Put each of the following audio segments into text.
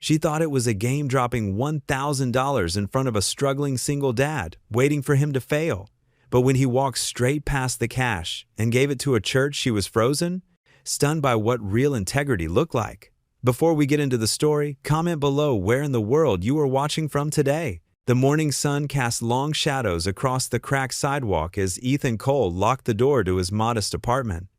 She thought it was a game, dropping $1,000 in front of a struggling single dad, waiting for him to fail. But when he walked straight past the cash and gave it to a church, she was frozen, stunned by what real integrity looked like. Before we get into the story, comment below where in the world you are watching from today. The morning sun cast long shadows across the cracked sidewalk as Ethan Cole locked the door to his modest apartment.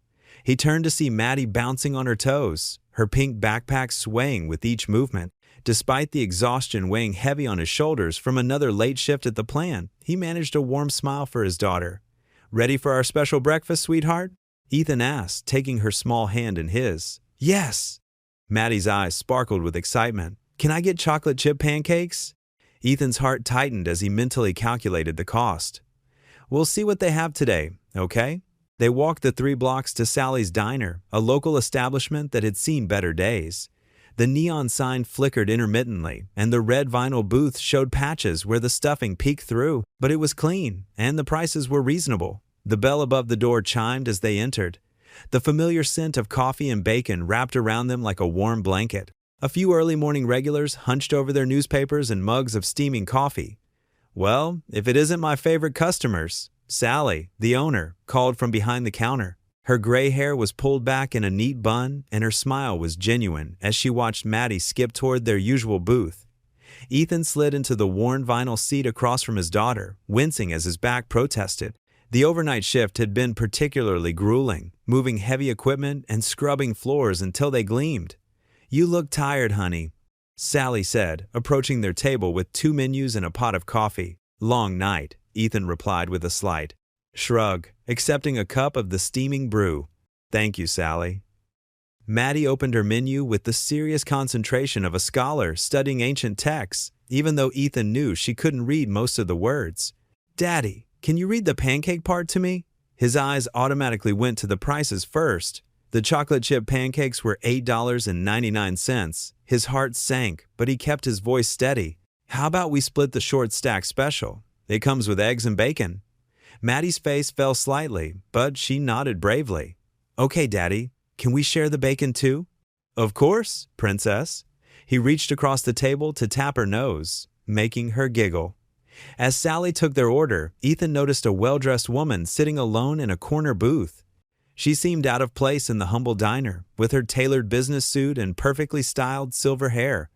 He turned to see Maddie bouncing on her toes, her pink backpack swaying with each movement. Despite the exhaustion weighing heavy on his shoulders from another late shift at the plant, he managed a warm smile for his daughter. "Ready for our special breakfast, sweetheart?" Ethan asked, taking her small hand in his. "Yes!" Maddie's eyes sparkled with excitement. "Can I get chocolate chip pancakes?" Ethan's heart tightened as he mentally calculated the cost. "We'll see what they have today, okay?" They walked the 3 blocks to Sally's Diner, a local establishment that had seen better days. The neon sign flickered intermittently, and the red vinyl booth showed patches where the stuffing peeked through, but it was clean, and the prices were reasonable. The bell above the door chimed as they entered. The familiar scent of coffee and bacon wrapped around them like a warm blanket. A few early morning regulars hunched over their newspapers and mugs of steaming coffee. "Well, if it isn't my favorite customers," Sally, the owner, called from behind the counter. Her gray hair was pulled back in a neat bun, and her smile was genuine as she watched Maddie skip toward their usual booth. Ethan slid into the worn vinyl seat across from his daughter, wincing as his back protested. The overnight shift had been particularly grueling, moving heavy equipment and scrubbing floors until they gleamed. "You look tired, honey," Sally said, approaching their table with 2 menus and a pot of coffee. "Long night," Ethan replied with a slight shrug, accepting a cup of the steaming brew. "Thank you, Sally." Maddie opened her menu with the serious concentration of a scholar studying ancient texts, even though Ethan knew she couldn't read most of the words. "Daddy, can you read the pancake part to me?" His eyes automatically went to the prices first. The chocolate chip pancakes were $8.99. His heart sank, but he kept his voice steady. "How about we split the short stack special? It comes with eggs and bacon." Maddie's face fell slightly, but she nodded bravely. "Okay, Daddy, can we share the bacon too?" "Of course, Princess." He reached across the table to tap her nose, making her giggle. As Sally took their order, Ethan noticed a well-dressed woman sitting alone in a corner booth. She seemed out of place in the humble diner, with her tailored business suit and perfectly styled silver hair.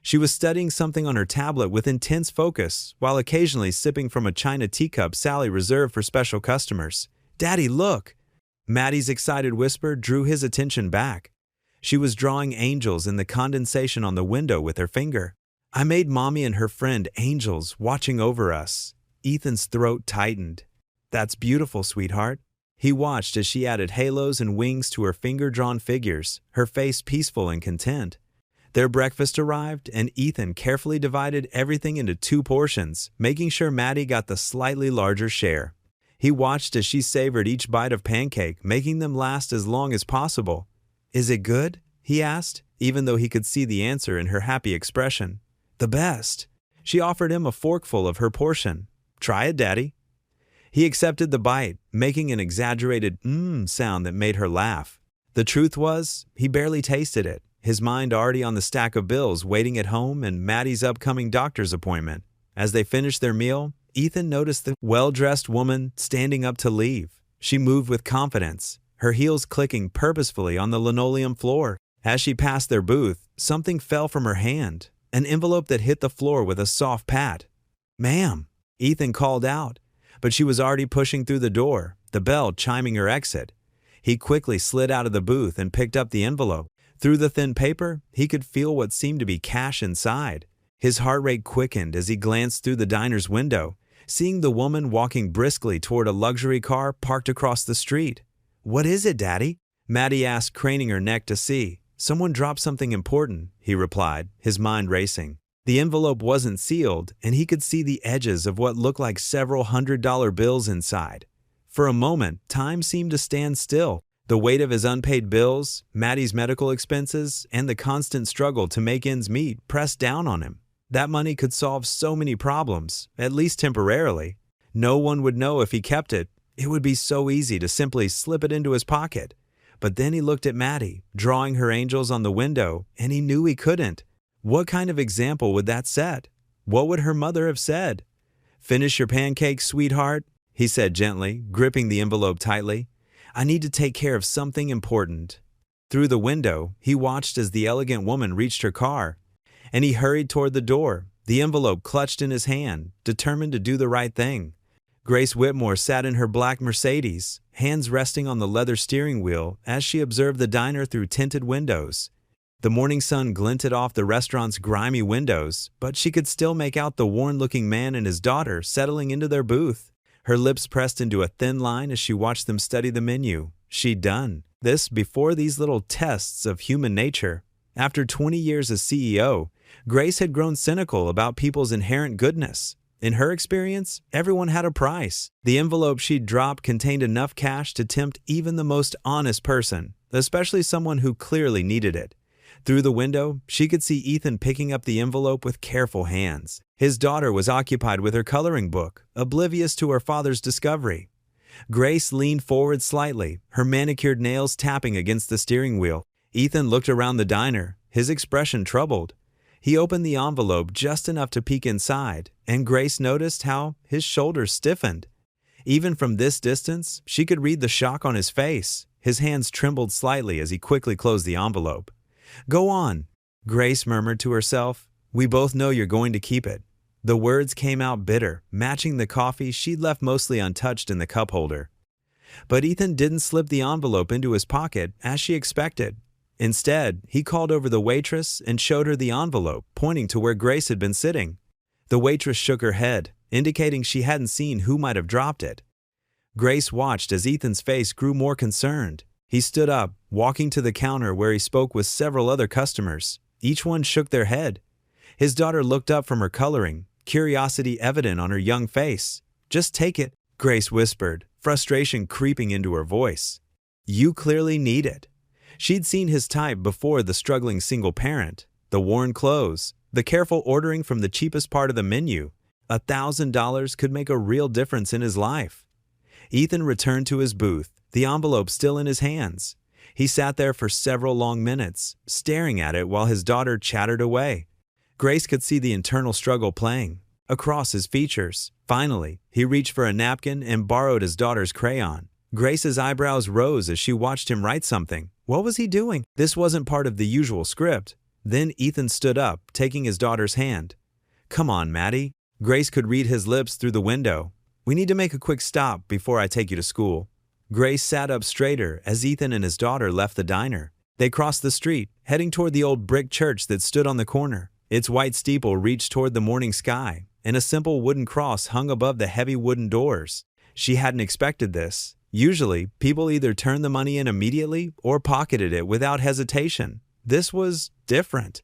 She was studying something on her tablet with intense focus, while occasionally sipping from a china teacup Sally reserved for special customers. "Daddy, look!" Maddie's excited whisper drew his attention back. She was drawing angels in the condensation on the window with her finger. "I made Mommy and her friend angels watching over us." Ethan's throat tightened. "That's beautiful, sweetheart." He watched as she added halos and wings to her finger-drawn figures, her face peaceful and content. Their breakfast arrived, and Ethan carefully divided everything into 2 portions, making sure Maddie got the slightly larger share. He watched as she savored each bite of pancake, making them last as long as possible. "Is it good?" he asked, even though he could see the answer in her happy expression. "The best." She offered him a forkful of her portion. "Try it, Daddy." He accepted the bite, making an exaggerated sound that made her laugh. The truth was, he barely tasted it, his mind already on the stack of bills waiting at home and Maddie's upcoming doctor's appointment. As they finished their meal, Ethan noticed the well-dressed woman standing up to leave. She moved with confidence, her heels clicking purposefully on the linoleum floor. As she passed their booth, something fell from her hand, an envelope that hit the floor with a soft pat. "Ma'am," Ethan called out, but she was already pushing through the door, the bell chiming her exit. He quickly slid out of the booth and picked up the envelope. Through the thin paper, he could feel what seemed to be cash inside. His heart rate quickened as he glanced through the diner's window, seeing the woman walking briskly toward a luxury car parked across the street. "What is it, Daddy?" Maddie asked, craning her neck to see. "Someone dropped something important," he replied, his mind racing. The envelope wasn't sealed, and he could see the edges of what looked like several $100 bills inside. For a moment, time seemed to stand still. The weight of his unpaid bills, Maddie's medical expenses, and the constant struggle to make ends meet pressed down on him. That money could solve so many problems, at least temporarily. No one would know if he kept it. It would be so easy to simply slip it into his pocket. But then he looked at Maddie, drawing her angels on the window, and he knew he couldn't. What kind of example would that set? What would her mother have said? "Finish your pancakes, sweetheart," he said gently, gripping the envelope tightly. "I need to take care of something important." Through the window, he watched as the elegant woman reached her car, and he hurried toward the door, the envelope clutched in his hand, determined to do the right thing. Grace Whitmore sat in her black Mercedes, hands resting on the leather steering wheel as she observed the diner through tinted windows. The morning sun glinted off the restaurant's grimy windows, but she could still make out the worn-looking man and his daughter settling into their booth. Her lips pressed into a thin line as she watched them study the menu. She'd done this before these little tests of human nature. After 20 years as CEO, Grace had grown cynical about people's inherent goodness. In her experience, everyone had a price. The envelope she'd dropped contained enough cash to tempt even the most honest person, especially someone who clearly needed it. Through the window, she could see Ethan picking up the envelope with careful hands. His daughter was occupied with her coloring book, oblivious to her father's discovery. Grace leaned forward slightly, her manicured nails tapping against the steering wheel. Ethan looked around the diner, his expression troubled. He opened the envelope just enough to peek inside, and Grace noticed how his shoulders stiffened. Even from this distance, she could read the shock on his face. His hands trembled slightly as he quickly closed the envelope. "Go on," Grace murmured to herself. "We both know you're going to keep it." The words came out bitter, matching the coffee she'd left mostly untouched in the cup holder. But Ethan didn't slip the envelope into his pocket as she expected. Instead, he called over the waitress and showed her the envelope, pointing to where Grace had been sitting. The waitress shook her head, indicating she hadn't seen who might have dropped it. Grace watched as Ethan's face grew more concerned. He stood up, walking to the counter where he spoke with several other customers. Each one shook their head. His daughter looked up from her coloring, curiosity evident on her young face. "Just take it," Grace whispered, frustration creeping into her voice. "You clearly need it." She'd seen his type before: the struggling single parent, the worn clothes, the careful ordering from the cheapest part of the menu. $1,000 could make a real difference in his life. Ethan returned to his booth, the envelope still in his hands. He sat there for several long minutes, staring at it while his daughter chattered away. Grace could see the internal struggle playing across his features. Finally, he reached for a napkin and borrowed his daughter's crayon. Grace's eyebrows rose as she watched him write something. What was he doing? This wasn't part of the usual script. Then Ethan stood up, taking his daughter's hand. "Come on, Maddie." Grace could read his lips through the window. "We need to make a quick stop before I take you to school." Grace sat up straighter as Ethan and his daughter left the diner. They crossed the street, heading toward the old brick church that stood on the corner. Its white steeple reached toward the morning sky, and a simple wooden cross hung above the heavy wooden doors. She hadn't expected this. Usually, people either turned the money in immediately or pocketed it without hesitation. This was different.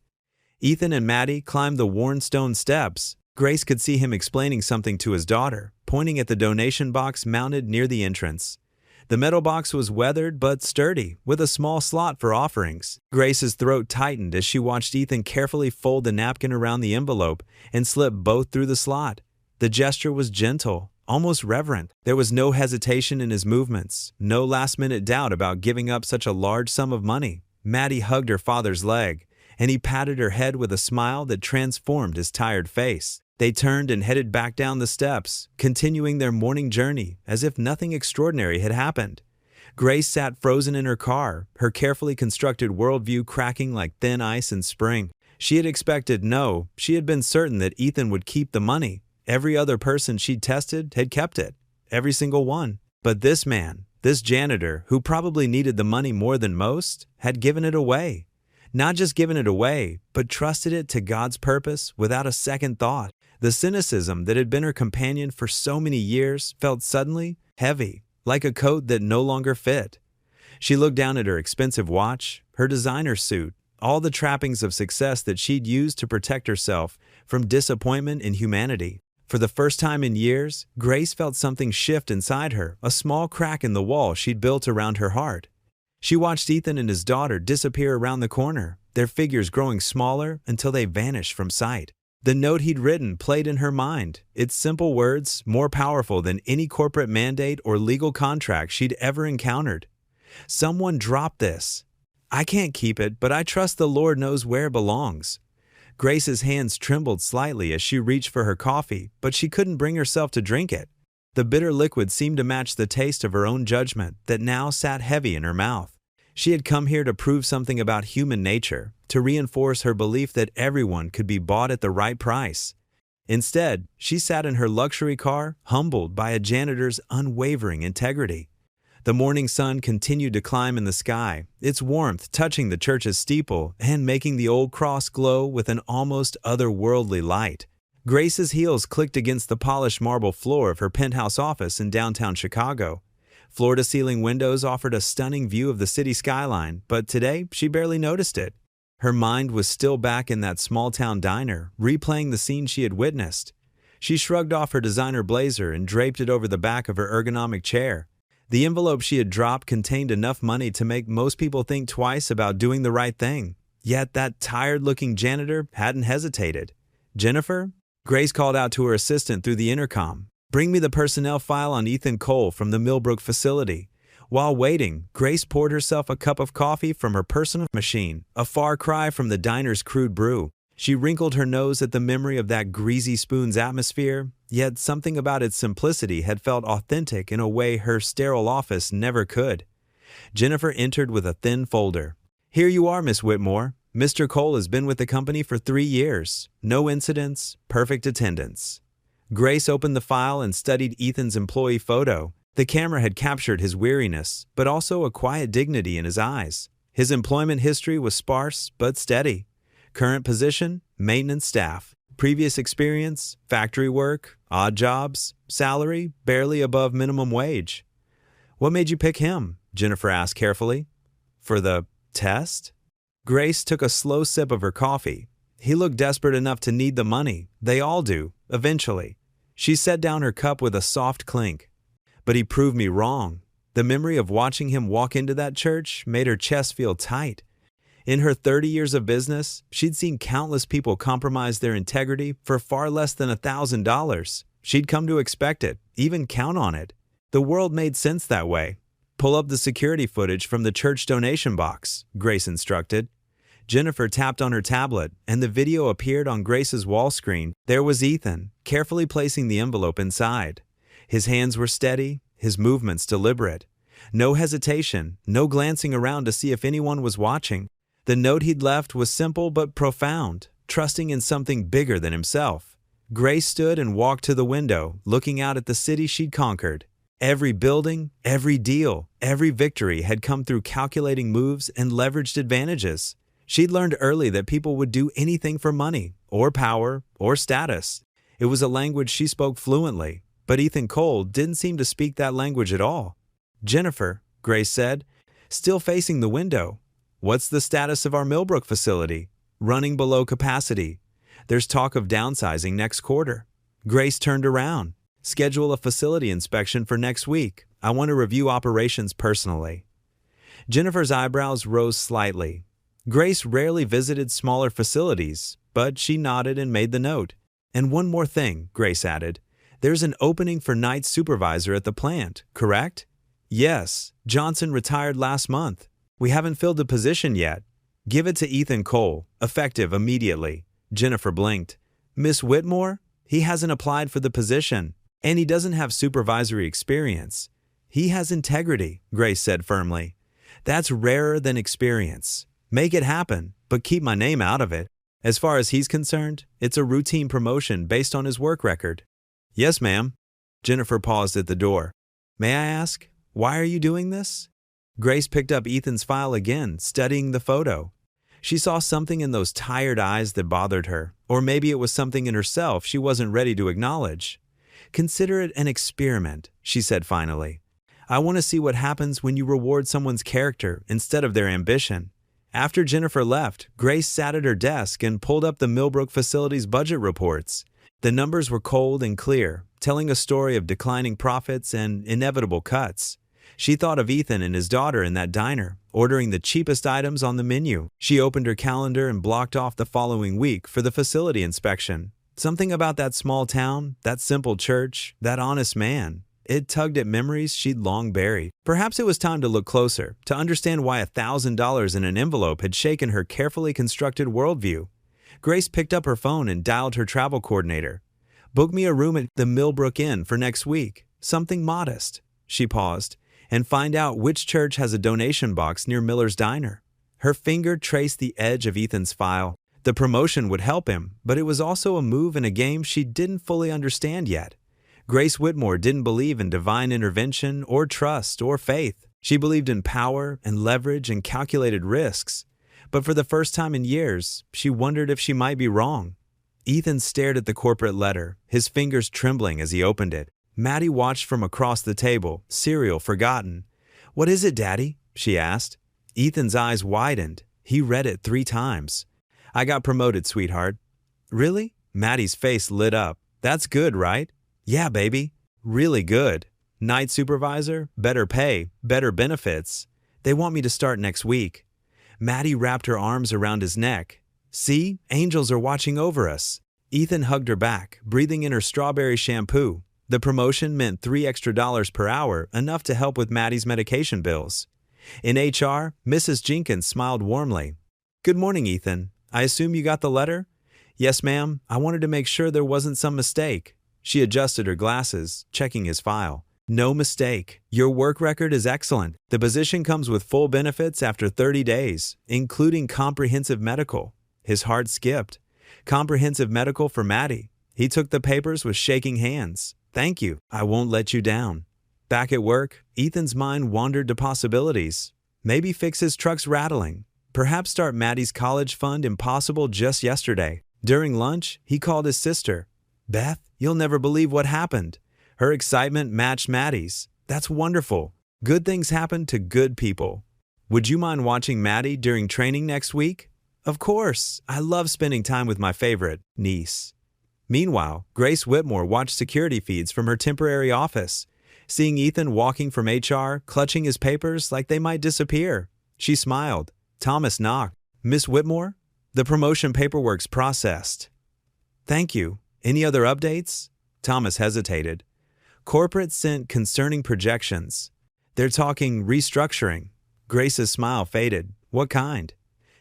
Ethan and Maddie climbed the worn stone steps. Grace could see him explaining something to his daughter, pointing at the donation box mounted near the entrance. The metal box was weathered but sturdy, with a small slot for offerings. Grace's throat tightened as she watched Ethan carefully fold the napkin around the envelope and slip both through the slot. The gesture was gentle, almost reverent. There was no hesitation in his movements, no last-minute doubt about giving up such a large sum of money. Maddie hugged her father's leg, and he patted her head with a smile that transformed his tired face. They turned and headed back down the steps, continuing their morning journey as if nothing extraordinary had happened. Grace sat frozen in her car, her carefully constructed worldview cracking like thin ice in spring. She had expected no, she had been certain that Ethan would keep the money. Every other person she'd tested had kept it. Every single one. But this man, this janitor, who probably needed the money more than most, had given it away. Not just given it away, but trusted it to God's purpose without a second thought. The cynicism that had been her companion for so many years felt suddenly heavy, like a coat that no longer fit. She looked down at her expensive watch, her designer suit, all the trappings of success that she'd used to protect herself from disappointment in humanity. For the first time in years, Grace felt something shift inside her, a small crack in the wall she'd built around her heart. She watched Ethan and his daughter disappear around the corner, their figures growing smaller until they vanished from sight. The note he'd written played in her mind, its simple words more powerful than any corporate mandate or legal contract she'd ever encountered. "Someone dropped this. I can't keep it, but I trust the Lord knows where it belongs." Grace's hands trembled slightly as she reached for her coffee, but she couldn't bring herself to drink it. The bitter liquid seemed to match the taste of her own judgment that now sat heavy in her mouth. She had come here to prove something about human nature, to reinforce her belief that everyone could be bought at the right price. Instead, she sat in her luxury car, humbled by a janitor's unwavering integrity. The morning sun continued to climb in the sky, its warmth touching the church's steeple and making the old cross glow with an almost otherworldly light. Grace's heels clicked against the polished marble floor of her penthouse office in downtown Chicago. Floor-to-ceiling windows offered a stunning view of the city skyline, but today she barely noticed it. Her mind was still back in that small-town diner, replaying the scene she had witnessed. She shrugged off her designer blazer and draped it over the back of her ergonomic chair. The envelope she had dropped contained enough money to make most people think twice about doing the right thing. Yet that tired-looking janitor hadn't hesitated. "Jennifer?" Grace called out to her assistant through the intercom. "Bring me the personnel file on Ethan Cole from the Millbrook facility." While waiting, Grace poured herself a cup of coffee from her personal machine, a far cry from the diner's crude brew. She wrinkled her nose at the memory of that greasy spoon's atmosphere, yet something about its simplicity had felt authentic in a way her sterile office never could. Jennifer entered with a thin folder. "Here you are, Miss Whitmore. Mr. Cole has been with the company for 3 years. No incidents, perfect attendance." Grace opened the file and studied Ethan's employee photo. The camera had captured his weariness, but also a quiet dignity in his eyes. His employment history was sparse but steady. Current position, maintenance staff. Previous experience, factory work, odd jobs. Salary, barely above minimum wage. "What made you pick him?" Jennifer asked carefully. "For the test?" Grace took a slow sip of her coffee. "He looked desperate enough to need the money. They all do, eventually." She set down her cup with a soft clink. "But he proved me wrong." The memory of watching him walk into that church made her chest feel tight. In her 30 years of business, she'd seen countless people compromise their integrity for far less than $1,000. She'd come to expect it, even count on it. The world made sense that way. "Pull up the security footage from the church donation box," Grace instructed. Jennifer tapped on her tablet, and the video appeared on Grace's wall screen. There was Ethan, carefully placing the envelope inside. His hands were steady, his movements deliberate. No hesitation, no glancing around to see if anyone was watching. The note he'd left was simple but profound, trusting in something bigger than himself. Grace stood and walked to the window, looking out at the city she'd conquered. Every building, every deal, every victory had come through calculating moves and leveraged advantages. She'd learned early that people would do anything for money, or power, or status. It was a language she spoke fluently, but Ethan Cole didn't seem to speak that language at all. "Jennifer," Grace said, still facing the window, "what's the status of our Millbrook facility?" "Running below capacity. There's talk of downsizing next quarter." Grace turned around. "Schedule a facility inspection for next week. I want to review operations personally." Jennifer's eyebrows rose slightly. Grace rarely visited smaller facilities, but she nodded and made the note. "And one more thing," Grace added. "There's an opening for night supervisor at the plant, correct?" "Yes. Johnson retired last month. We haven't filled the position yet." "Give it to Ethan Cole, effective immediately." Jennifer blinked. "Miss Whitmore? He hasn't applied for the position, and he doesn't have supervisory experience." "He has integrity," Grace said firmly. "That's rarer than experience. Make it happen, but keep my name out of it. As far as he's concerned, it's a routine promotion based on his work record." "Yes, ma'am." Jennifer paused at the door. "May I ask, why are you doing this?" Grace picked up Ethan's file again, studying the photo. She saw something in those tired eyes that bothered her, or maybe it was something in herself she wasn't ready to acknowledge. "Consider it an experiment," she said finally. "I want to see what happens when you reward someone's character instead of their ambition." After Jennifer left, Grace sat at her desk and pulled up the Millbrook facility's budget reports. The numbers were cold and clear, telling a story of declining profits and inevitable cuts. She thought of Ethan and his daughter in that diner, ordering the cheapest items on the menu. She opened her calendar and blocked off the following week for the facility inspection. Something about that small town, that simple church, that honest man. It tugged at memories she'd long buried. Perhaps it was time to look closer, to understand why $1,000 in an envelope had shaken her carefully constructed worldview. Grace picked up her phone and dialed her travel coordinator. "Book me a room at the Millbrook Inn for next week. Something modest." She paused. "And find out which church has a donation box near Miller's Diner." Her finger traced the edge of Ethan's file. The promotion would help him, but it was also a move in a game she didn't fully understand yet. Grace Whitmore didn't believe in divine intervention or trust or faith. She believed in power and leverage and calculated risks. But for the first time in years, she wondered if she might be wrong. Ethan stared at the corporate letter, his fingers trembling as he opened it. Maddie watched from across the table, cereal forgotten. "What is it, Daddy?" she asked. Ethan's eyes widened. He read it 3 times. "I got promoted, sweetheart." "Really?" Maddie's face lit up. "That's good, right?" "Yeah, baby. Really good. Night supervisor, better pay, better benefits. They want me to start next week." Maddie wrapped her arms around his neck. "See, angels are watching over us." Ethan hugged her back, breathing in her strawberry shampoo. The promotion meant $3 extra per hour, enough to help with Maddie's medication bills. In HR, Mrs. Jenkins smiled warmly. "Good morning, Ethan. I assume you got the letter?" "Yes, ma'am. I wanted to make sure there wasn't some mistake." She adjusted her glasses, checking his file. "No mistake. Your work record is excellent. The position comes with full benefits after 30 days, including comprehensive medical." His heart skipped. Comprehensive medical for Maddie. He took the papers with shaking hands. "Thank you. I won't let you down." Back at work, Ethan's mind wandered to possibilities. Maybe fix his truck's rattling. Perhaps start Maddie's college fund impossible just yesterday. During lunch, he called his sister. "Beth, you'll never believe what happened." Her excitement matched Maddie's. "That's wonderful. Good things happen to good people." "Would you mind watching Maddie during training next week?" "Of course. I love spending time with my favorite niece." Meanwhile, Grace Whitmore watched security feeds from her temporary office. Seeing Ethan walking from HR, clutching his papers like they might disappear, she smiled. Thomas knocked. "Miss Whitmore? The promotion paperwork's processed." "Thank you. Any other updates?" Thomas hesitated. "Corporate sent concerning projections. They're talking restructuring." Grace's smile faded. "What kind?"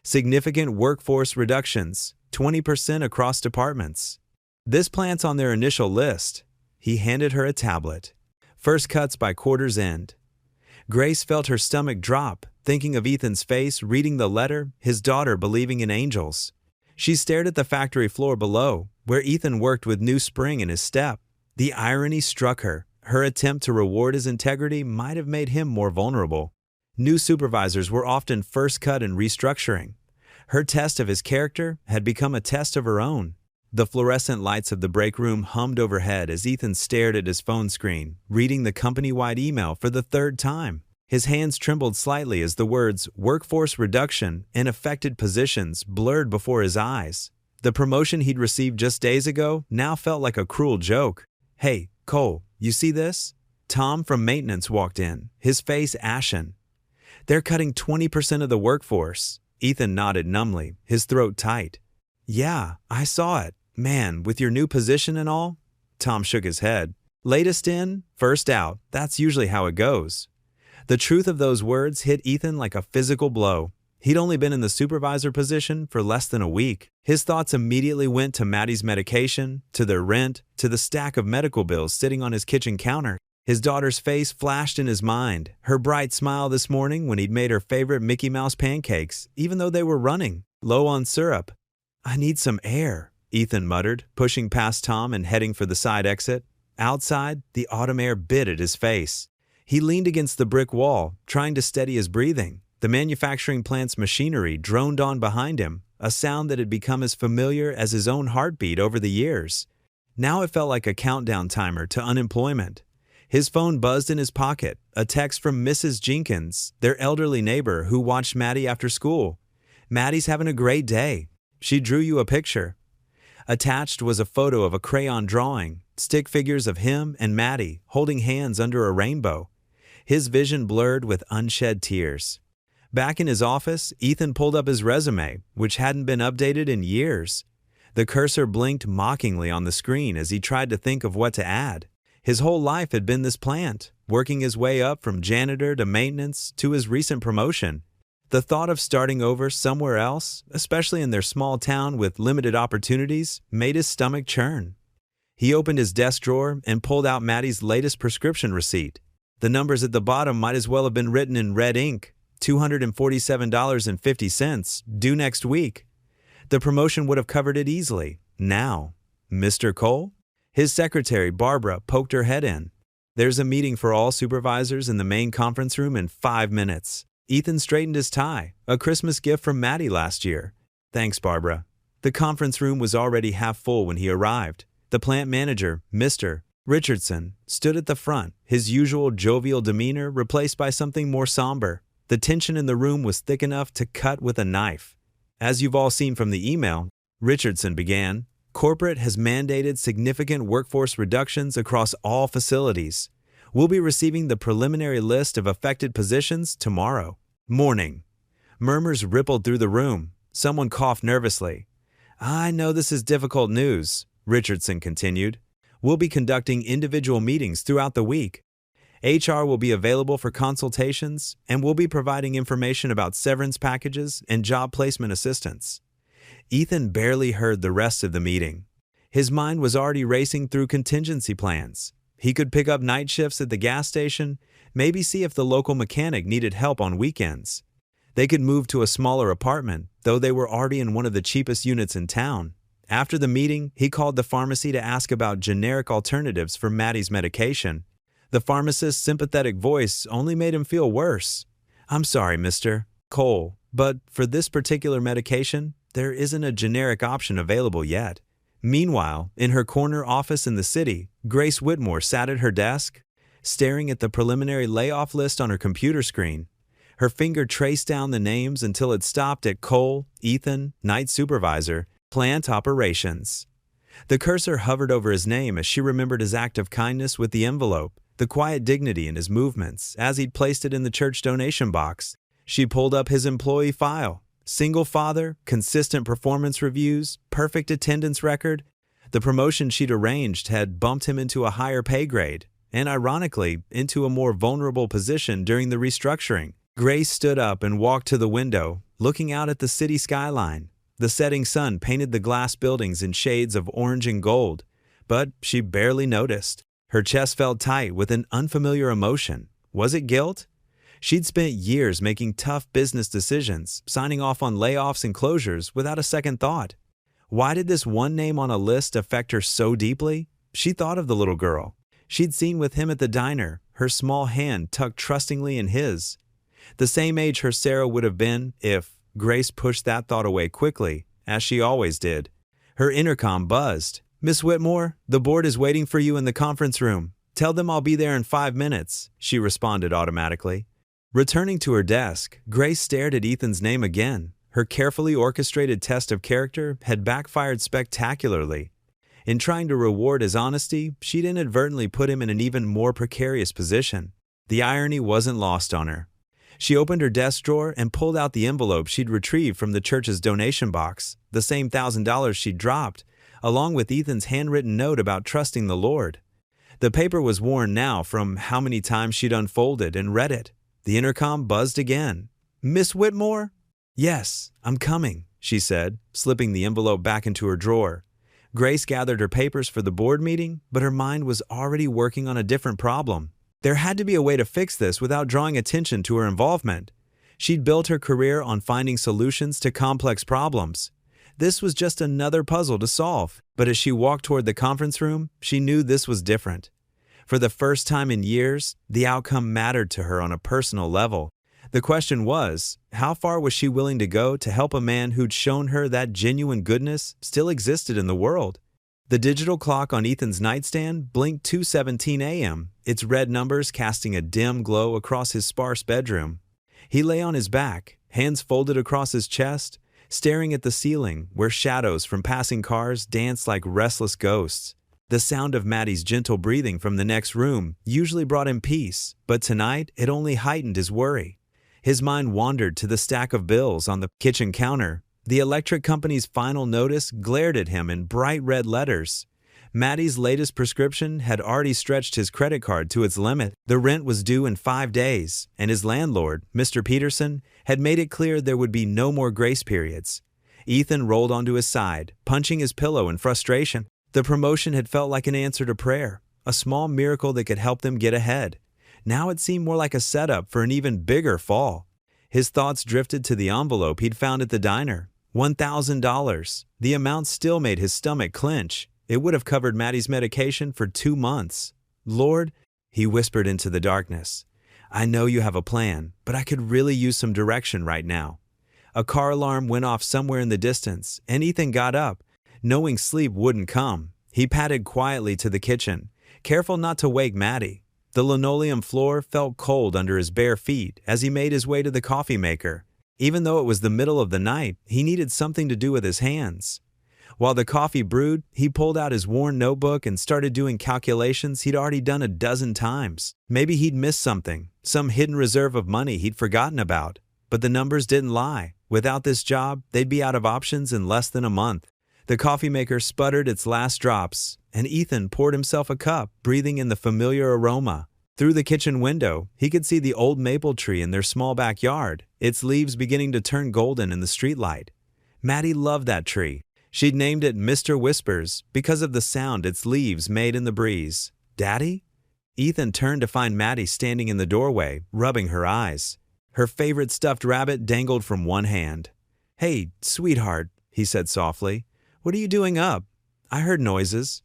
"Significant workforce reductions, 20% across departments." "This plant's on their initial list." He handed her a tablet. "First cuts by quarter's end." Grace felt her stomach drop, thinking of Ethan's face reading the letter, his daughter believing in angels. She stared at the factory floor below, where Ethan worked with new spring in his step. The irony struck her. Her attempt to reward his integrity might have made him more vulnerable. New supervisors were often first cut in restructuring. Her test of his character had become a test of her own. The fluorescent lights of the break room hummed overhead as Ethan stared at his phone screen, reading the company-wide email for the 3rd time. His hands trembled slightly as the words "workforce reduction" and "affected positions" blurred before his eyes. The promotion he'd received just days ago now felt like a cruel joke. "Hey, Cole, you see this?" Tom from maintenance walked in, his face ashen. "They're cutting 20% of the workforce." Ethan nodded numbly, his throat tight. "Yeah, I saw it. Man, with your new position and all?" Tom shook his head. "Latest in, first out. That's usually how it goes." The truth of those words hit Ethan like a physical blow. He'd only been in the supervisor position for less than a week. His thoughts immediately went to Maddie's medication, to their rent, to the stack of medical bills sitting on his kitchen counter. His daughter's face flashed in his mind, her bright smile this morning when he'd made her favorite Mickey Mouse pancakes, even though they were running, low on syrup. "I need some air," Ethan muttered, pushing past Tom and heading for the side exit. Outside, the autumn air bit at his face. He leaned against the brick wall, trying to steady his breathing. The manufacturing plant's machinery droned on behind him, a sound that had become as familiar as his own heartbeat over the years. Now it felt like a countdown timer to unemployment. His phone buzzed in his pocket, a text from Mrs. Jenkins, their elderly neighbor who watched Maddie after school. "Maddie's having a great day. She drew you a picture." Attached was a photo of a crayon drawing, stick figures of him and Maddie holding hands under a rainbow. His vision blurred with unshed tears. Back in his office, Ethan pulled up his resume, which hadn't been updated in years. The cursor blinked mockingly on the screen as he tried to think of what to add. His whole life had been this plant, working his way up from janitor to maintenance to his recent promotion. The thought of starting over somewhere else, especially in their small town with limited opportunities, made his stomach churn. He opened his desk drawer and pulled out Maddie's latest prescription receipt. The numbers at the bottom might as well have been written in red ink. $247.50, due next week. The promotion would have covered it easily. Now, Mr. Cole? His secretary, Barbara, poked her head in. There's a meeting for all supervisors in the main conference room in 5 minutes. Ethan straightened his tie, a Christmas gift from Maddie last year. Thanks, Barbara. The conference room was already half full when he arrived. The plant manager, Mr. Richardson, stood at the front, his usual jovial demeanor replaced by something more somber. The tension in the room was thick enough to cut with a knife. As you've all seen from the email, Richardson began, corporate has mandated significant workforce reductions across all facilities. We'll be receiving the preliminary list of affected positions tomorrow morning. Murmurs rippled through the room. Someone coughed nervously. I know this is difficult news, Richardson continued. We'll be conducting individual meetings throughout the week. HR will be available for consultations, and we'll be providing information about severance packages and job placement assistance. Ethan barely heard the rest of the meeting. His mind was already racing through contingency plans. He could pick up night shifts at the gas station, maybe see if the local mechanic needed help on weekends. They could move to a smaller apartment, though they were already in one of the cheapest units in town. After the meeting, he called the pharmacy to ask about generic alternatives for Maddie's medication. The pharmacist's sympathetic voice only made him feel worse. I'm sorry, Mr. Cole, but for this particular medication, there isn't a generic option available yet. Meanwhile, in her corner office in the city, Grace Whitmore sat at her desk, staring at the preliminary layoff list on her computer screen. Her finger traced down the names until it stopped at Cole, Ethan, night supervisor, plant operations. The cursor hovered over his name as she remembered his act of kindness with the envelope, the quiet dignity in his movements as he'd placed it in the church donation box. She pulled up his employee file. Single father, consistent performance reviews, perfect attendance record. The promotion she'd arranged had bumped him into a higher pay grade, and ironically, into a more vulnerable position during the restructuring. Grace stood up and walked to the window, looking out at the city skyline. The setting sun painted the glass buildings in shades of orange and gold, but she barely noticed. Her chest felt tight with an unfamiliar emotion. Was it guilt? She'd spent years making tough business decisions, signing off on layoffs and closures without a second thought. Why did this one name on a list affect her so deeply? She thought of the little girl she'd seen with him at the diner, her small hand tucked trustingly in his. The same age her Sarah would have been if Grace pushed that thought away quickly, as she always did. Her intercom buzzed. Miss Whitmore, the board is waiting for you in the conference room. Tell them I'll be there in 5 minutes, she responded automatically. Returning to her desk, Grace stared at Ethan's name again. Her carefully orchestrated test of character had backfired spectacularly. In trying to reward his honesty, she'd inadvertently put him in an even more precarious position. The irony wasn't lost on her. She opened her desk drawer and pulled out the envelope she'd retrieved from the church's donation box, the same $1,000 she'd dropped, along with Ethan's handwritten note about trusting the Lord. The paper was worn now from how many times she'd unfolded and read it. The intercom buzzed again. Miss Whitmore? Yes, I'm coming, she said, slipping the envelope back into her drawer. Grace gathered her papers for the board meeting, but her mind was already working on a different problem. There had to be a way to fix this without drawing attention to her involvement. She'd built her career on finding solutions to complex problems. This was just another puzzle to solve, but as she walked toward the conference room, she knew this was different. For the first time in years, the outcome mattered to her on a personal level. The question was, how far was she willing to go to help a man who'd shown her that genuine goodness still existed in the world? The digital clock on Ethan's nightstand blinked 2:17 a.m., its red numbers casting a dim glow across his sparse bedroom. He lay on his back, hands folded across his chest, staring at the ceiling where shadows from passing cars danced like restless ghosts. The sound of Maddie's gentle breathing from the next room usually brought him peace, but tonight it only heightened his worry. His mind wandered to the stack of bills on the kitchen counter. The electric company's final notice glared at him in bright red letters. Maddie's latest prescription had already stretched his credit card to its limit. The rent was due in 5 days, and his landlord, Mr. Peterson, had made it clear there would be no more grace periods. Ethan rolled onto his side, punching his pillow in frustration. The promotion had felt like an answer to prayer, a small miracle that could help them get ahead. Now it seemed more like a setup for an even bigger fall. His thoughts drifted to the envelope he'd found at the diner. $1,000. The amount still made his stomach clench. It would have covered Maddie's medication for 2 months. "Lord," he whispered into the darkness, "I know you have a plan, but I could really use some direction right now." A car alarm went off somewhere in the distance, and Ethan got up. Knowing sleep wouldn't come, he padded quietly to the kitchen, careful not to wake Maddie. The linoleum floor felt cold under his bare feet as he made his way to the coffee maker. Even though it was the middle of the night, he needed something to do with his hands. While the coffee brewed, he pulled out his worn notebook and started doing calculations he'd already done a dozen times. Maybe he'd missed something, some hidden reserve of money he'd forgotten about. But the numbers didn't lie. Without this job, they'd be out of options in less than a month. The coffee maker sputtered its last drops, and Ethan poured himself a cup, breathing in the familiar aroma. Through the kitchen window, he could see the old maple tree in their small backyard, its leaves beginning to turn golden in the streetlight. Maddie loved that tree. She'd named it Mr. Whispers because of the sound its leaves made in the breeze. "Daddy?" Ethan turned to find Maddie standing in the doorway, rubbing her eyes. Her favorite stuffed rabbit dangled from one hand. "Hey, sweetheart," he said softly. "What are you doing up? I heard noises."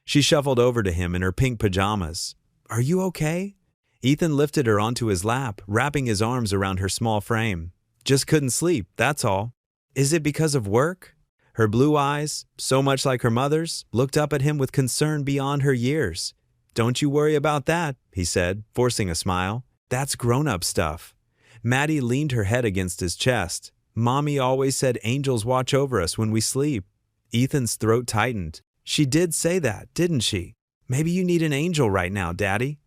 She shuffled over to him in her pink pajamas. "Are you okay?" Ethan lifted her onto his lap, wrapping his arms around her small frame. "Just couldn't sleep, that's all." "Is it because of work?" Her blue eyes, so much like her mother's, looked up at him with concern beyond her years. "Don't you worry about that," he said, forcing a smile. "That's grown-up stuff." Maddie leaned her head against his chest. "Mommy always said angels watch over us when we sleep." Ethan's throat tightened. "She did say that, didn't she? Maybe you need an angel right now, Daddy."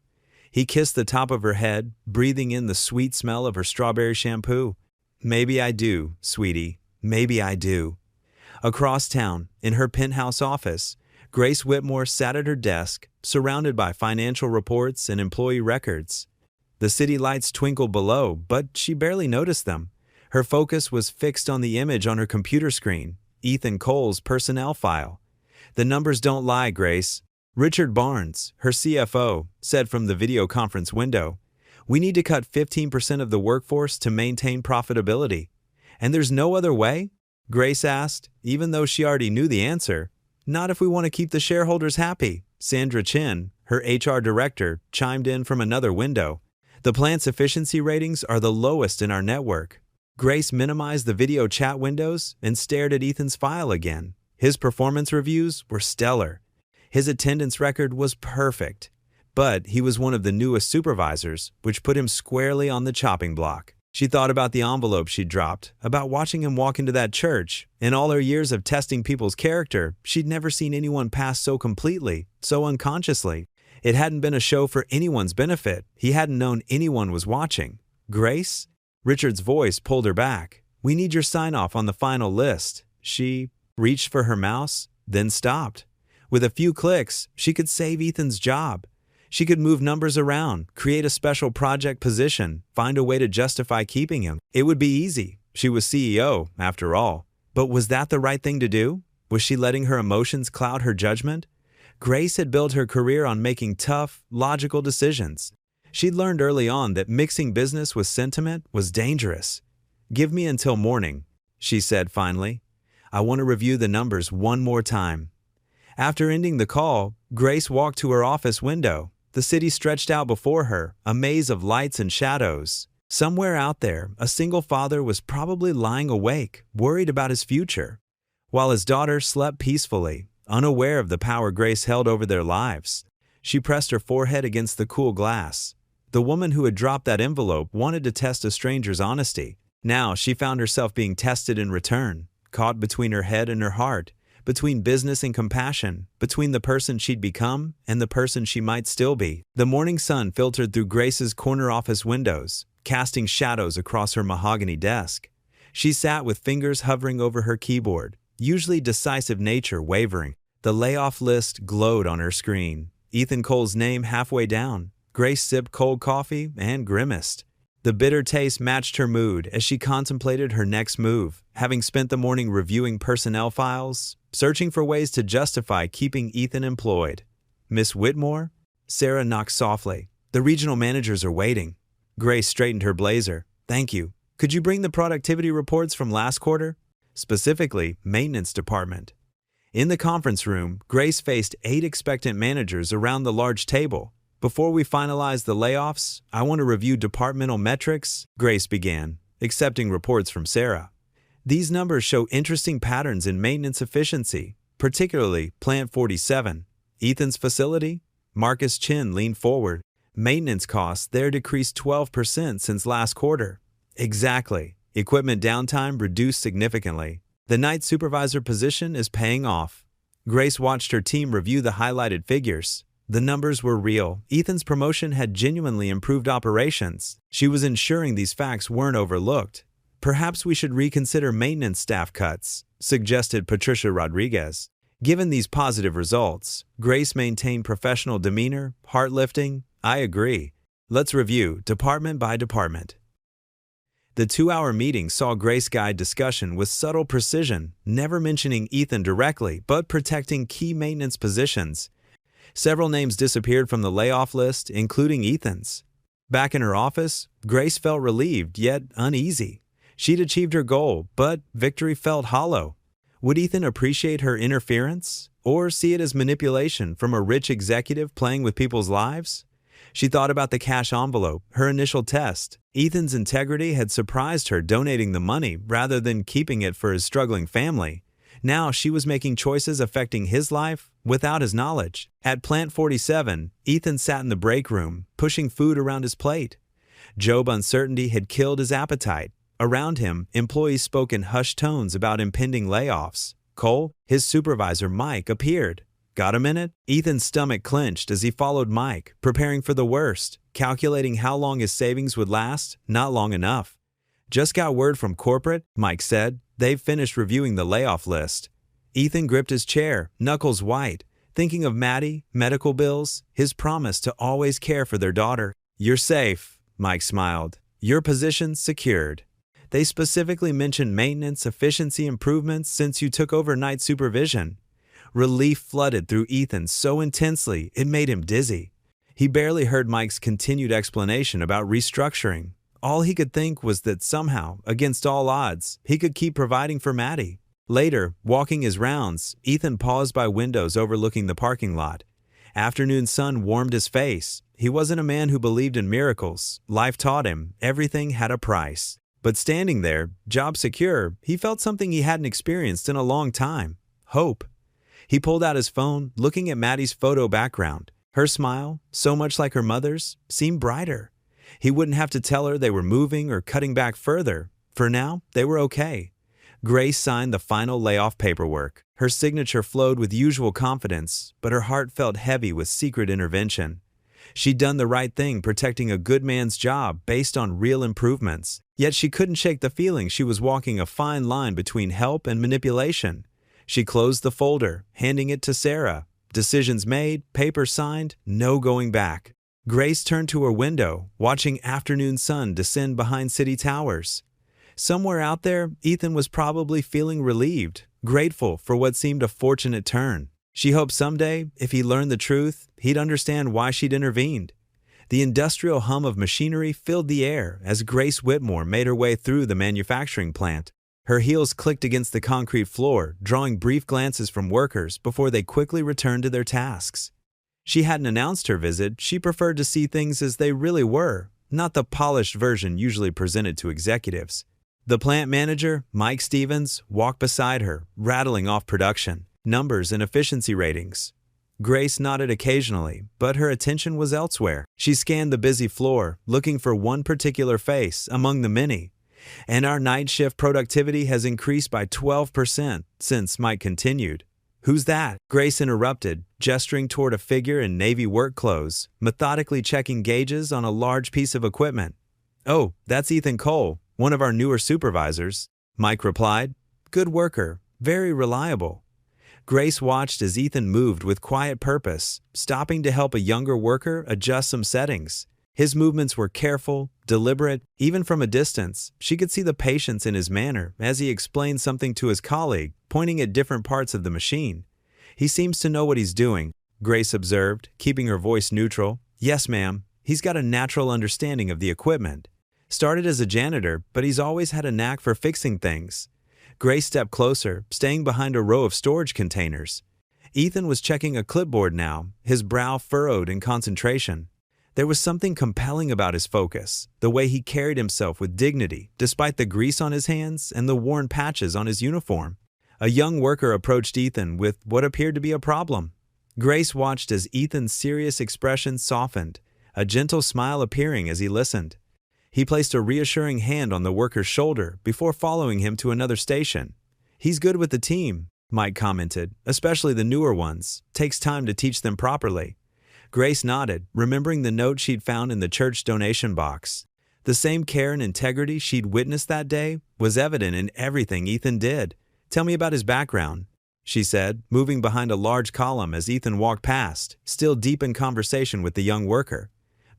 He kissed the top of her head, breathing in the sweet smell of her strawberry shampoo. "Maybe I do, sweetie. Maybe I do." Across town, in her penthouse office, Grace Whitmore sat at her desk, surrounded by financial reports and employee records. The city lights twinkled below, but she barely noticed them. Her focus was fixed on the image on her computer screen, Ethan Cole's personnel file. "The numbers don't lie, Grace." Richard Barnes, her CFO, said from the video conference window, "We need to cut 15% of the workforce to maintain profitability." "And there's no other way?" Grace asked, even though she already knew the answer. "Not if we want to keep the shareholders happy." Sandra Chin, her HR director, chimed in from another window. "The plant's efficiency ratings are the lowest in our network." Grace minimized the video chat windows and stared at Ethan's file again. His performance reviews were stellar. His attendance record was perfect. But he was one of the newest supervisors, which put him squarely on the chopping block. She thought about the envelope she'd dropped, about watching him walk into that church. In all her years of testing people's character, she'd never seen anyone pass so completely, so unconsciously. It hadn't been a show for anyone's benefit. He hadn't known anyone was watching. "Grace?" Richard's voice pulled her back. "We need your sign-off on the final list." She reached for her mouse, then stopped. With a few clicks, she could save Ethan's job. She could move numbers around, create a special project position, find a way to justify keeping him. It would be easy. She was CEO, after all. But was that the right thing to do? Was she letting her emotions cloud her judgment? Grace had built her career on making tough, logical decisions. She'd learned early on that mixing business with sentiment was dangerous. "Give me until morning," she said finally. "I want to review the numbers one more time." After ending the call, Grace walked to her office window. The city stretched out before her, a maze of lights and shadows. Somewhere out there, a single father was probably lying awake, worried about his future, while his daughter slept peacefully, unaware of the power Grace held over their lives. She pressed her forehead against the cool glass. The woman who had dropped that envelope wanted to test a stranger's honesty. Now she found herself being tested in return, caught between her head and her heart, between business and compassion, between the person she'd become and the person she might still be. The morning sun filtered through Grace's corner office windows, casting shadows across her mahogany desk. She sat with fingers hovering over her keyboard, usually decisive nature wavering. The layoff list glowed on her screen. Ethan Cole's name halfway down. Grace sipped cold coffee and grimaced. The bitter taste matched her mood as she contemplated her next move, having spent the morning reviewing personnel files, searching for ways to justify keeping Ethan employed. "Miss Whitmore?" Sarah knocked softly. "The regional managers are waiting." Grace straightened her blazer. "Thank you. Could you bring the productivity reports from last quarter? Specifically, maintenance department." In the conference room, Grace faced 8 expectant managers around the large table. "Before we finalize the layoffs, I want to review departmental metrics," Grace began, accepting reports from Sarah. "These numbers show interesting patterns in maintenance efficiency, particularly Plant 47. Ethan's facility?" Marcus Chin leaned forward. "Maintenance costs there decreased 12% since last quarter." "Exactly. Equipment downtime reduced significantly. The night supervisor position is paying off." Grace watched her team review the highlighted figures. The numbers were real. Ethan's promotion had genuinely improved operations. She was ensuring these facts weren't overlooked. "Perhaps we should reconsider maintenance staff cuts," suggested Patricia Rodriguez. Given these positive results, Grace maintained professional demeanor, heart lifting. "I agree. Let's review, department by department." The 2-hour meeting saw Grace guide discussion with subtle precision, never mentioning Ethan directly, but protecting key maintenance positions. Several names disappeared from the layoff list, including Ethan's. Back in her office, Grace felt relieved, yet uneasy. She'd achieved her goal, but victory felt hollow. Would Ethan appreciate her interference, or see it as manipulation from a rich executive playing with people's lives? She thought about the cash envelope, her initial test. Ethan's integrity had surprised her, donating the money rather than keeping it for his struggling family. Now she was making choices affecting his life without his knowledge. At Plant 47, Ethan sat in the break room, pushing food around his plate. Job uncertainty had killed his appetite. Around him, employees spoke in hushed tones about impending layoffs. Cole, his supervisor Mike, appeared. "Got a minute?" Ethan's stomach clenched as he followed Mike, preparing for the worst, calculating how long his savings would last. Not long enough. "Just got word from corporate," Mike said. "They've finished reviewing the layoff list." Ethan gripped his chair, knuckles white, thinking of Maddie, medical bills, his promise to always care for their daughter. "You're safe," Mike smiled. "Your position secured. They specifically mentioned maintenance efficiency improvements since you took over night supervision." Relief flooded through Ethan so intensely it made him dizzy. He barely heard Mike's continued explanation about restructuring. All he could think was that somehow, against all odds, he could keep providing for Maddie. Later, walking his rounds, Ethan paused by windows overlooking the parking lot. Afternoon sun warmed his face. He wasn't a man who believed in miracles. Life taught him everything had a price. But standing there, job secure, he felt something he hadn't experienced in a long time. Hope. He pulled out his phone, looking at Maddie's photo background. Her smile, so much like her mother's, seemed brighter. He wouldn't have to tell her they were moving or cutting back further. For now, they were okay. Grace signed the final layoff paperwork. Her signature flowed with usual confidence, but her heart felt heavy with secret intervention. She'd done the right thing, protecting a good man's job based on real improvements. Yet she couldn't shake the feeling she was walking a fine line between help and manipulation. She closed the folder, handing it to Sarah. Decisions made, paper signed, no going back. Grace turned to her window, watching afternoon sun descend behind city towers. Somewhere out there, Ethan was probably feeling relieved, grateful for what seemed a fortunate turn. She hoped someday, if he learned the truth, he'd understand why she'd intervened. The industrial hum of machinery filled the air as Grace Whitmore made her way through the manufacturing plant. Her heels clicked against the concrete floor, drawing brief glances from workers before they quickly returned to their tasks. She hadn't announced her visit. She preferred to see things as they really were, not the polished version usually presented to executives. The plant manager, Mike Stevens, walked beside her, rattling off production, numbers and efficiency ratings. Grace nodded occasionally, but her attention was elsewhere. She scanned the busy floor, looking for one particular face among the many. "And our night shift productivity has increased by 12% since," Mike continued. "Who's that?" Grace interrupted, gesturing toward a figure in navy work clothes, methodically checking gauges on a large piece of equipment. "Oh, that's Ethan Cole, one of our newer supervisors," Mike replied. "Good worker, very reliable." Grace watched as Ethan moved with quiet purpose, stopping to help a younger worker adjust some settings. His movements were careful, deliberate. Even from a distance, she could see the patience in his manner as he explained something to his colleague, pointing at different parts of the machine. "He seems to know what he's doing," Grace observed, keeping her voice neutral. "Yes, ma'am. He's got a natural understanding of the equipment. Started as a janitor, but he's always had a knack for fixing things." Grace stepped closer, staying behind a row of storage containers. Ethan was checking a clipboard now, his brow furrowed in concentration. There was something compelling about his focus, the way he carried himself with dignity, despite the grease on his hands and the worn patches on his uniform. A young worker approached Ethan with what appeared to be a problem. Grace watched as Ethan's serious expression softened, a gentle smile appearing as he listened. He placed a reassuring hand on the worker's shoulder before following him to another station. "He's good with the team," Mike commented, "especially the newer ones. Takes time to teach them properly." Grace nodded, remembering the note she'd found in the church donation box. The same care and integrity she'd witnessed that day was evident in everything Ethan did. "Tell me about his background," she said, moving behind a large column as Ethan walked past, still deep in conversation with the young worker.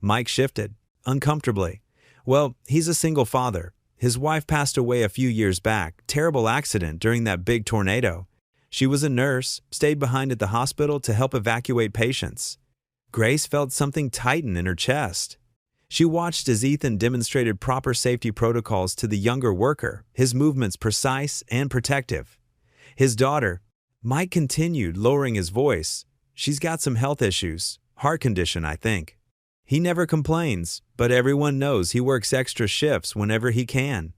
Mike shifted, uncomfortably. "Well, he's a single father. His wife passed away a few years back, terrible accident during that big tornado. She was a nurse, stayed behind at the hospital to help evacuate patients." Grace felt something tighten in her chest. She watched as Ethan demonstrated proper safety protocols to the younger worker, his movements precise and protective. His daughter, Mike continued, lowering his voice. "She's got some health issues, heart condition, I think. He never complains, but everyone knows he works extra shifts whenever he can."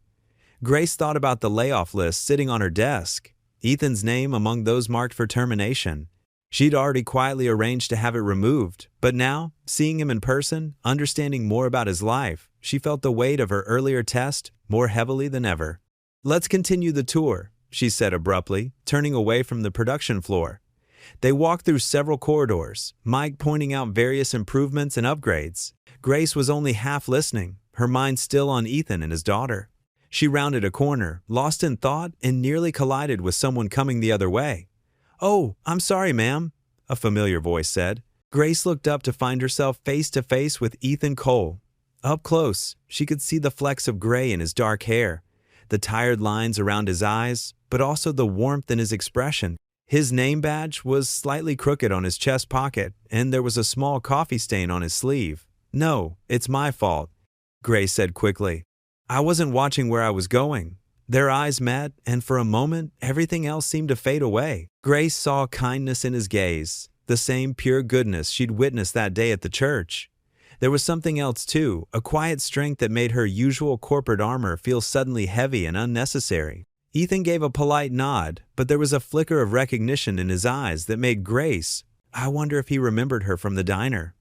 Grace thought about the layoff list sitting on her desk, Ethan's name among those marked for termination. She'd already quietly arranged to have it removed, but now, seeing him in person, understanding more about his life, she felt the weight of her earlier test more heavily than ever. "Let's continue the tour," she said abruptly, turning away from the production floor. They walked through several corridors, Mike pointing out various improvements and upgrades. Grace was only half listening, her mind still on Ethan and his daughter. She rounded a corner, lost in thought, and nearly collided with someone coming the other way. "Oh, I'm sorry, ma'am," a familiar voice said. Grace looked up to find herself face to face with Ethan Cole. Up close, she could see the flecks of gray in his dark hair, the tired lines around his eyes, but also the warmth in his expression. His name badge was slightly crooked on his chest pocket, and there was a small coffee stain on his sleeve. "No, it's my fault," Grace said quickly. "I wasn't watching where I was going." Their eyes met, and for a moment, everything else seemed to fade away. Grace saw kindness in his gaze, the same pure goodness she'd witnessed that day at the church. There was something else too, a quiet strength that made her usual corporate armor feel suddenly heavy and unnecessary. Ethan gave a polite nod, but there was a flicker of recognition in his eyes that made Grace, I wonder if he remembered her from the diner.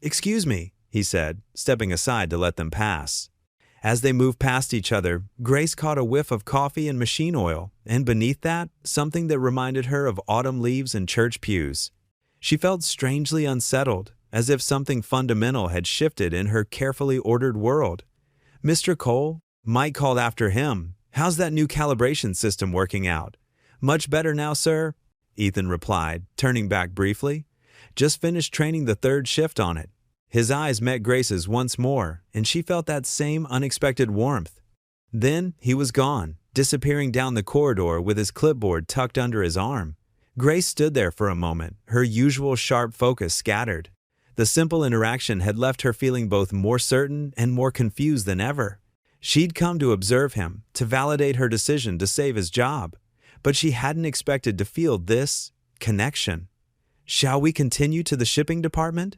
"Excuse me," he said, stepping aside to let them pass. As they moved past each other, Grace caught a whiff of coffee and machine oil, and beneath that, something that reminded her of autumn leaves and church pews. She felt strangely unsettled, as if something fundamental had shifted in her carefully ordered world. "Mr. Cole," Mike called after him, "how's that new calibration system working out?" "Much better now, sir," Ethan replied, turning back briefly. "Just finished training the third shift on it." His eyes met Grace's once more, and she felt that same unexpected warmth. Then he was gone, disappearing down the corridor with his clipboard tucked under his arm. Grace stood there for a moment, her usual sharp focus scattered. The simple interaction had left her feeling both more certain and more confused than ever. She'd come to observe him, to validate her decision to save his job, but she hadn't expected to feel this connection. "Shall we continue to the shipping department?"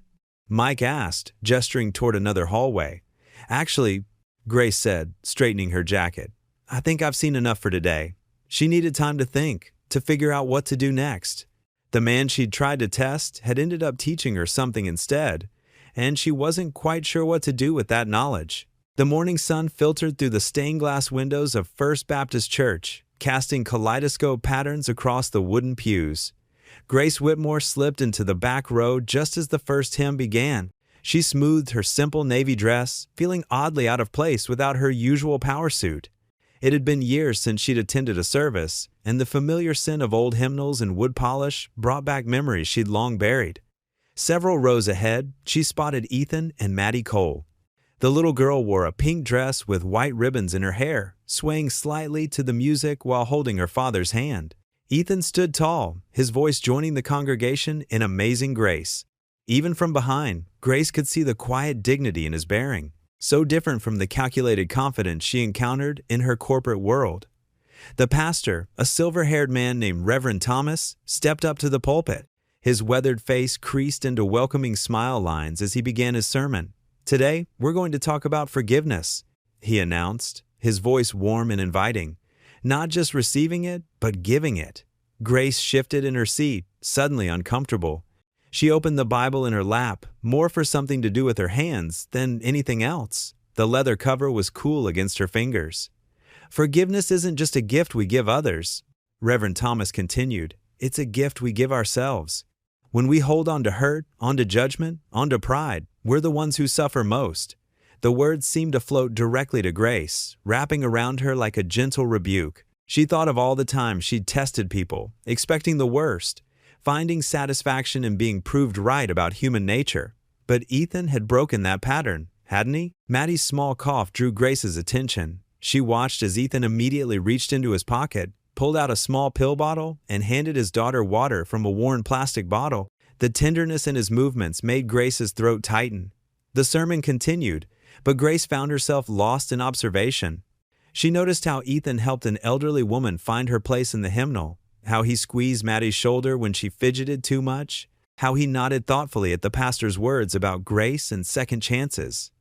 Mike asked, gesturing toward another hallway. "Actually," Grace said, straightening her jacket, "I think I've seen enough for today." She needed time to think, to figure out what to do next. The man she'd tried to test had ended up teaching her something instead, and she wasn't quite sure what to do with that knowledge. The morning sun filtered through the stained glass windows of First Baptist Church, casting kaleidoscope patterns across the wooden pews. Grace Whitmore slipped into the back row just as the first hymn began. She smoothed her simple navy dress, feeling oddly out of place without her usual power suit. It had been years since she'd attended a service, and the familiar scent of old hymnals and wood polish brought back memories she'd long buried. Several rows ahead, she spotted Ethan and Maddie Cole. The little girl wore a pink dress with white ribbons in her hair, swaying slightly to the music while holding her father's hand. Ethan stood tall, his voice joining the congregation in amazing grace. Even from behind, Grace could see the quiet dignity in his bearing, so different from the calculated confidence she encountered in her corporate world. The pastor, a silver-haired man named Reverend Thomas, stepped up to the pulpit. His weathered face creased into welcoming smile lines as he began his sermon. "Today, we're going to talk about forgiveness," he announced, his voice warm and inviting. Not just receiving it, but giving it. Grace shifted in her seat, suddenly uncomfortable. She opened the Bible in her lap, more for something to do with her hands than anything else. The leather cover was cool against her fingers. "Forgiveness isn't just a gift we give others," Reverend Thomas continued. "It's a gift we give ourselves. When we hold on to hurt, onto judgment, onto pride, we're the ones who suffer most." The words seemed to float directly to Grace, wrapping around her like a gentle rebuke. She thought of all the times she'd tested people, expecting the worst, finding satisfaction in being proved right about human nature. But Ethan had broken that pattern, hadn't he? Maddie's small cough drew Grace's attention. She watched as Ethan immediately reached into his pocket, pulled out a small pill bottle, and handed his daughter water from a worn plastic bottle. The tenderness in his movements made Grace's throat tighten. The sermon continued, but Grace found herself lost in observation. She noticed how Ethan helped an elderly woman find her place in the hymnal, how he squeezed Maddie's shoulder when she fidgeted too much, how he nodded thoughtfully at the pastor's words about grace and second chances.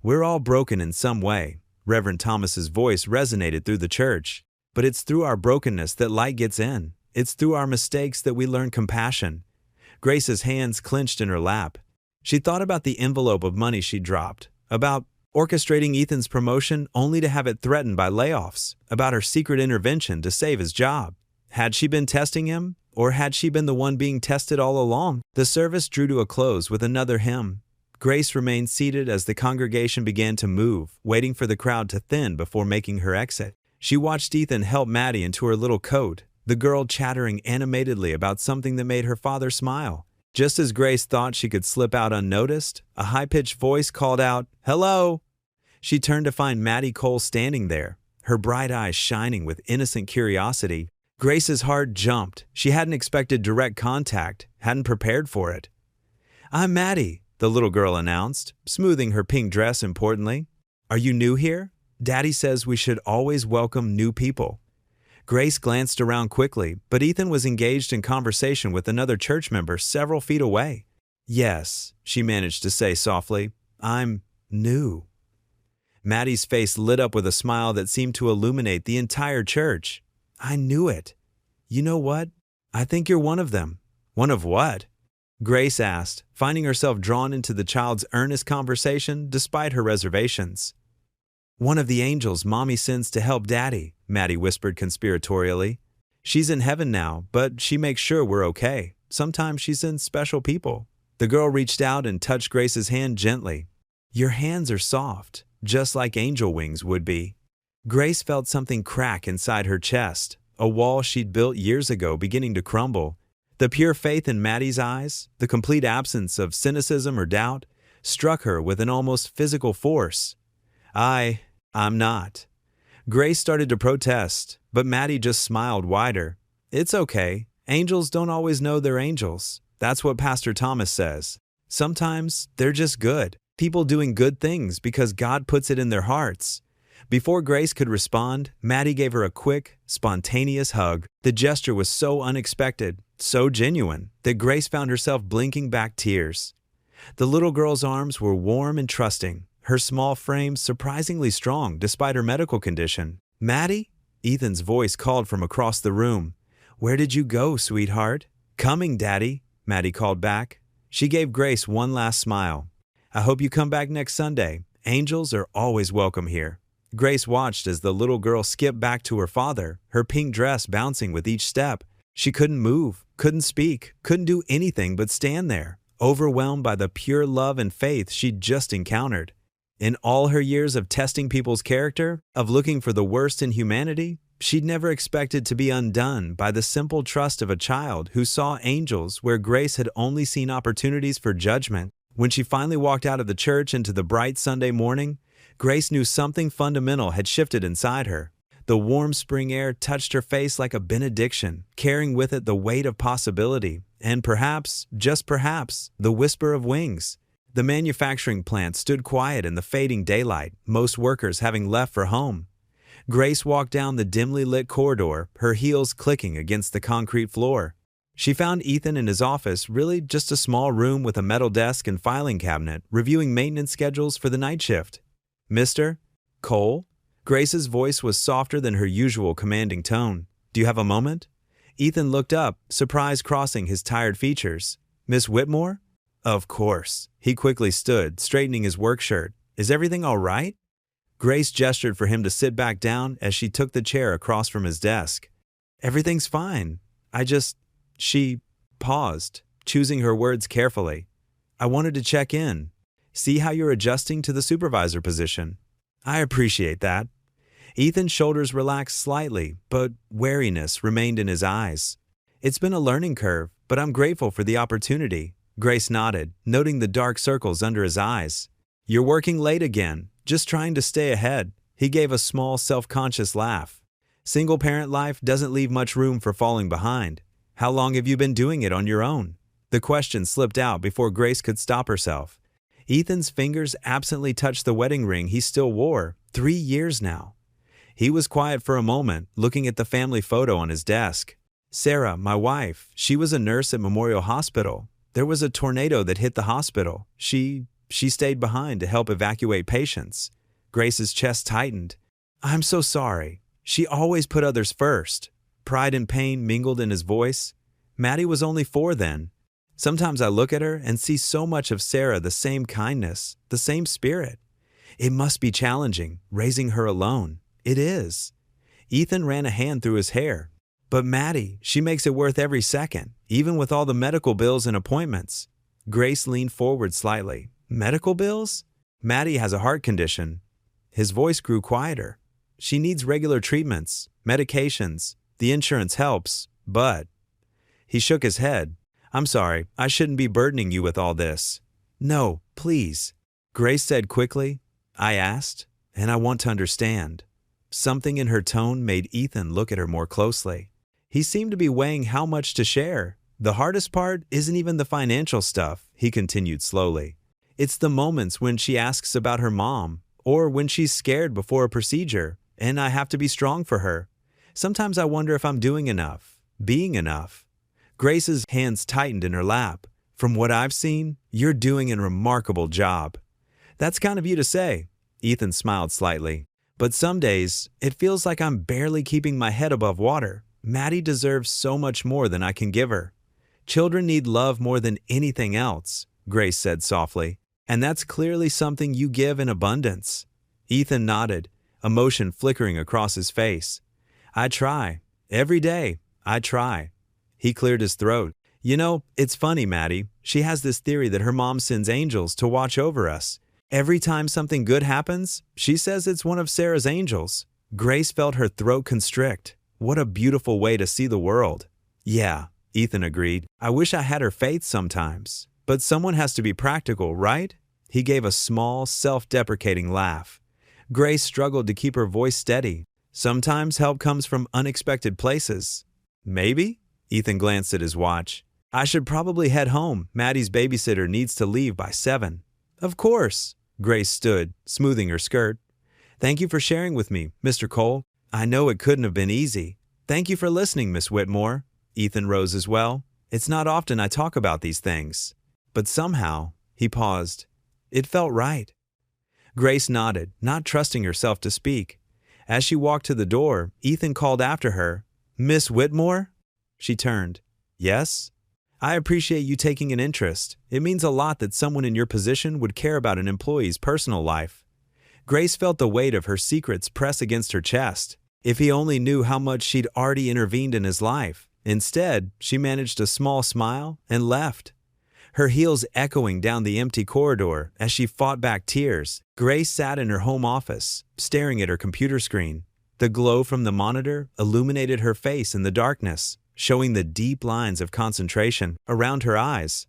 "We're all broken in some way," Reverend Thomas's voice resonated through the church. "But it's through our brokenness that light gets in. It's through our mistakes that we learn compassion." Grace's hands clenched in her lap. She thought about the envelope of money she dropped, about orchestrating Ethan's promotion only to have it threatened by layoffs, about her secret intervention to save his job. Had she been testing him, or had she been the one being tested all along? The service drew to a close with another hymn. Grace remained seated as the congregation began to move, waiting for the crowd to thin before making her exit. She watched Ethan help Maddie into her little coat, the girl chattering animatedly about something that made her father smile. Just as Grace thought she could slip out unnoticed, a high-pitched voice called out, "Hello!" She turned to find Maddie Cole standing there, her bright eyes shining with innocent curiosity. Grace's heart jumped. She hadn't expected direct contact, hadn't prepared for it. "I'm Maddie," the little girl announced, smoothing her pink dress importantly. "Are you new here? Daddy says we should always welcome new people." Grace glanced around quickly, but Ethan was engaged in conversation with another church member several feet away. "Yes," she managed to say softly, "I'm new." Maddie's face lit up with a smile that seemed to illuminate the entire church. "I knew it. You know what? I think you're one of them." "One of what?" Grace asked, finding herself drawn into the child's earnest conversation despite her reservations. "One of the angels Mommy sends to help Daddy," Maddie whispered conspiratorially. "She's in heaven now, but she makes sure we're okay. Sometimes she sends special people." The girl reached out and touched Grace's hand gently. "Your hands are soft, just like angel wings would be." Grace felt something crack inside her chest, a wall she'd built years ago beginning to crumble. The pure faith in Maddie's eyes, the complete absence of cynicism or doubt, struck her with an almost physical force. I'm not." Grace started to protest, but Maddie just smiled wider. "It's okay. Angels don't always know they're angels. That's what Pastor Thomas says. Sometimes they're just good. People doing good things because God puts it in their hearts." Before Grace could respond, Maddie gave her a quick, spontaneous hug. The gesture was so unexpected, so genuine, that Grace found herself blinking back tears. The little girl's arms were warm and trusting, her small frame surprisingly strong despite her medical condition. "Maddie?" Ethan's voice called from across the room. "Where did you go, sweetheart?" "Coming, Daddy," Maddie called back. She gave Grace one last smile. "I hope you come back next Sunday. Angels are always welcome here." Grace watched as the little girl skipped back to her father, her pink dress bouncing with each step. She couldn't move, couldn't speak, couldn't do anything but stand there, overwhelmed by the pure love and faith she'd just encountered. In all her years of testing people's character, of looking for the worst in humanity, she'd never expected to be undone by the simple trust of a child who saw angels where Grace had only seen opportunities for judgment. When she finally walked out of the church into the bright Sunday morning, Grace knew something fundamental had shifted inside her. The warm spring air touched her face like a benediction, carrying with it the weight of possibility, and perhaps, just perhaps, the whisper of wings. The manufacturing plant stood quiet in the fading daylight, most workers having left for home. Grace walked down the dimly lit corridor, her heels clicking against the concrete floor. She found Ethan in his office, really just a small room with a metal desk and filing cabinet, reviewing maintenance schedules for the night shift. "Mr. Cole?" Grace's voice was softer than her usual commanding tone. "Do you have a moment?" Ethan looked up, surprise crossing his tired features. "Miss Whitmore?" "Of course." He quickly stood, straightening his work shirt. "Is everything all right?" Grace gestured for him to sit back down as she took the chair across from his desk. "Everything's fine. She paused, choosing her words carefully. "I wanted to check in, see how you're adjusting to the supervisor position." "I appreciate that." Ethan's shoulders relaxed slightly, but wariness remained in his eyes. "It's been a learning curve, but I'm grateful for the opportunity." Grace nodded, noting the dark circles under his eyes. "You're working late again, just trying to stay ahead." He gave a small, self-conscious laugh. "Single-parent life doesn't leave much room for falling behind. How long have you been doing it on your own?" The question slipped out before Grace could stop herself. Ethan's fingers absently touched the wedding ring he still wore. 3 years now. He was quiet for a moment, looking at the family photo on his desk. "Sarah, my wife, she was a nurse at Memorial Hospital. There was a tornado that hit the hospital. She stayed behind to help evacuate patients." Grace's chest tightened. "I'm so sorry. She always put others first." Pride and pain mingled in his voice. "Maddie was only 4 then. Sometimes I look at her and see so much of Sarah, the same kindness, the same spirit. It must be challenging, raising her alone." "It is." Ethan ran a hand through his hair. "But Maddie, she makes it worth every second, even with all the medical bills and appointments." Grace leaned forward slightly. "Medical bills?" "Maddie has a heart condition." His voice grew quieter. "She needs regular treatments, medications. The insurance helps, but—" He shook his head. "I'm sorry, I shouldn't be burdening you with all this." "No, please." Grace said quickly. "I asked, and I want to understand." Something in her tone made Ethan look at her more closely. He seemed to be weighing how much to share. "The hardest part isn't even the financial stuff," he continued slowly. "It's the moments when she asks about her mom, or when she's scared before a procedure, and I have to be strong for her. Sometimes I wonder if I'm doing enough, being enough." Grace's hands tightened in her lap. "From what I've seen, you're doing a remarkable job." "That's kind of you to say." Ethan smiled slightly. "But some days, it feels like I'm barely keeping my head above water. Maddie deserves so much more than I can give her." "Children need love more than anything else," Grace said softly. "And that's clearly something you give in abundance." Ethan nodded, emotion flickering across his face. "I try. Every day, I try." He cleared his throat. "You know, it's funny, Maddie. She has this theory that her mom sends angels to watch over us. Every time something good happens, she says it's one of Sarah's angels." Grace felt her throat constrict. What a beautiful way to see the world. "Yeah," Ethan agreed. "I wish I had her faith sometimes. But someone has to be practical, right?" He gave a small, self-deprecating laugh. Grace struggled to keep her voice steady. "Sometimes help comes from unexpected places." "Maybe?" Ethan glanced at his watch. "I should probably head home. Maddie's babysitter needs to leave by 7. "Of course." Grace stood, smoothing her skirt. "Thank you for sharing with me, Mr. Cole. I know it couldn't have been easy." "Thank you for listening, Miss Whitmore." Ethan rose as well. "It's not often I talk about these things. But somehow," he paused, "it felt right." Grace nodded, not trusting herself to speak. As she walked to the door, Ethan called after her, "Miss Whitmore?" She turned. "Yes?" "I appreciate you taking an interest. It means a lot that someone in your position would care about an employee's personal life." Grace felt the weight of her secrets press against her chest. If he only knew how much she'd already intervened in his life. Instead, she managed a small smile and left. Her heels echoing down the empty corridor as she fought back tears, Grace sat in her home office, staring at her computer screen. The glow from the monitor illuminated her face in the darkness, showing the deep lines of concentration around her eyes.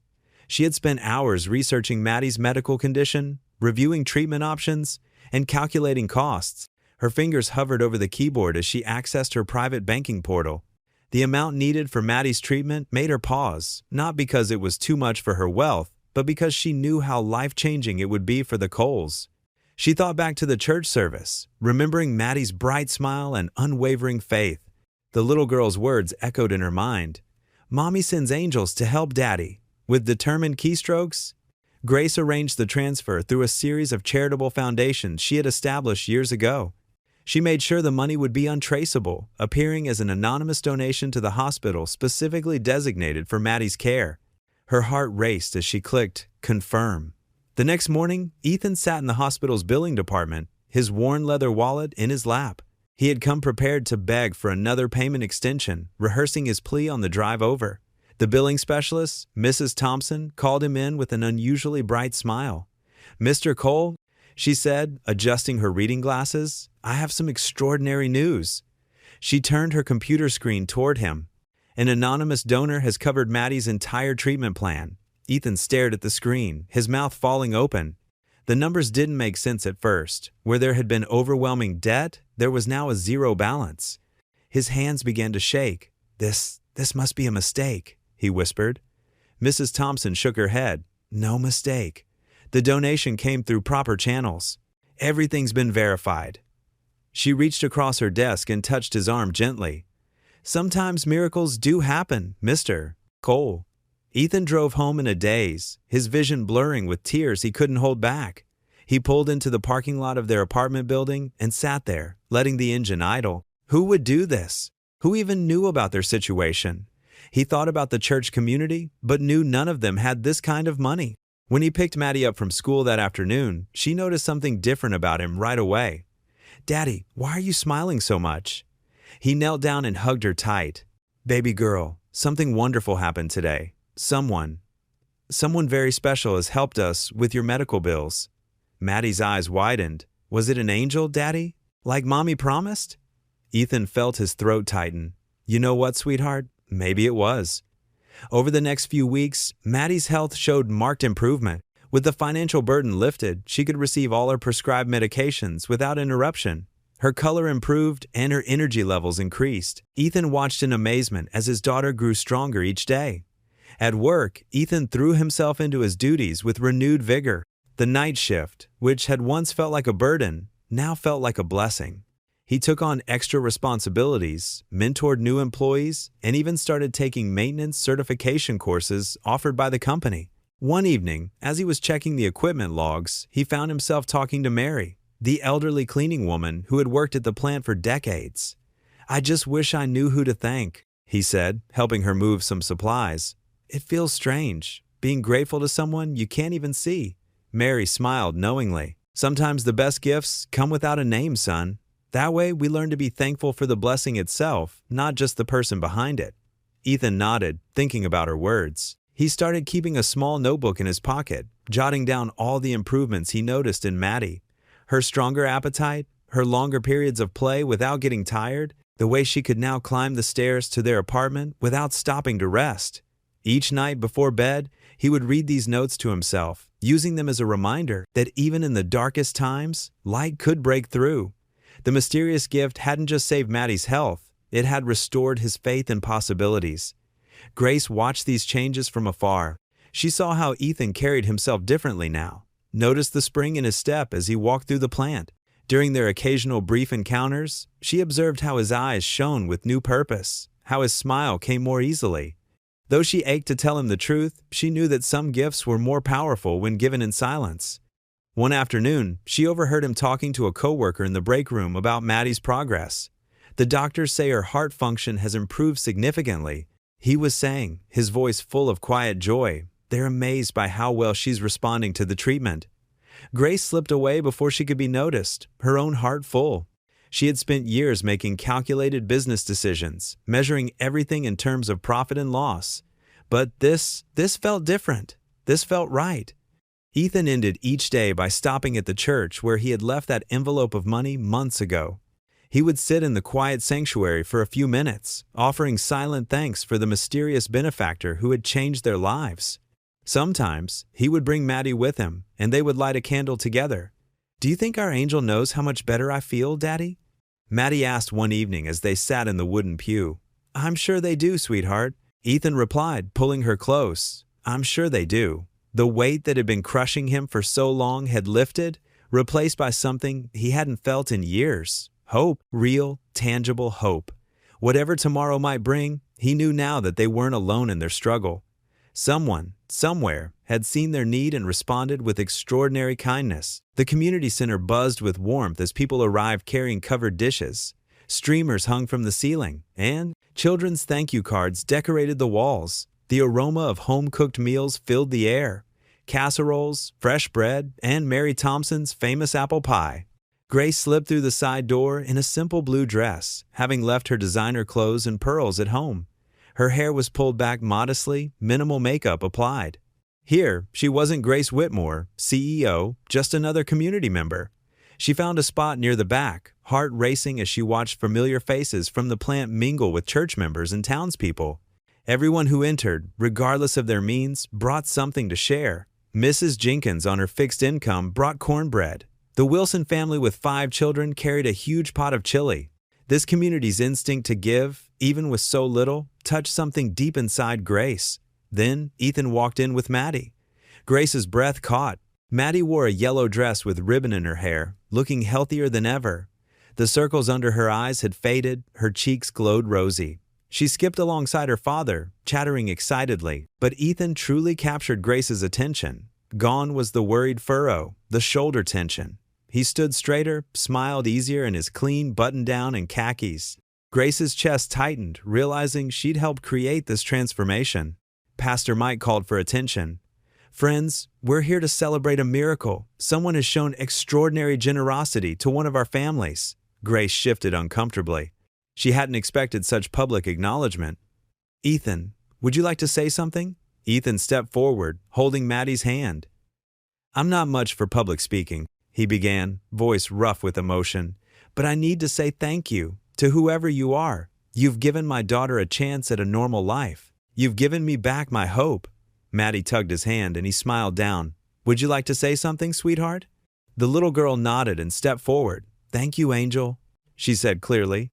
She had spent hours researching Maddie's medical condition, reviewing treatment options, and calculating costs. Her fingers hovered over the keyboard as she accessed her private banking portal. The amount needed for Maddie's treatment made her pause, not because it was too much for her wealth, but because she knew how life-changing it would be for the Coles. She thought back to the church service, remembering Maddie's bright smile and unwavering faith. The little girl's words echoed in her mind. "Mommy sends angels to help Daddy." With determined keystrokes, Grace arranged the transfer through a series of charitable foundations she had established years ago. She made sure the money would be untraceable, appearing as an anonymous donation to the hospital specifically designated for Maddie's care. Her heart raced as she clicked "Confirm." The next morning, Ethan sat in the hospital's billing department, his worn leather wallet in his lap. He had come prepared to beg for another payment extension, rehearsing his plea on the drive over. The billing specialist, Mrs. Thompson, called him in with an unusually bright smile. "Mr. Cole," she said, adjusting her reading glasses, "I have some extraordinary news." She turned her computer screen toward him. "An anonymous donor has covered Maddie's entire treatment plan." Ethan stared at the screen, his mouth falling open. The numbers didn't make sense at first. Where there had been overwhelming debt, there was now a zero balance. His hands began to shake. This must be a mistake," he whispered. Mrs. Thompson shook her head. "No mistake. The donation came through proper channels. Everything's been verified." She reached across her desk and touched his arm gently. "Sometimes miracles do happen, Mr. Cole." Ethan drove home in a daze, his vision blurring with tears he couldn't hold back. He pulled into the parking lot of their apartment building and sat there, letting the engine idle. Who would do this? Who even knew about their situation? He thought about the church community, but knew none of them had this kind of money. When he picked Maddie up from school that afternoon, she noticed something different about him right away. "Daddy, why are you smiling so much?" He knelt down and hugged her tight. "Baby girl, something wonderful happened today. Someone very special has helped us with your medical bills." Maddie's eyes widened. "Was it an angel, Daddy? Like Mommy promised?" Ethan felt his throat tighten. "You know what, sweetheart? Maybe it was." Over the next few weeks, Maddie's health showed marked improvement. With the financial burden lifted, she could receive all her prescribed medications without interruption. Her color improved and her energy levels increased. Ethan watched in amazement as his daughter grew stronger each day. At work, Ethan threw himself into his duties with renewed vigor. The night shift, which had once felt like a burden, now felt like a blessing. He took on extra responsibilities, mentored new employees, and even started taking maintenance certification courses offered by the company. One evening, as he was checking the equipment logs, he found himself talking to Mary, the elderly cleaning woman who had worked at the plant for decades. "I just wish I knew who to thank," he said, helping her move some supplies. "It feels strange, being grateful to someone you can't even see." Mary smiled knowingly. "Sometimes the best gifts come without a name, son. That way, we learn to be thankful for the blessing itself, not just the person behind it." Ethan nodded, thinking about her words. He started keeping a small notebook in his pocket, jotting down all the improvements he noticed in Maddie. Her stronger appetite, her longer periods of play without getting tired, the way she could now climb the stairs to their apartment without stopping to rest. Each night before bed, he would read these notes to himself, using them as a reminder that even in the darkest times, light could break through. The mysterious gift hadn't just saved Maddie's health, it had restored his faith in possibilities. Grace watched these changes from afar. She saw how Ethan carried himself differently now, noticed the spring in his step as he walked through the plant. During their occasional brief encounters, she observed how his eyes shone with new purpose, how his smile came more easily. Though she ached to tell him the truth, she knew that some gifts were more powerful when given in silence. One afternoon, she overheard him talking to a coworker in the break room about Maddie's progress. "The doctors say her heart function has improved significantly," he was saying, his voice full of quiet joy. "They're amazed by how well she's responding to the treatment." Grace slipped away before she could be noticed, her own heart full. She had spent years making calculated business decisions, measuring everything in terms of profit and loss. But this felt different. This felt right. Ethan ended each day by stopping at the church where he had left that envelope of money months ago. He would sit in the quiet sanctuary for a few minutes, offering silent thanks for the mysterious benefactor who had changed their lives. Sometimes, he would bring Maddie with him, and they would light a candle together. "Do you think our angel knows how much better I feel, Daddy?" Maddie asked one evening as they sat in the wooden pew. "I'm sure they do, sweetheart," Ethan replied, pulling her close. "I'm sure they do." The weight that had been crushing him for so long had lifted, replaced by something he hadn't felt in years. Hope, real, tangible hope. Whatever tomorrow might bring, he knew now that they weren't alone in their struggle. Someone, somewhere, had seen their need and responded with extraordinary kindness. The community center buzzed with warmth as people arrived carrying covered dishes. Streamers hung from the ceiling, and children's thank you cards decorated the walls. The aroma of home-cooked meals filled the air. Casseroles, fresh bread, and Mary Thompson's famous apple pie. Grace slipped through the side door in a simple blue dress, having left her designer clothes and pearls at home. Her hair was pulled back modestly, minimal makeup applied. Here, she wasn't Grace Whitmore, CEO, just another community member. She found a spot near the back, heart racing as she watched familiar faces from the plant mingle with church members and townspeople. Everyone who entered, regardless of their means, brought something to share. Mrs. Jenkins, on her fixed income, brought cornbread. The Wilson family with 5 children carried a huge pot of chili. This community's instinct to give, even with so little, touched something deep inside Grace. Then, Ethan walked in with Maddie. Grace's breath caught. Maddie wore a yellow dress with ribbon in her hair, looking healthier than ever. The circles under her eyes had faded, her cheeks glowed rosy. She skipped alongside her father, chattering excitedly, but Ethan truly captured Grace's attention. Gone was the worried furrow, the shoulder tension. He stood straighter, smiled easier in his clean button-down and khakis. Grace's chest tightened, realizing she'd helped create this transformation. Pastor Mike called for attention. "Friends, we're here to celebrate a miracle. Someone has shown extraordinary generosity to one of our families." Grace shifted uncomfortably. She hadn't expected such public acknowledgement. "Ethan, would you like to say something?" Ethan stepped forward, holding Maddie's hand. "I'm not much for public speaking," he began, voice rough with emotion, "but I need to say thank you to whoever you are. You've given my daughter a chance at a normal life. You've given me back my hope." Maddie tugged his hand and he smiled down. "Would you like to say something, sweetheart?" The little girl nodded and stepped forward. "Thank you, Angel," she said clearly.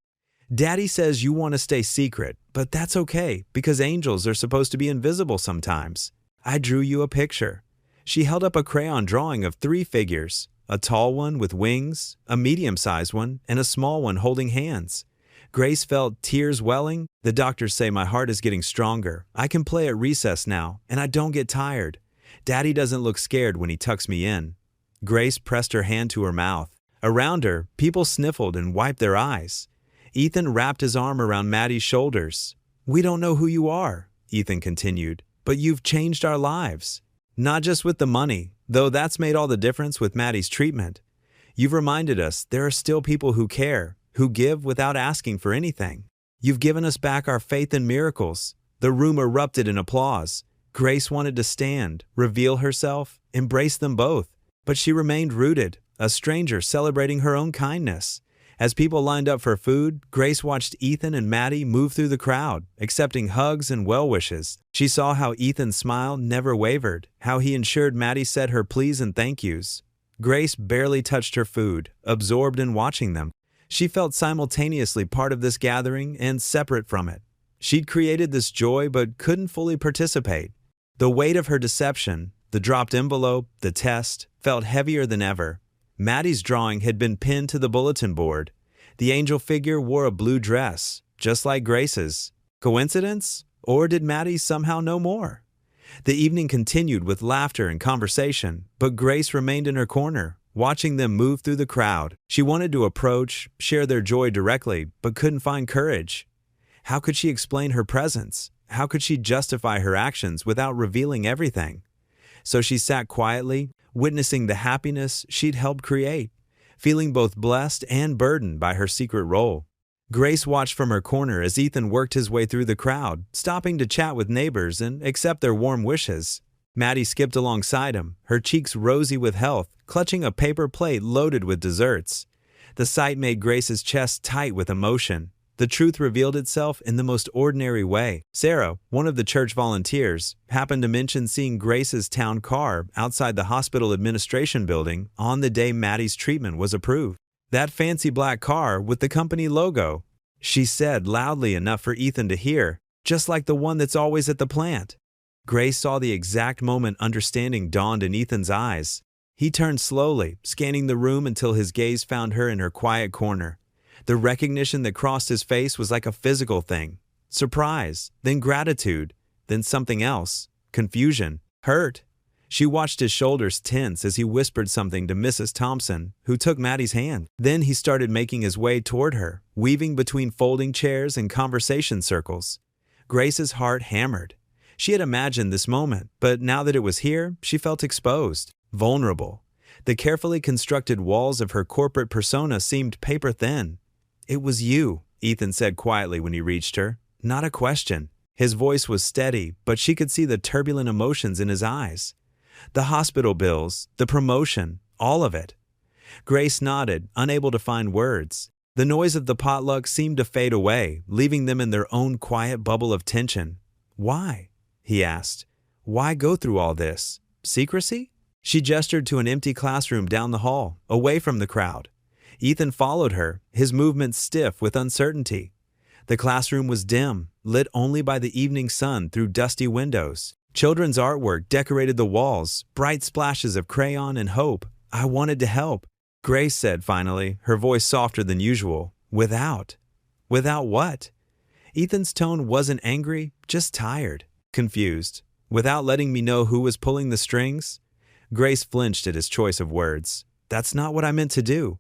"Daddy says you want to stay secret, but that's okay because angels are supposed to be invisible sometimes. I drew you a picture." She held up a crayon drawing of 3 figures, a tall one with wings, a medium-sized one, and a small one holding hands. Grace felt tears welling. "The doctors say my heart is getting stronger. I can play at recess now, and I don't get tired. Daddy doesn't look scared when he tucks me in." Grace pressed her hand to her mouth. Around her, people sniffled and wiped their eyes. Ethan wrapped his arm around Maddie's shoulders. "We don't know who you are," Ethan continued, "but you've changed our lives. Not just with the money, though that's made all the difference with Maddie's treatment. You've reminded us there are still people who care, who give without asking for anything. You've given us back our faith in miracles." The room erupted in applause. Grace wanted to stand, reveal herself, embrace them both, but she remained rooted, a stranger celebrating her own kindness. As people lined up for food, Grace watched Ethan and Maddie move through the crowd, accepting hugs and well wishes. She saw how Ethan's smile never wavered, how he ensured Maddie said her please and thank yous. Grace barely touched her food, absorbed in watching them. She felt simultaneously part of this gathering and separate from it. She'd created this joy but couldn't fully participate. The weight of her deception, the dropped envelope, the test, felt heavier than ever. Maddie's drawing had been pinned to the bulletin board. The angel figure wore a blue dress, just like Grace's. Coincidence? Or did Maddie somehow know more? The evening continued with laughter and conversation, but Grace remained in her corner, watching them move through the crowd. She wanted to approach, share their joy directly, but couldn't find courage. How could she explain her presence? How could she justify her actions without revealing everything? So she sat quietly, witnessing the happiness she'd helped create, feeling both blessed and burdened by her secret role. Grace watched from her corner as Ethan worked his way through the crowd, stopping to chat with neighbors and accept their warm wishes. Maddie skipped alongside him, her cheeks rosy with health, clutching a paper plate loaded with desserts. The sight made Grace's chest tight with emotion. The truth revealed itself in the most ordinary way. Sarah, one of the church volunteers, happened to mention seeing Grace's town car outside the hospital administration building on the day Maddie's treatment was approved. That fancy black car with the company logo, she said loudly enough for Ethan to hear, just like the one that's always at the plant. Grace saw the exact moment understanding dawned in Ethan's eyes. He turned slowly, scanning the room until his gaze found her in her quiet corner. The recognition that crossed his face was like a physical thing. Surprise, then gratitude, then something else. Confusion, hurt. She watched his shoulders tense as he whispered something to Mrs. Thompson, who took Maddie's hand. Then he started making his way toward her, weaving between folding chairs and conversation circles. Grace's heart hammered. She had imagined this moment, but now that it was here, she felt exposed, vulnerable. The carefully constructed walls of her corporate persona seemed paper-thin. "It was you," Ethan said quietly when he reached her. Not a question. His voice was steady, but she could see the turbulent emotions in his eyes. The hospital bills, the promotion, all of it. Grace nodded, unable to find words. The noise of the potluck seemed to fade away, leaving them in their own quiet bubble of tension. "Why?" he asked. "Why go through all this? Secrecy?" She gestured to an empty classroom down the hall, away from the crowd. Ethan followed her, his movements stiff with uncertainty. The classroom was dim, lit only by the evening sun through dusty windows. Children's artwork decorated the walls, bright splashes of crayon and hope. "I wanted to help," Grace said finally, her voice softer than usual. Without what? Ethan's tone wasn't angry, just tired, confused. "Without letting me know who was pulling the strings?" Grace flinched at his choice of words. "That's not what I meant to do."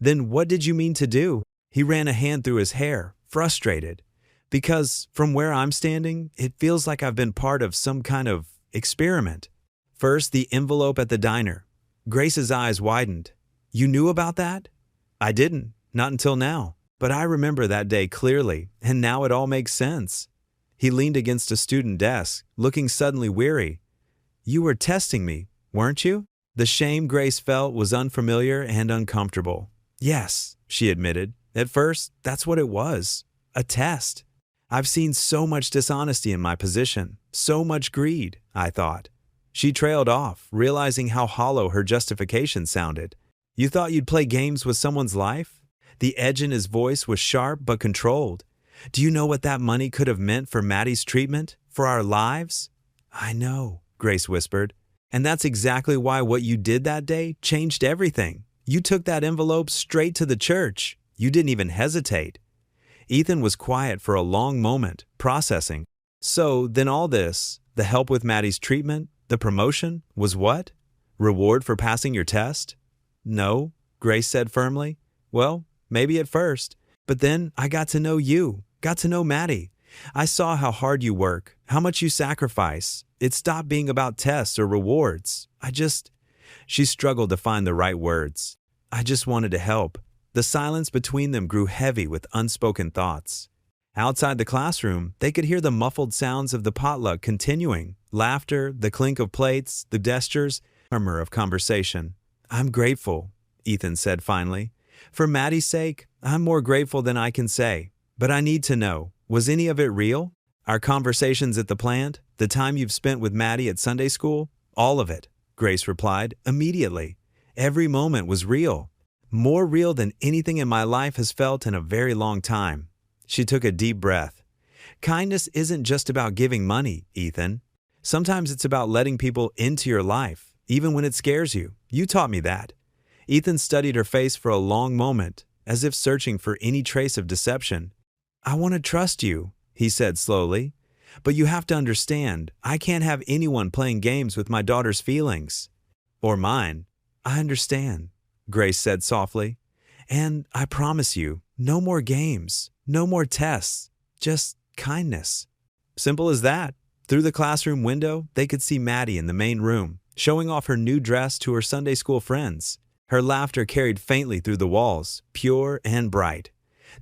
"Then what did you mean to do?" He ran a hand through his hair, frustrated. "Because from where I'm standing, it feels like I've been part of some kind of experiment." First, the envelope at the diner. Grace's eyes widened. "You knew about that?" "I didn't, not until now. But I remember that day clearly, and now it all makes sense." He leaned against a student desk, looking suddenly weary. "You were testing me, weren't you?" The shame Grace felt was unfamiliar and uncomfortable. "Yes," she admitted. "At first, that's what it was. A test. I've seen so much dishonesty in my position, so much greed, I thought." She trailed off, realizing how hollow her justification sounded. "You thought you'd play games with someone's life?" The edge in his voice was sharp but controlled. "Do you know what that money could have meant for Maddie's treatment? For our lives?" "I know," Grace whispered. "And that's exactly why what you did that day changed everything. You took that envelope straight to the church. You didn't even hesitate." Ethan was quiet for a long moment, processing. So then all this, the help with Maddie's treatment, the promotion, was what? Reward for passing your test? "No," Grace said firmly. "Well, maybe at first. But then I got to know you, got to know Maddie. I saw how hard you work, how much you sacrifice. It stopped being about tests or rewards. She struggled to find the right words. "I just wanted to help." The silence between them grew heavy with unspoken thoughts. Outside the classroom, they could hear the muffled sounds of the potluck continuing. Laughter, the clink of plates, the gestures, murmur of conversation. "I'm grateful," Ethan said finally. "For Maddie's sake, I'm more grateful than I can say. But I need to know, was any of it real? Our conversations at the plant, the time you've spent with Maddie at Sunday school, all of it," Grace replied, immediately. "Every moment was real. More real than anything in my life has felt in a very long time." She took a deep breath. "Kindness isn't just about giving money, Ethan. Sometimes it's about letting people into your life, even when it scares you. You taught me that." Ethan studied her face for a long moment, as if searching for any trace of deception. "I want to trust you," he said slowly. "But you have to understand, I can't have anyone playing games with my daughter's feelings." "Or mine." "I understand," Grace said softly. "And I promise you, no more games, no more tests, just kindness." Simple as that. Through the classroom window, they could see Maddie in the main room, showing off her new dress to her Sunday school friends. Her laughter carried faintly through the walls, pure and bright.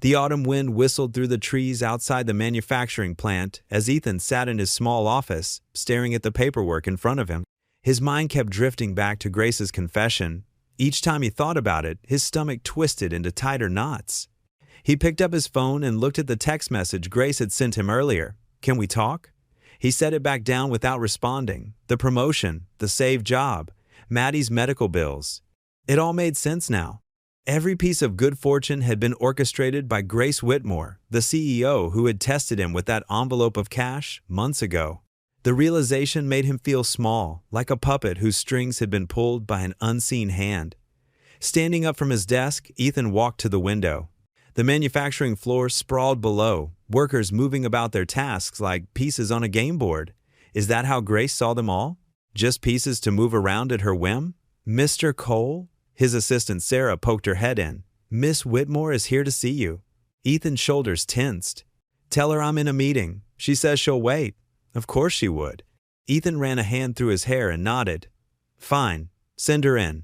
The autumn wind whistled through the trees outside the manufacturing plant as Ethan sat in his small office, staring at the paperwork in front of him. His mind kept drifting back to Grace's confession. Each time he thought about it, his stomach twisted into tighter knots. He picked up his phone and looked at the text message Grace had sent him earlier. "Can we talk?" He set it back down without responding. The promotion, the saved job, Maddie's medical bills. It all made sense now. Every piece of good fortune had been orchestrated by Grace Whitmore, the CEO who had tested him with that envelope of cash months ago. The realization made him feel small, like a puppet whose strings had been pulled by an unseen hand. Standing up from his desk, Ethan walked to the window. The manufacturing floor sprawled below, workers moving about their tasks like pieces on a game board. Is that how Grace saw them all? Just pieces to move around at her whim? "Mr. Cole?" His assistant Sarah poked her head in. "Miss Whitmore is here to see you." Ethan's shoulders tensed. "Tell her I'm in a meeting. She says she'll wait." Of course she would. Ethan ran a hand through his hair and nodded. "Fine. Send her in."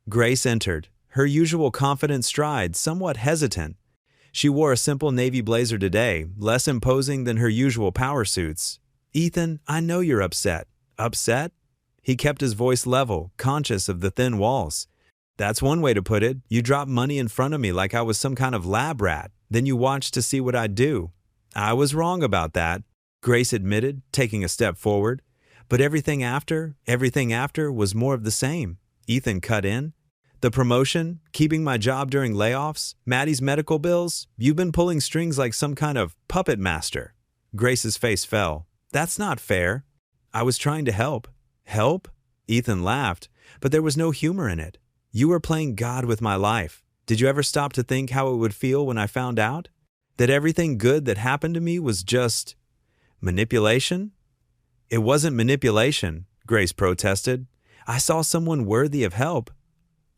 Grace entered, her usual confident stride somewhat hesitant. She wore a simple navy blazer today, less imposing than her usual power suits. "Ethan, I know you're upset." "Upset?" He kept his voice level, conscious of the thin walls. "That's one way to put it. You dropped money in front of me like I was some kind of lab rat. Then you watched to see what I'd do." "I was wrong about that," Grace admitted, taking a step forward. "But everything after was more of the same." Ethan cut in. "The promotion, keeping my job during layoffs, Maddie's medical bills, you've been pulling strings like some kind of puppet master." Grace's face fell. "That's not fair." "I was trying to help." "Help?" Ethan laughed, but there was no humor in it. "You were playing God with my life. Did you ever stop to think how it would feel when I found out? That everything good that happened to me was just manipulation?" "It wasn't manipulation," Grace protested. "I saw someone worthy of help."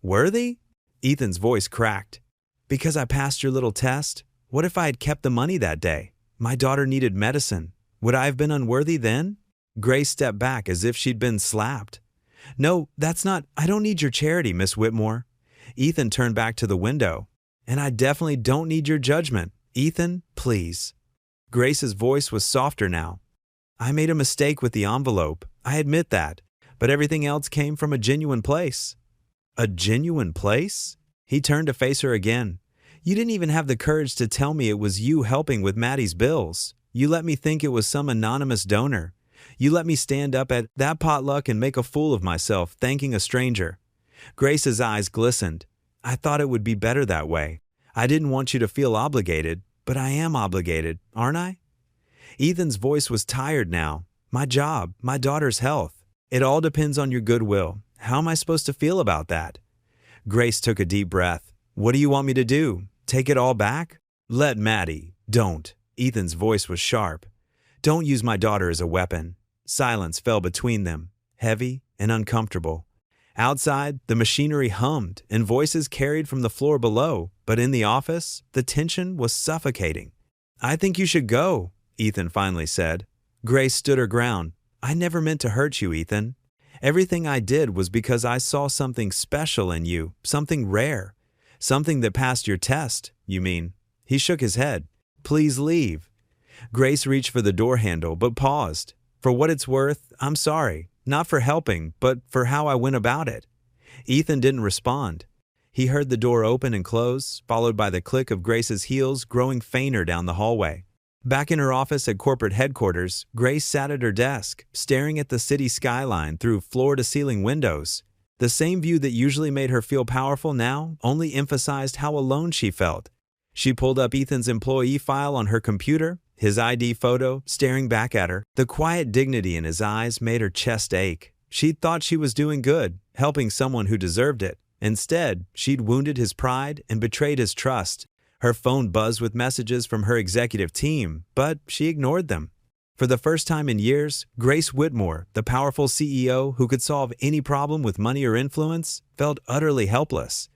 "Worthy?" Ethan's voice cracked. "Because I passed your little test? What if I had kept the money that day? My daughter needed medicine. Would I have been unworthy then?" Grace stepped back as if she'd been slapped. "No, that's not. I don't need your charity, Miss Whitmore." Ethan turned back to the window. "And I definitely don't need your judgment. Ethan, please." Grace's voice was softer now. "I made a mistake with the envelope. I admit that. But everything else came from a genuine place." "A genuine place?" He turned to face her again. "You didn't even have the courage to tell me it was you helping with Maddie's bills. You let me think it was some anonymous donor. You let me stand up at that potluck and make a fool of myself, thanking a stranger." Grace's eyes glistened. "I thought it would be better that way. I didn't want you to feel obligated, but I am obligated, aren't I?" Ethan's voice was tired now. "My job, my daughter's health. It all depends on your goodwill. How am I supposed to feel about that?" Grace took a deep breath. "What do you want me to do? Take it all back?" "Let Maddie. Don't." Ethan's voice was sharp. "Don't use my daughter as a weapon." Silence fell between them, heavy and uncomfortable. Outside, the machinery hummed and voices carried from the floor below, but in the office, the tension was suffocating. "I think you should go," Ethan finally said. Grace stood her ground. "I never meant to hurt you, Ethan. Everything I did was because I saw something special in you, something rare. Something that passed your test, you mean." He shook his head. "Please leave." Grace reached for the door handle, but paused. "For what it's worth, I'm sorry. Not for helping, but for how I went about it." Ethan didn't respond. He heard the door open and close, followed by the click of Grace's heels growing fainter down the hallway. Back in her office at corporate headquarters, Grace sat at her desk, staring at the city skyline through floor-to-ceiling windows. The same view that usually made her feel powerful now only emphasized how alone she felt. She pulled up Ethan's employee file on her computer, his ID photo staring back at her. The quiet dignity in his eyes made her chest ache. She'd thought she was doing good, helping someone who deserved it. Instead, she'd wounded his pride and betrayed his trust. Her phone buzzed with messages from her executive team, but she ignored them. For the first time in years, Grace Whitmore, the powerful CEO who could solve any problem with money or influence, felt utterly helpless.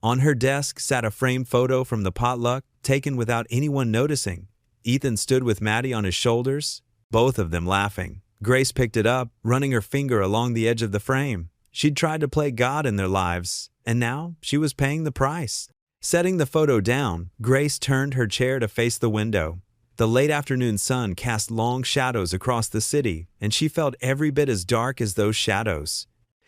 On her desk sat a framed photo from the potluck, taken without anyone noticing. Ethan stood with Maddie on his shoulders, both of them laughing. Grace picked it up, running her finger along the edge of the frame. She'd tried to play God in their lives, and now she was paying the price. Setting the photo down, Grace turned her chair to face the window. The late afternoon sun cast long shadows across the city, and she felt every bit as dark as those shadows.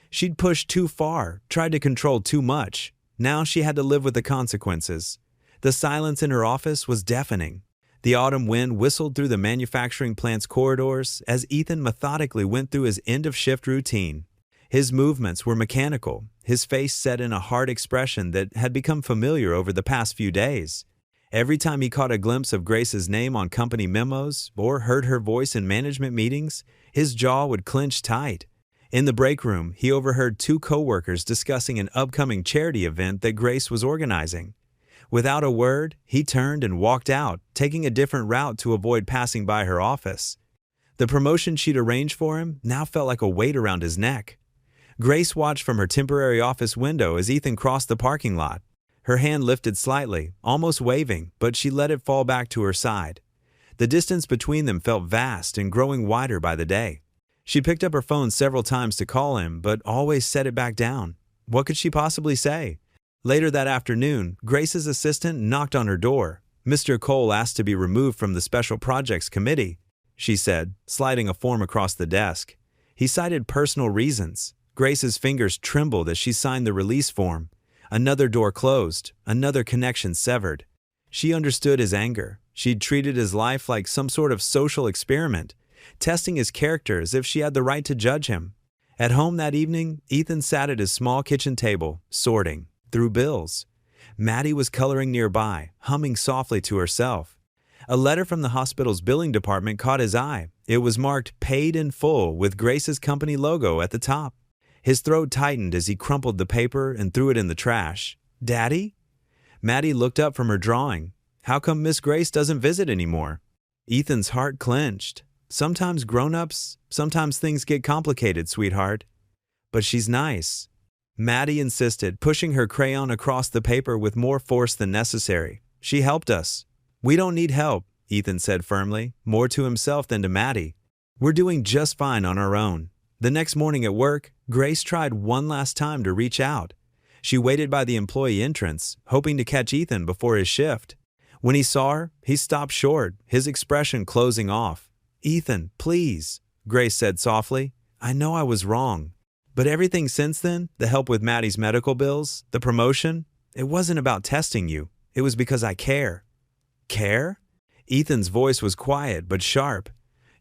She'd pushed too far, tried to control too much. Now she had to live with the consequences. The silence in her office was deafening. The autumn wind whistled through the manufacturing plant's corridors as Ethan methodically went through his end-of-shift routine. His movements were mechanical, his face set in a hard expression that had become familiar over the past few days. Every time he caught a glimpse of Grace's name on company memos or heard her voice in management meetings, his jaw would clench tight. In the break room, he overheard two coworkers discussing an upcoming charity event that Grace was organizing. Without a word, he turned and walked out, taking a different route to avoid passing by her office. The promotion she'd arranged for him now felt like a weight around his neck. Grace watched from her temporary office window as Ethan crossed the parking lot. Her hand lifted slightly, almost waving, but she let it fall back to her side. The distance between them felt vast and growing wider by the day. She picked up her phone several times to call him, but always set it back down. What could she possibly say? Later that afternoon, Grace's assistant knocked on her door. "Mr. Cole asked to be removed from the Special Projects Committee," she said, sliding a form across the desk. He cited personal reasons. Grace's fingers trembled as she signed the release form. Another door closed, another connection severed. She understood his anger. She'd treated his life like some sort of social experiment, testing his character as if she had the right to judge him. At home that evening, Ethan sat at his small kitchen table, sorting through bills. Maddie was coloring nearby, humming softly to herself. A letter from the hospital's billing department caught his eye. It was marked "Paid in Full" with Grace's company logo at the top. His throat tightened as he crumpled the paper and threw it in the trash. "Daddy?" Maddie looked up from her drawing. "How come Miss Grace doesn't visit anymore?" Ethan's heart clenched. "Sometimes sometimes things get complicated, sweetheart. But she's nice." Maddie insisted, pushing her crayon across the paper with more force than necessary. "She helped us." "We don't need help," Ethan said firmly, more to himself than to Maddie. "We're doing just fine on our own." The next morning at work, Grace tried one last time to reach out. She waited by the employee entrance, hoping to catch Ethan before his shift. When he saw her, he stopped short, his expression closing off. "Ethan, please," Grace said softly. "I know I was wrong. But everything since then, the help with Maddie's medical bills, the promotion, it wasn't about testing you. It was because I care." "Care?" Ethan's voice was quiet but sharp.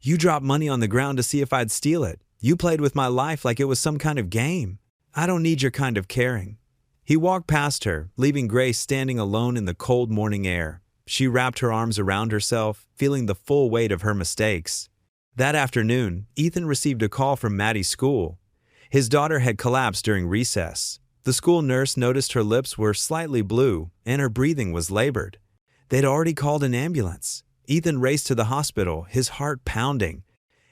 "You dropped money on the ground to see if I'd steal it. You played with my life like it was some kind of game. I don't need your kind of caring." He walked past her, leaving Grace standing alone in the cold morning air. She wrapped her arms around herself, feeling the full weight of her mistakes. That afternoon, Ethan received a call from Maddie's school. His daughter had collapsed during recess. The school nurse noticed her lips were slightly blue and her breathing was labored. They'd already called an ambulance. Ethan raced to the hospital, his heart pounding.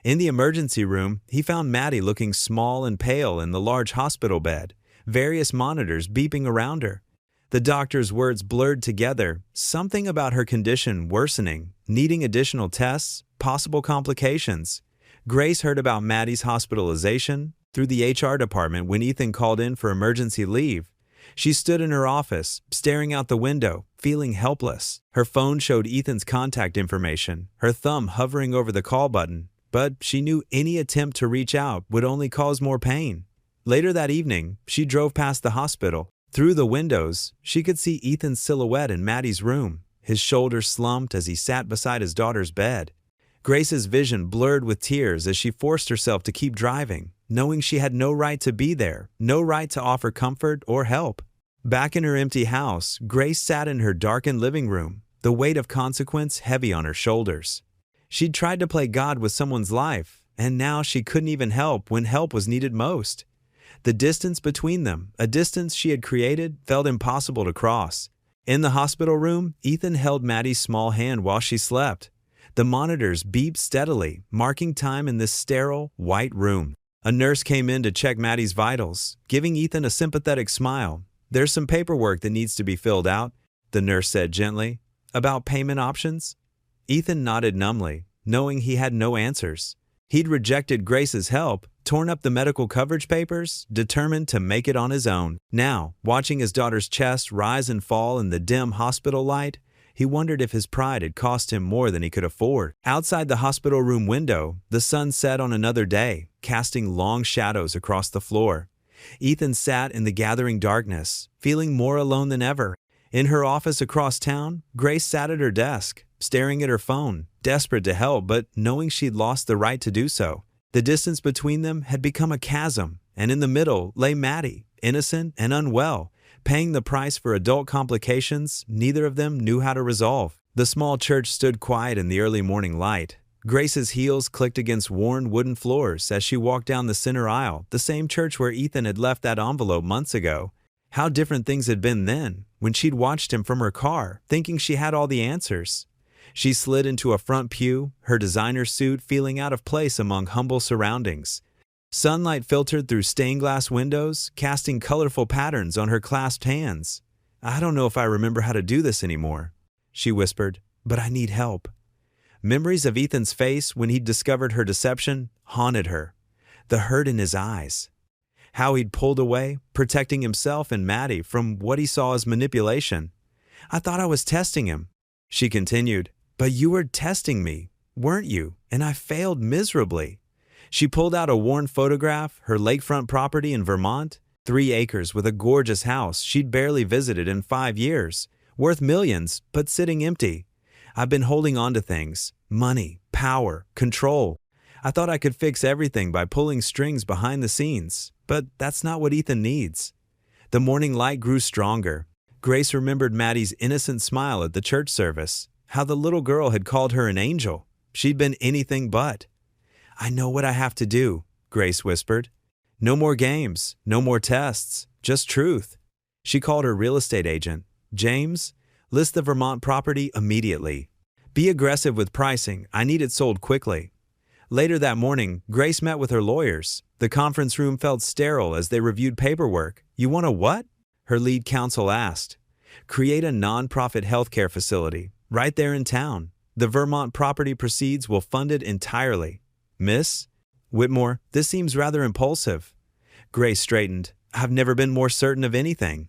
In the emergency room, he found Maddie looking small and pale in the large hospital bed, various monitors beeping around her. The doctor's words blurred together, something about her condition worsening, needing additional tests, possible complications. Grace heard about Maddie's hospitalization through the HR department when Ethan called in for emergency leave. She stood in her office, staring out the window, feeling helpless. Her phone showed Ethan's contact information, her thumb hovering over the call button. But she knew any attempt to reach out would only cause more pain. Later that evening, she drove past the hospital. Through the windows, she could see Ethan's silhouette in Maddie's room, his shoulders slumped as he sat beside his daughter's bed. Grace's vision blurred with tears as she forced herself to keep driving, knowing she had no right to be there, no right to offer comfort or help. Back in her empty house, Grace sat in her darkened living room, the weight of consequence heavy on her shoulders. She'd tried to play God with someone's life, and now she couldn't even help when help was needed most. The distance between them, a distance she had created, felt impossible to cross. In the hospital room, Ethan held Maddie's small hand while she slept. The monitors beeped steadily, marking time in this sterile, white room. A nurse came in to check Maddie's vitals, giving Ethan a sympathetic smile. "There's some paperwork that needs to be filled out," the nurse said gently. "About payment options?" Ethan nodded numbly, knowing he had no answers. He'd rejected Grace's help, torn up the medical coverage papers, determined to make it on his own. Now, watching his daughter's chest rise and fall in the dim hospital light, he wondered if his pride had cost him more than he could afford. Outside the hospital room window, the sun set on another day, casting long shadows across the floor. Ethan sat in the gathering darkness, feeling more alone than ever. In her office across town, Grace sat at her desk, staring at her phone, desperate to help but knowing she'd lost the right to do so. The distance between them had become a chasm, and in the middle lay Maddie, innocent and unwell, paying the price for adult complications neither of them knew how to resolve. The small church stood quiet in the early morning light. Grace's heels clicked against worn wooden floors as she walked down the center aisle, the same church where Ethan had left that envelope months ago. How different things had been then, when she'd watched him from her car, thinking she had all the answers. She slid into a front pew, her designer suit feeling out of place among humble surroundings. Sunlight filtered through stained glass windows, casting colorful patterns on her clasped hands. "I don't know if I remember how to do this anymore," she whispered, "but I need help." Memories of Ethan's face when he'd discovered her deception haunted her. The hurt in his eyes. How he'd pulled away, protecting himself and Maddie from what he saw as manipulation. "I thought I was testing him," she continued. "But you were testing me, weren't you? And I failed miserably." She pulled out a worn photograph, her lakefront property in Vermont, 3 acres with a gorgeous house she'd barely visited in 5 years, worth millions, but sitting empty. "I've been holding on to things, money, power, control. I thought I could fix everything by pulling strings behind the scenes, but that's not what Ethan needs." The morning light grew stronger. Grace remembered Maddie's innocent smile at the church service, how the little girl had called her an angel. She'd been anything but. "I know what I have to do," Grace whispered. "No more games, no more tests, just truth." She called her real estate agent. "James, list the Vermont property immediately. Be aggressive with pricing, I need it sold quickly." Later that morning, Grace met with her lawyers. The conference room felt sterile as they reviewed paperwork. "You want a what?" her lead counsel asked. "Create a non-profit healthcare facility, right there in town. The Vermont property proceeds will fund it entirely." "Miss Whitmore, this seems rather impulsive." Grace straightened. "I've never been more certain of anything."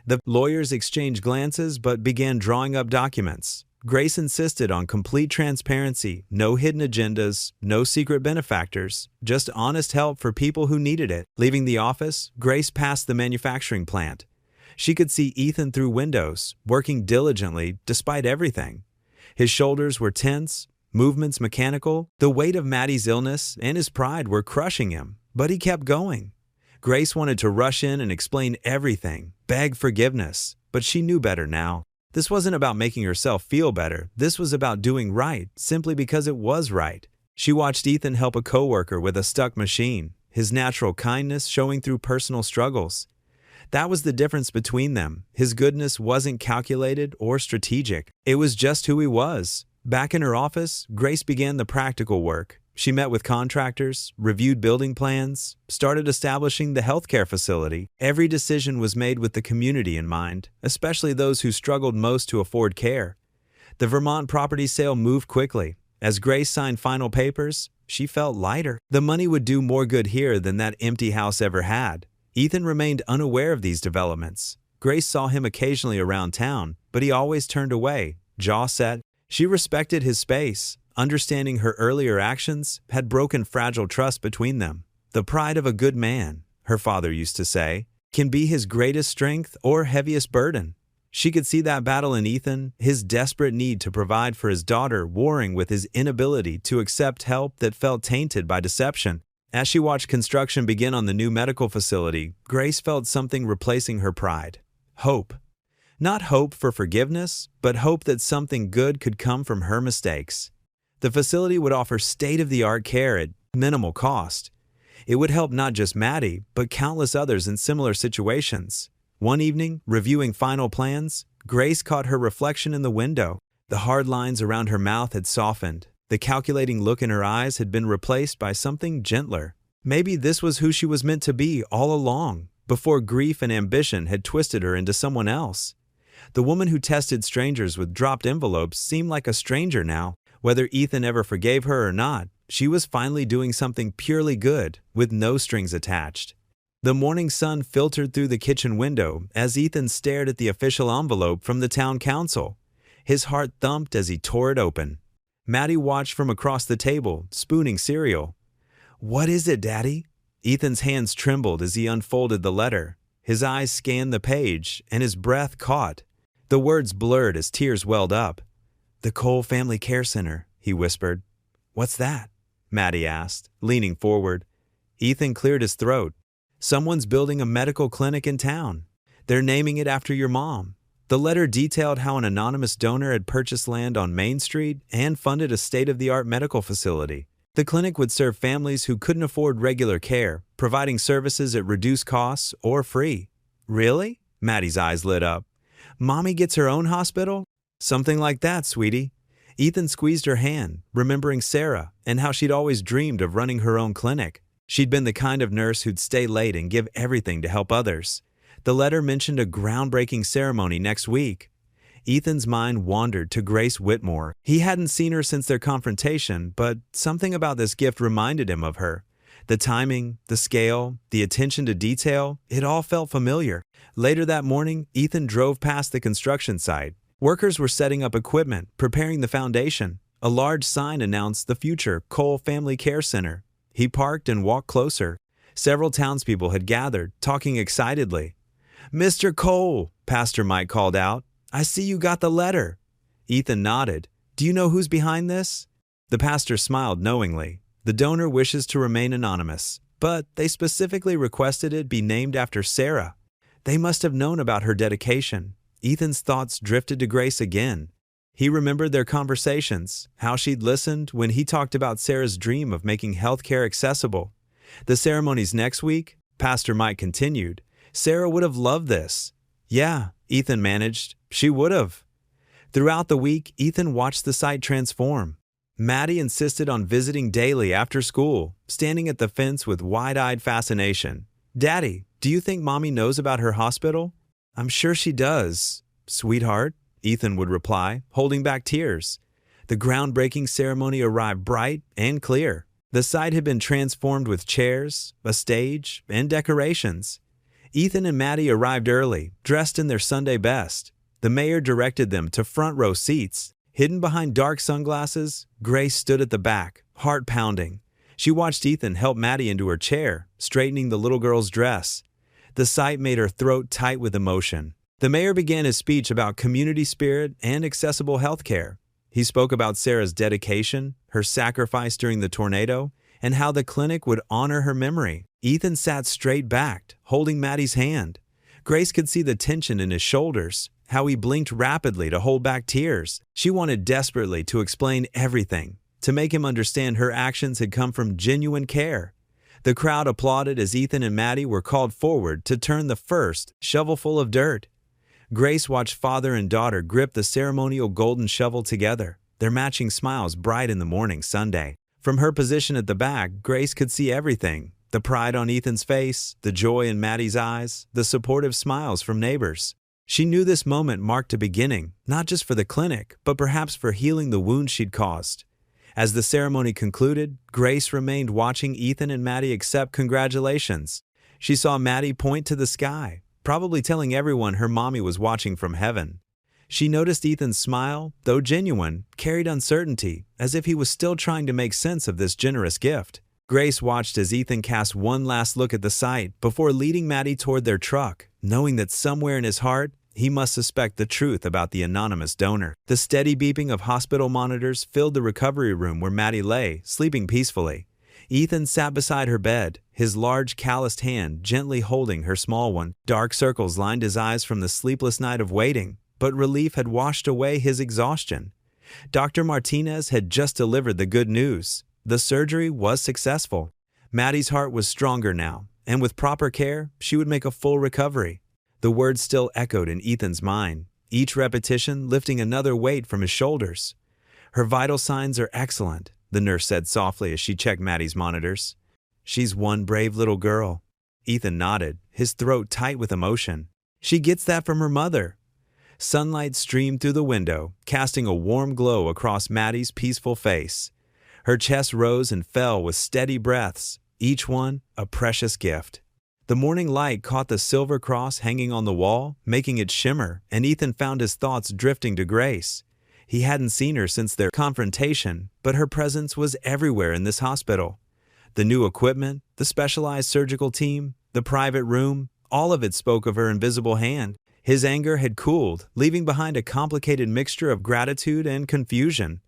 The lawyers exchanged glances but began drawing up documents. Grace insisted on complete transparency, no hidden agendas, no secret benefactors, just honest help for people who needed it. Leaving the office, Grace passed the manufacturing plant. She could see Ethan through windows, working diligently despite everything. His shoulders were tense, movements mechanical. The weight of Maddie's illness and his pride were crushing him, but he kept going. Grace wanted to rush in and explain everything, beg forgiveness, but she knew better now. This wasn't about making herself feel better. This was about doing right, simply because it was right. She watched Ethan help a coworker with a stuck machine, his natural kindness showing through personal struggles. That was the difference between them. His goodness wasn't calculated or strategic. It was just who he was. Back in her office, Grace began the practical work. She met with contractors, reviewed building plans, started establishing the healthcare facility. Every decision was made with the community in mind, especially those who struggled most to afford care. The Vermont property sale moved quickly. As Grace signed final papers, she felt lighter. The money would do more good here than that empty house ever had. Ethan remained unaware of these developments. Grace saw him occasionally around town, but he always turned away, jaw set. She respected his space. Understanding her earlier actions had broken fragile trust between them. The pride of a good man, her father used to say, can be his greatest strength or heaviest burden. She could see that battle in Ethan, his desperate need to provide for his daughter warring with his inability to accept help that felt tainted by deception. As she watched construction begin on the new medical facility, Grace felt something replacing her pride. Hope. Not hope for forgiveness, but hope that something good could come from her mistakes. The facility would offer state-of-the-art care at minimal cost. It would help not just Maddie, but countless others in similar situations. One evening, reviewing final plans, Grace caught her reflection in the window. The hard lines around her mouth had softened. The calculating look in her eyes had been replaced by something gentler. Maybe this was who she was meant to be all along, before grief and ambition had twisted her into someone else. The woman who tested strangers with dropped envelopes seemed like a stranger now. Whether Ethan ever forgave her or not, She was finally doing something purely good, with no strings attached. The morning sun filtered through the kitchen window as Ethan stared at the official envelope from the town council. His heart thumped as he tore it open. Maddie watched from across the table, spooning cereal. "What is it, Daddy?" Ethan's hands trembled as he unfolded the letter. His eyes scanned the page, and his breath caught. The words blurred as tears welled up. "The Cole Family Care Center," he whispered. "What's that?" Maddie asked, leaning forward. Ethan cleared his throat. "Someone's building a medical clinic in town. They're naming it after your mom." The letter detailed how an anonymous donor had purchased land on Main Street and funded a state-of-the-art medical facility. The clinic would serve families who couldn't afford regular care, providing services at reduced costs or free. "Really?" Maddie's eyes lit up. "Mommy gets her own hospital?" "Something like that, sweetie." Ethan squeezed her hand, remembering Sarah and how she'd always dreamed of running her own clinic. She'd been the kind of nurse who'd stay late and give everything to help others. The letter mentioned a groundbreaking ceremony next week. Ethan's mind wandered to Grace Whitmore. He hadn't seen her since their confrontation, but something about this gift reminded him of her. The timing, the scale, the attention to detail, it all felt familiar. Later that morning, Ethan drove past the construction site. Workers were setting up equipment, preparing the foundation. A large sign announced the future Cole Family Care Center. He parked and walked closer. Several townspeople had gathered, talking excitedly. "Mr. Cole," Pastor Mike called out, "I see you got the letter." Ethan nodded. "Do you know who's behind this?" The pastor smiled knowingly. "The donor wishes to remain anonymous, but they specifically requested it be named after Sarah. They must have known about her dedication." Ethan's thoughts drifted to Grace again. He remembered their conversations, how she'd listened when he talked about Sarah's dream of making healthcare accessible. "The ceremony's next week," Pastor Mike continued. "Sarah would have loved this." "Yeah," Ethan managed. "She would have." Throughout the week, Ethan watched the site transform. Maddie insisted on visiting daily after school, standing at the fence with wide-eyed fascination. "Daddy, do you think Mommy knows about her hospital?" "I'm sure she does, sweetheart," Ethan would reply, holding back tears. The groundbreaking ceremony arrived bright and clear. The site had been transformed with chairs, a stage, and decorations. Ethan and Maddie arrived early, dressed in their Sunday best. The mayor directed them to front row seats. Hidden behind dark sunglasses, Grace stood at the back, heart pounding. She watched Ethan help Maddie into her chair, straightening the little girl's dress. The sight made her throat tight with emotion. The mayor began his speech about community spirit and accessible health care. He spoke about Sarah's dedication, her sacrifice during the tornado, and how the clinic would honor her memory. Ethan sat straight-backed, holding Maddie's hand. Grace could see the tension in his shoulders, how he blinked rapidly to hold back tears. She wanted desperately to explain everything, to make him understand her actions had come from genuine care. The crowd applauded as Ethan and Maddie were called forward to turn the first shovelful of dirt. Grace watched father and daughter grip the ceremonial golden shovel together, their matching smiles bright in the morning Sunday. From her position at the back, Grace could see everything: the pride on Ethan's face, the joy in Maddie's eyes, the supportive smiles from neighbors. She knew this moment marked a beginning, not just for the clinic, but perhaps for healing the wounds she'd caused. As the ceremony concluded, Grace remained watching Ethan and Maddie accept congratulations. She saw Maddie point to the sky, probably telling everyone her mommy was watching from heaven. She noticed Ethan's smile, though genuine, carried uncertainty, as if he was still trying to make sense of this generous gift. Grace watched as Ethan cast one last look at the site before leading Maddie toward their truck, knowing that somewhere in his heart, he must suspect the truth about the anonymous donor. The steady beeping of hospital monitors filled the recovery room where Maddie lay, sleeping peacefully. Ethan sat beside her bed, his large calloused hand gently holding her small one. Dark circles lined his eyes from the sleepless night of waiting, but relief had washed away his exhaustion. Dr. Martinez had just delivered the good news. The surgery was successful. Maddie's heart was stronger now, and with proper care, she would make a full recovery. The words still echoed in Ethan's mind, each repetition lifting another weight from his shoulders. "Her vital signs are excellent," the nurse said softly as she checked Maddie's monitors. "She's one brave little girl." Ethan nodded, his throat tight with emotion. "She gets that from her mother." Sunlight streamed through the window, casting a warm glow across Maddie's peaceful face. Her chest rose and fell with steady breaths, each one a precious gift. The morning light caught the silver cross hanging on the wall, making it shimmer, and Ethan found his thoughts drifting to Grace. He hadn't seen her since their confrontation, but her presence was everywhere in this hospital. The new equipment, the specialized surgical team, the private room, all of it spoke of her invisible hand. His anger had cooled, leaving behind a complicated mixture of gratitude and confusion.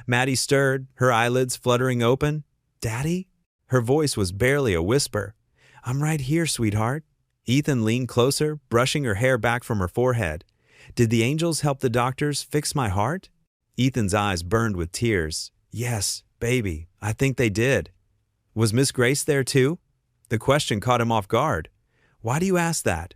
Maddie stirred, her eyelids fluttering open. "Daddy?" Her voice was barely a whisper. "I'm right here, sweetheart." Ethan leaned closer, brushing her hair back from her forehead. "Did the angels help the doctors fix my heart?" Ethan's eyes burned with tears. "Yes, baby, I think they did." "Was Miss Grace there too?" The question caught him off guard. "Why do you ask that?"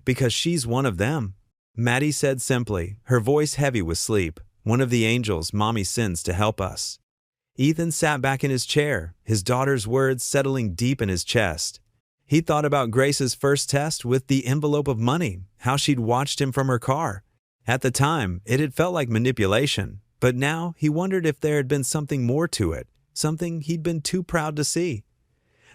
"Because she's one of them," Maddie said simply, her voice heavy with sleep. "One of the angels Mommy sends to help us." Ethan sat back in his chair, his daughter's words settling deep in his chest. He thought about Grace's first test with the envelope of money, how she'd watched him from her car. At the time, it had felt like manipulation, but now he wondered if there had been something more to it, something he'd been too proud to see.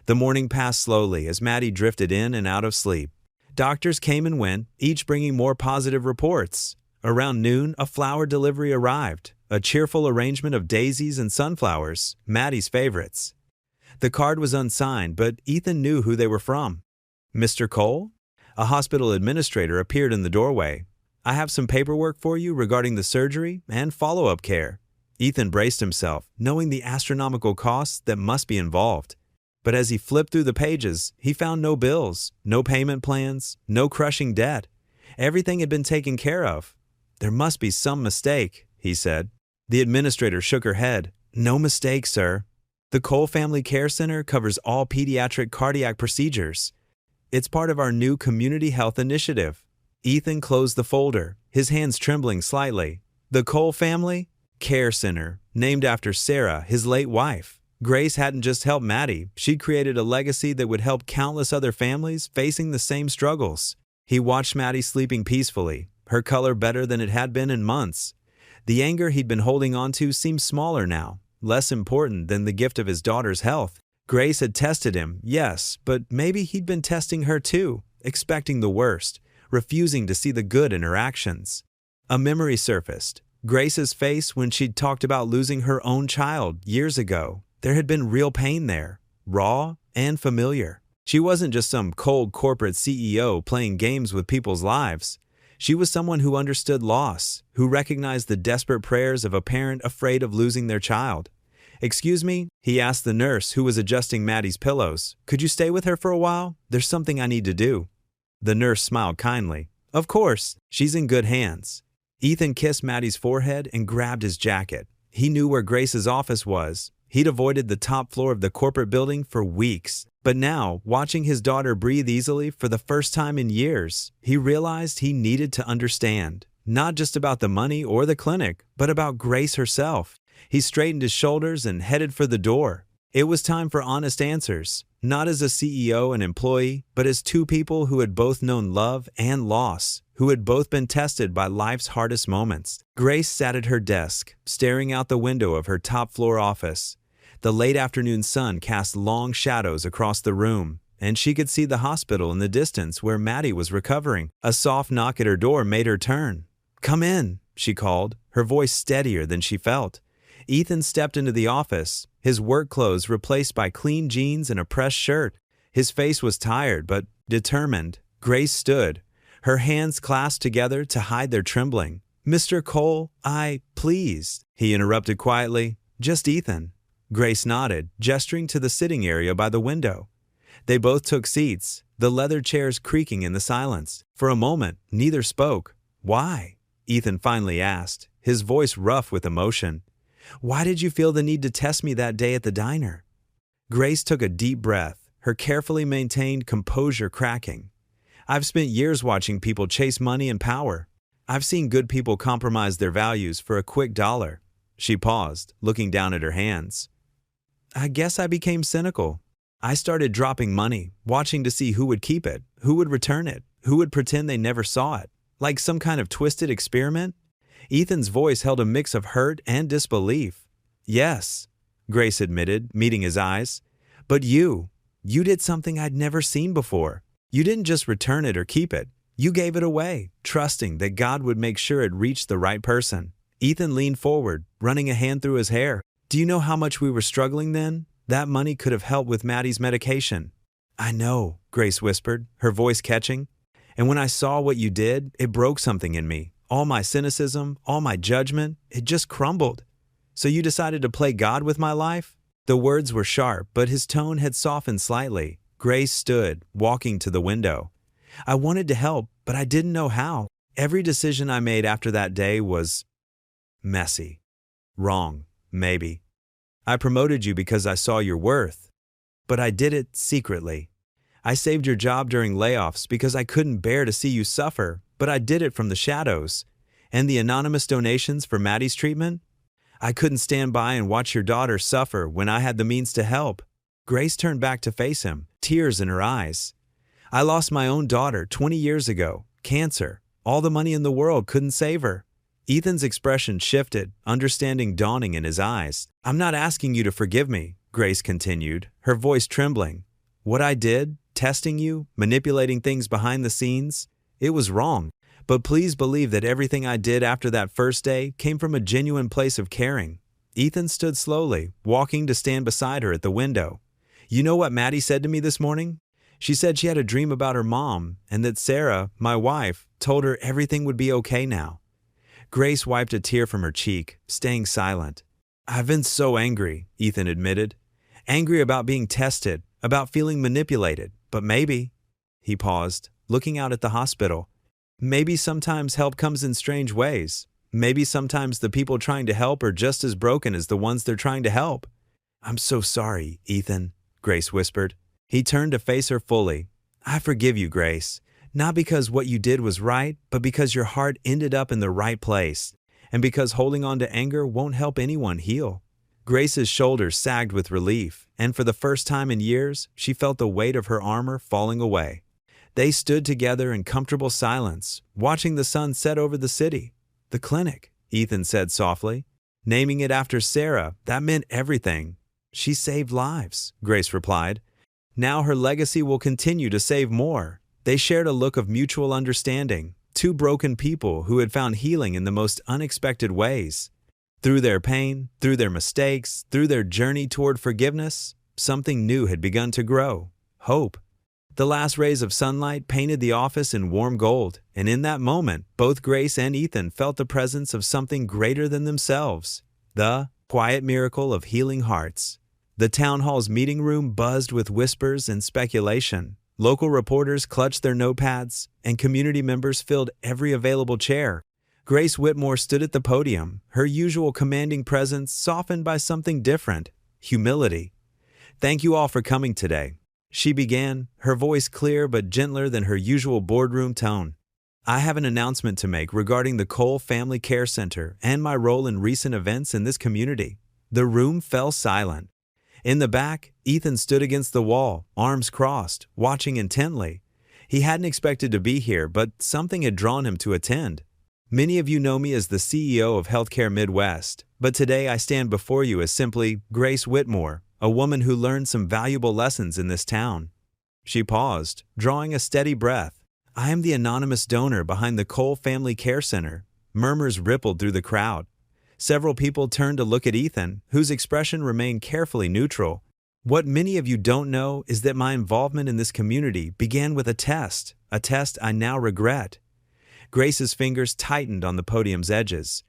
The morning passed slowly as Maddie drifted in and out of sleep. Doctors came and went, each bringing more positive reports. Around noon, a flower delivery arrived, a cheerful arrangement of daisies and sunflowers, Maddie's favorites. The card was unsigned, but Ethan knew who they were from. "Mr. Cole?" A hospital administrator appeared in the doorway. "I have some paperwork for you regarding the surgery and follow-up care." Ethan braced himself, knowing the astronomical costs that must be involved. But as he flipped through the pages, he found no bills, no payment plans, no crushing debt. Everything had been taken care of. "There must be some mistake," he said. The administrator shook her head. "No mistake, sir. The Cole Family Care Center covers all pediatric cardiac procedures. It's part of our new community health initiative." Ethan closed the folder, his hands trembling slightly. The Cole Family Care Center, named after Sarah, his late wife. Grace hadn't just helped Maddie, she'd created a legacy that would help countless other families facing the same struggles. He watched Maddie sleeping peacefully, her color better than it had been in months. The anger he'd been holding on to seemed smaller now, less important than the gift of his daughter's health. Grace had tested him, yes, but maybe he'd been testing her too, expecting the worst, refusing to see the good in her actions. A memory surfaced. Grace's face when she'd talked about losing her own child years ago. There had been real pain there, raw and familiar. She wasn't just some cold corporate CEO playing games with people's lives. She was someone who understood loss, who recognized the desperate prayers of a parent afraid of losing their child. "Excuse me," he asked the nurse who was adjusting Maddie's pillows. "Could you stay with her for a while? There's something I need to do." The nurse smiled kindly. "Of course, she's in good hands." Ethan kissed Maddie's forehead and grabbed his jacket. He knew where Grace's office was. He'd avoided the top floor of the corporate building for weeks. But now, watching his daughter breathe easily for the first time in years, he realized he needed to understand, not just about the money or the clinic, but about Grace herself. He straightened his shoulders and headed for the door. It was time for honest answers, not as a CEO and employee, but as two people who had both known love and loss, who had both been tested by life's hardest moments. Grace sat at her desk, staring out the window of her top-floor office. The late afternoon sun cast long shadows across the room, and she could see the hospital in the distance where Maddie was recovering. A soft knock at her door made her turn. "Come in," she called, her voice steadier than she felt. Ethan stepped into the office, his work clothes replaced by clean jeans and a pressed shirt. His face was tired but determined. Grace stood, her hands clasped together to hide their trembling. "Mr. Cole, please," he interrupted quietly. "Just Ethan." Grace nodded, gesturing to the sitting area by the window. They both took seats, the leather chairs creaking in the silence. For a moment, neither spoke. "Why?" Ethan finally asked, his voice rough with emotion. "Why did you feel the need to test me that day at the diner?" Grace took a deep breath, her carefully maintained composure cracking. "I've spent years watching people chase money and power. I've seen good people compromise their values for a quick dollar." She paused, looking down at her hands. "I guess I became cynical. I started dropping money, watching to see who would keep it, who would return it, who would pretend they never saw it, like some kind of twisted experiment." Ethan's voice held a mix of hurt and disbelief. "Yes, Grace admitted, meeting his eyes. But you did something I'd never seen before. You didn't just return it or keep it. You gave it away, trusting that God would make sure it reached the right person. Ethan leaned forward, running a hand through his hair. Do you know how much we were struggling then? That money could have helped with Maddie's medication. I know, Grace whispered, her voice catching. And when I saw what you did, it broke something in me. All my cynicism, all my judgment, it just crumbled. So you decided to play God with my life? The words were sharp, but his tone had softened slightly. Grace stood, walking to the window. I wanted to help, but I didn't know how. Every decision I made after that day was messy. Wrong, maybe. I promoted you because I saw your worth. But I did it secretly. I saved your job during layoffs because I couldn't bear to see you suffer, but I did it from the shadows. And the anonymous donations for Maddie's treatment? I couldn't stand by and watch your daughter suffer when I had the means to help. Grace turned back to face him, tears in her eyes. I lost my own daughter 20 years ago, cancer. All the money in the world couldn't save her. Ethan's expression shifted, understanding dawning in his eyes. I'm not asking you to forgive me, Grace continued, her voice trembling. What I did, testing you, manipulating things behind the scenes, it was wrong. But please believe that everything I did after that first day came from a genuine place of caring. Ethan stood slowly, walking to stand beside her at the window. You know what Maddie said to me this morning? She said she had a dream about her mom and that Sarah, my wife, told her everything would be okay now. Grace wiped a tear from her cheek, staying silent. I've been so angry, Ethan admitted. Angry about being tested, about feeling manipulated, but maybe. He paused, looking out at the hospital. Maybe sometimes help comes in strange ways. Maybe sometimes the people trying to help are just as broken as the ones they're trying to help. I'm so sorry, Ethan, Grace whispered. He turned to face her fully. I forgive you, Grace. Not because what you did was right, but because your heart ended up in the right place, and because holding on to anger won't help anyone heal. Grace's shoulders sagged with relief, and for the first time in years, she felt the weight of her armor falling away. They stood together in comfortable silence, watching the sun set over the city. The clinic, Ethan said softly. Naming it after Sarah, that meant everything. She saved lives, Grace replied. Now her legacy will continue to save more. They shared a look of mutual understanding, two broken people who had found healing in the most unexpected ways. Through their pain, through their mistakes, through their journey toward forgiveness, something new had begun to grow. Hope. The last rays of sunlight painted the office in warm gold, and in that moment, both Grace and Ethan felt the presence of something greater than themselves. The quiet miracle of healing hearts. The town hall's meeting room buzzed with whispers and speculation. Local reporters clutched their notepads, and community members filled every available chair. Grace Whitmore stood at the podium, her usual commanding presence softened by something different, humility. Thank you all for coming today. She began, her voice clear but gentler than her usual boardroom tone. I have an announcement to make regarding the Cole Family Care Center and my role in recent events in this community. The room fell silent. In the back, Ethan stood against the wall, arms crossed, watching intently. He hadn't expected to be here, but something had drawn him to attend. Many of you know me as the CEO of Healthcare Midwest, but today I stand before you as simply Grace Whitmore, a woman who learned some valuable lessons in this town. She paused, drawing a steady breath. I am the anonymous donor behind the Cole Family Care Center. Murmurs rippled through the crowd. Several people turned to look at Ethan, whose expression remained carefully neutral. What many of you don't know is that my involvement in this community began with a test I now regret. Grace's fingers tightened on the podium's edges.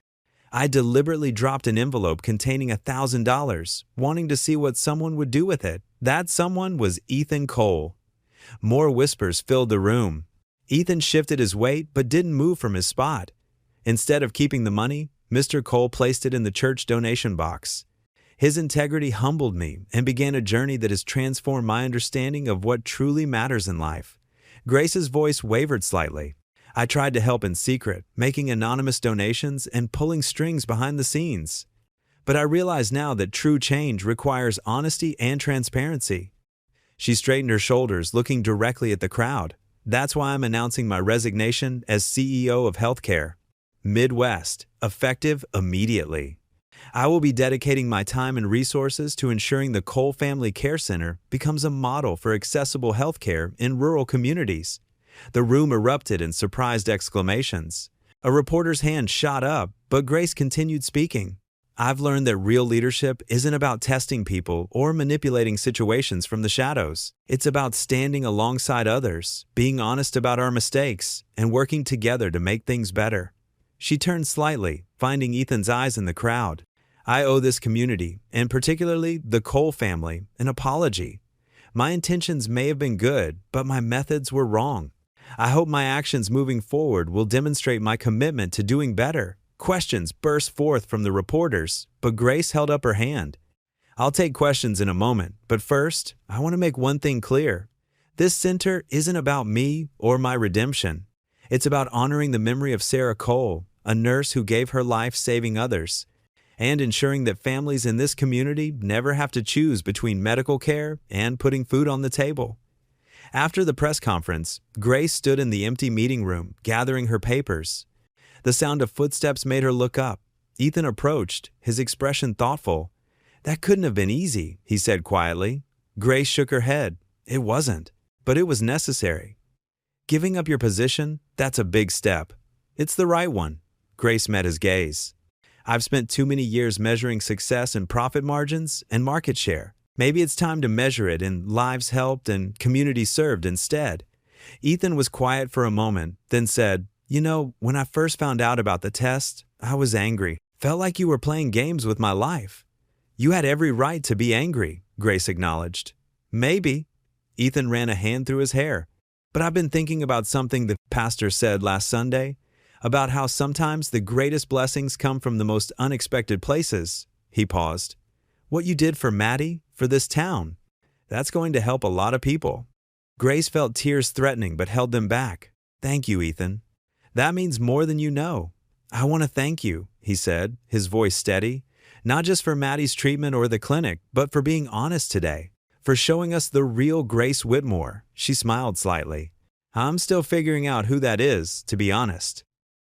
I deliberately dropped an envelope containing $1,000, wanting to see what someone would do with it. That someone was Ethan Cole. More whispers filled the room. Ethan shifted his weight but didn't move from his spot. Instead of keeping the money, Mr. Cole placed it in the church donation box. His integrity humbled me and began a journey that has transformed my understanding of what truly matters in life. Grace's voice wavered slightly. I tried to help in secret, making anonymous donations and pulling strings behind the scenes. But I realize now that true change requires honesty and transparency. She straightened her shoulders, looking directly at the crowd. That's why I'm announcing my resignation as CEO of Healthcare Midwest, effective immediately. I will be dedicating my time and resources to ensuring the Cole Family Care Center becomes a model for accessible healthcare in rural communities." The room erupted in surprised exclamations. A reporter's hand shot up, but Grace continued speaking. "I've learned that real leadership isn't about testing people or manipulating situations from the shadows. It's about standing alongside others, being honest about our mistakes, and working together to make things better." She turned slightly, finding Ethan's eyes in the crowd. "I owe this community, and particularly the Cole family, an apology. My intentions may have been good, but my methods were wrong. I hope my actions moving forward will demonstrate my commitment to doing better." Questions burst forth from the reporters, but Grace held up her hand. "I'll take questions in a moment, but first, I want to make one thing clear. This center isn't about me or my redemption. It's about honoring the memory of Sarah Cole, a nurse who gave her life saving others, and ensuring that families in this community never have to choose between medical care and putting food on the table." After the press conference, Grace stood in the empty meeting room, gathering her papers. The sound of footsteps made her look up. Ethan approached, his expression thoughtful. "That couldn't have been easy," he said quietly. Grace shook her head. "It wasn't, but it was necessary. Giving up your position, that's a big step. It's the right one." Grace met his gaze. "I've spent too many years measuring success in profit margins and market share. Maybe it's time to measure it in lives helped and communities served instead." Ethan was quiet for a moment, then said, "You know, when I first found out about the test, I was angry. Felt like you were playing games with my life." "You had every right to be angry," Grace acknowledged. "Maybe." Ethan ran a hand through his hair. "But I've been thinking about something the pastor said last Sunday, about how sometimes the greatest blessings come from the most unexpected places." He paused. "What you did for Maddie, for this town, that's going to help a lot of people." Grace felt tears threatening but held them back. "Thank you, Ethan. That means more than you know." "I want to thank you," he said, his voice steady, "not just for Maddie's treatment or the clinic, but for being honest today, for showing us the real Grace Whitmore." She smiled slightly. "I'm still figuring out who that is, to be honest."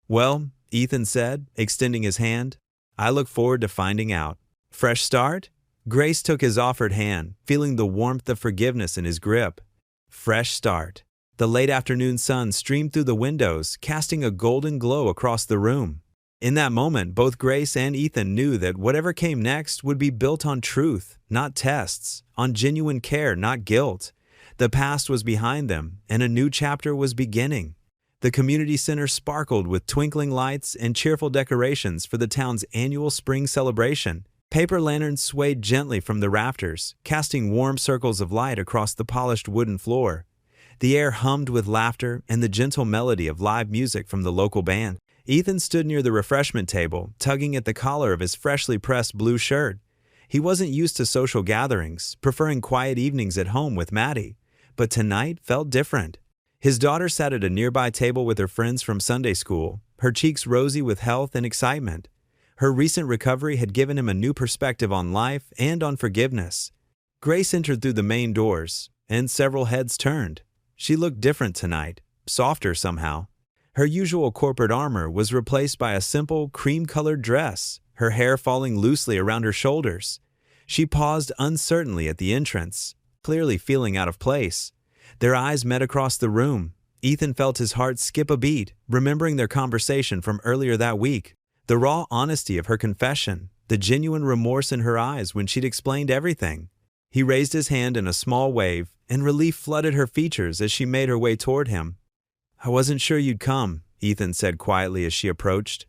"Well," Ethan said, extending his hand, "I look forward to finding out." "Fresh start?" Grace took his offered hand, feeling the warmth of forgiveness in his grip. Fresh start. The late afternoon sun streamed through the windows, casting a golden glow across the room. In that moment, both Grace and Ethan knew that whatever came next would be built on truth, not tests, on genuine care, not guilt. The past was behind them, and a new chapter was beginning. The community center sparkled with twinkling lights and cheerful decorations for the town's annual spring celebration. Paper lanterns swayed gently from the rafters, casting warm circles of light across the polished wooden floor. The air hummed with laughter and the gentle melody of live music from the local band. Ethan stood near the refreshment table, tugging at the collar of his freshly pressed blue shirt. He wasn't used to social gatherings, preferring quiet evenings at home with Maddie, but tonight felt different. His daughter sat at a nearby table with her friends from Sunday school, her cheeks rosy with health and excitement. Her recent recovery had given him a new perspective on life and on forgiveness. Grace entered through the main doors, and several heads turned. She looked different tonight, softer somehow. Her usual corporate armor was replaced by a simple, cream-colored dress, her hair falling loosely around her shoulders. She paused uncertainly at the entrance, clearly feeling out of place. Their eyes met across the room. Ethan felt his heart skip a beat, remembering their conversation from earlier that week. The raw honesty of her confession, the genuine remorse in her eyes when she'd explained everything. He raised his hand in a small wave, and relief flooded her features as she made her way toward him. "I wasn't sure you'd come," Ethan said quietly as she approached.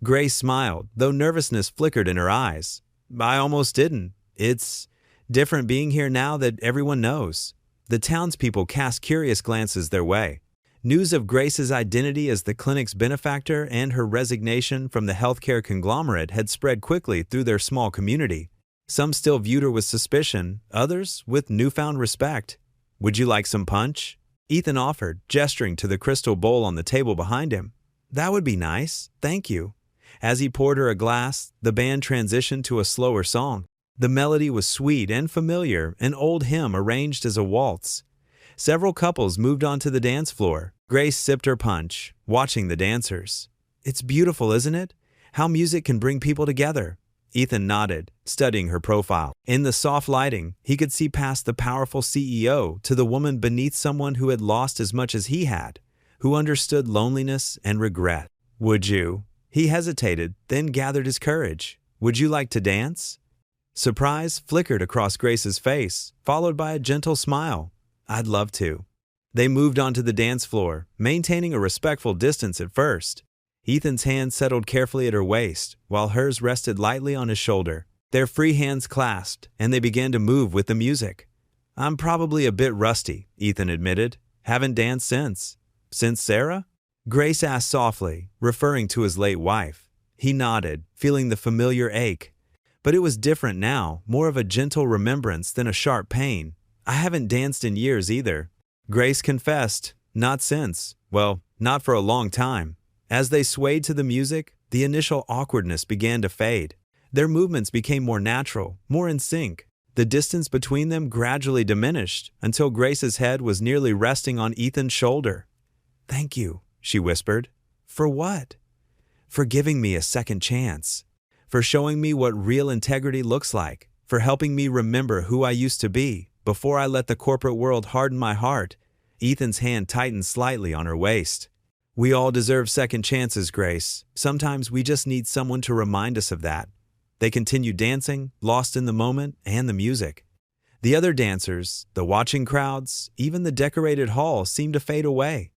Grace smiled, though nervousness flickered in her eyes. "I almost didn't. It's different being here now that everyone knows." The townspeople cast curious glances their way. News of Grace's identity as the clinic's benefactor and her resignation from the healthcare conglomerate had spread quickly through their small community. Some still viewed her with suspicion, others with newfound respect. "Would you like some punch?" Ethan offered, gesturing to the crystal bowl on the table behind him. "That would be nice, thank you." As he poured her a glass, the band transitioned to a slower song. The melody was sweet and familiar, an old hymn arranged as a waltz. Several couples moved onto the dance floor. Grace sipped her punch, watching the dancers. "It's beautiful, isn't it? How music can bring people together." Ethan nodded, studying her profile. In the soft lighting, he could see past the powerful CEO to the woman beneath, someone who had lost as much as he had, who understood loneliness and regret. "Would you?" He hesitated, then gathered his courage. "Would you like to dance?" Surprise flickered across Grace's face, followed by a gentle smile. "I'd love to." They moved onto the dance floor, maintaining a respectful distance at first. Ethan's hand settled carefully at her waist, while hers rested lightly on his shoulder. Their free hands clasped, and they began to move with the music. "I'm probably a bit rusty," Ethan admitted. "Haven't danced since." "Since Sarah?" Grace asked softly, referring to his late wife. He nodded, feeling the familiar ache. But it was different now, more of a gentle remembrance than a sharp pain. "I haven't danced in years either." Grace confessed, "Not since. Well, not for a long time." As they swayed to the music, the initial awkwardness began to fade. Their movements became more natural, more in sync. The distance between them gradually diminished until Grace's head was nearly resting on Ethan's shoulder. "Thank you," she whispered. "For what?" "For giving me a second chance. For showing me what real integrity looks like. For helping me remember who I used to be before I let the corporate world harden my heart." Ethan's hand tightened slightly on her waist. "We all deserve second chances, Grace. Sometimes we just need someone to remind us of that." They continued dancing, lost in the moment and the music. The other dancers, the watching crowds, even the decorated hall seemed to fade away.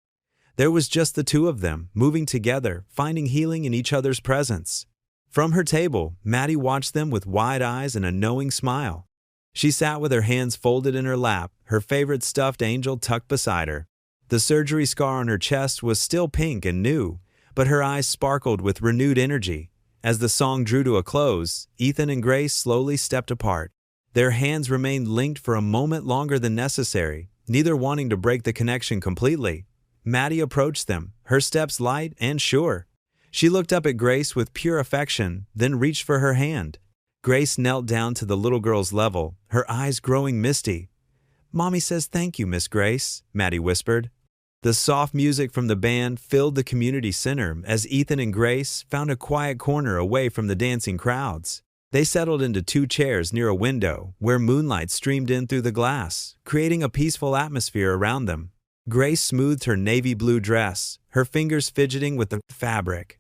There was just the two of them, moving together, finding healing in each other's presence. From her table, Maddie watched them with wide eyes and a knowing smile. She sat with her hands folded in her lap, her favorite stuffed angel tucked beside her. The surgery scar on her chest was still pink and new, but her eyes sparkled with renewed energy. As the song drew to a close, Ethan and Grace slowly stepped apart. Their hands remained linked for a moment longer than necessary, neither wanting to break the connection completely. Maddie approached them, her steps light and sure. She looked up at Grace with pure affection, then reached for her hand. Grace knelt down to the little girl's level, her eyes growing misty. "Mommy says thank you, Miss Grace," Maddie whispered. The soft music from the band filled the community center as Ethan and Grace found a quiet corner away from the dancing crowds. They settled into two chairs near a window where moonlight streamed in through the glass, creating a peaceful atmosphere around them. Grace smoothed her navy blue dress, her fingers fidgeting with the fabric.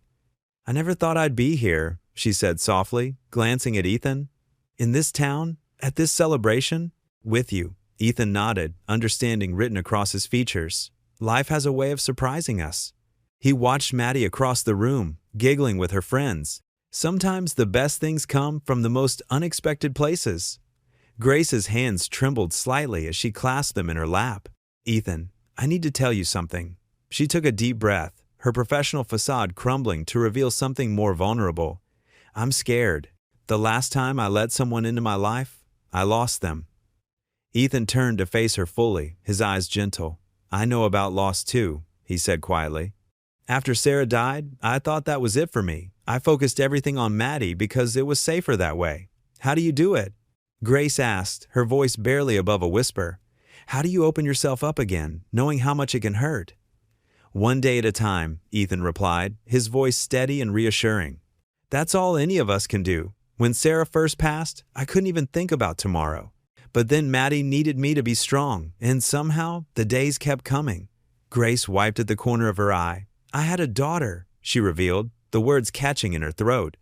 "I never thought I'd be here," she said softly, glancing at Ethan. "In this town, at this celebration, with you." Ethan nodded, understanding written across his features. Life has a way of surprising us. He watched Maddie across the room, giggling with her friends. Sometimes the best things come from the most unexpected places. Grace's hands trembled slightly as she clasped them in her lap. "Ethan, I need to tell you something." She took a deep breath, her professional facade crumbling to reveal something more vulnerable. "I'm scared. The last time I let someone into my life, I lost them." Ethan turned to face her fully, his eyes gentle. "I know about loss too," he said quietly. "After Sarah died, I thought that was it for me. I focused everything on Maddie because it was safer that way." "How do you do it?" Grace asked, her voice barely above a whisper. "How do you open yourself up again, knowing how much it can hurt?" "One day at a time," Ethan replied, his voice steady and reassuring. "That's all any of us can do. When Sarah first passed, I couldn't even think about tomorrow. But then Maddie needed me to be strong, and somehow the days kept coming." Grace wiped at the corner of her eye. "I had a daughter," she revealed, the words catching in her throat.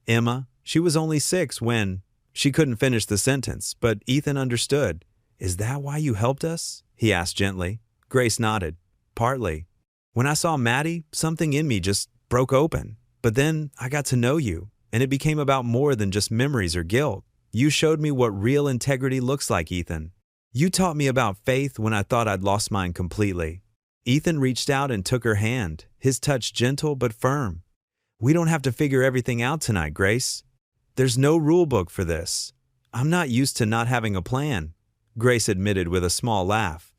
"Emma, she was only 6 when—" She couldn't finish the sentence, but Ethan understood. "Is that why you helped us?" he asked gently. Grace nodded. "Partly. When I saw Maddie, something in me just broke open. But then I got to know you, and it became about more than just memories or guilt. You showed me what real integrity looks like, Ethan. You taught me about faith when I thought I'd lost mine completely." Ethan reached out and took her hand, his touch gentle but firm. "We don't have to figure everything out tonight, Grace. There's no rule book for this. I'm not used to not having a plan," Grace admitted with a small laugh.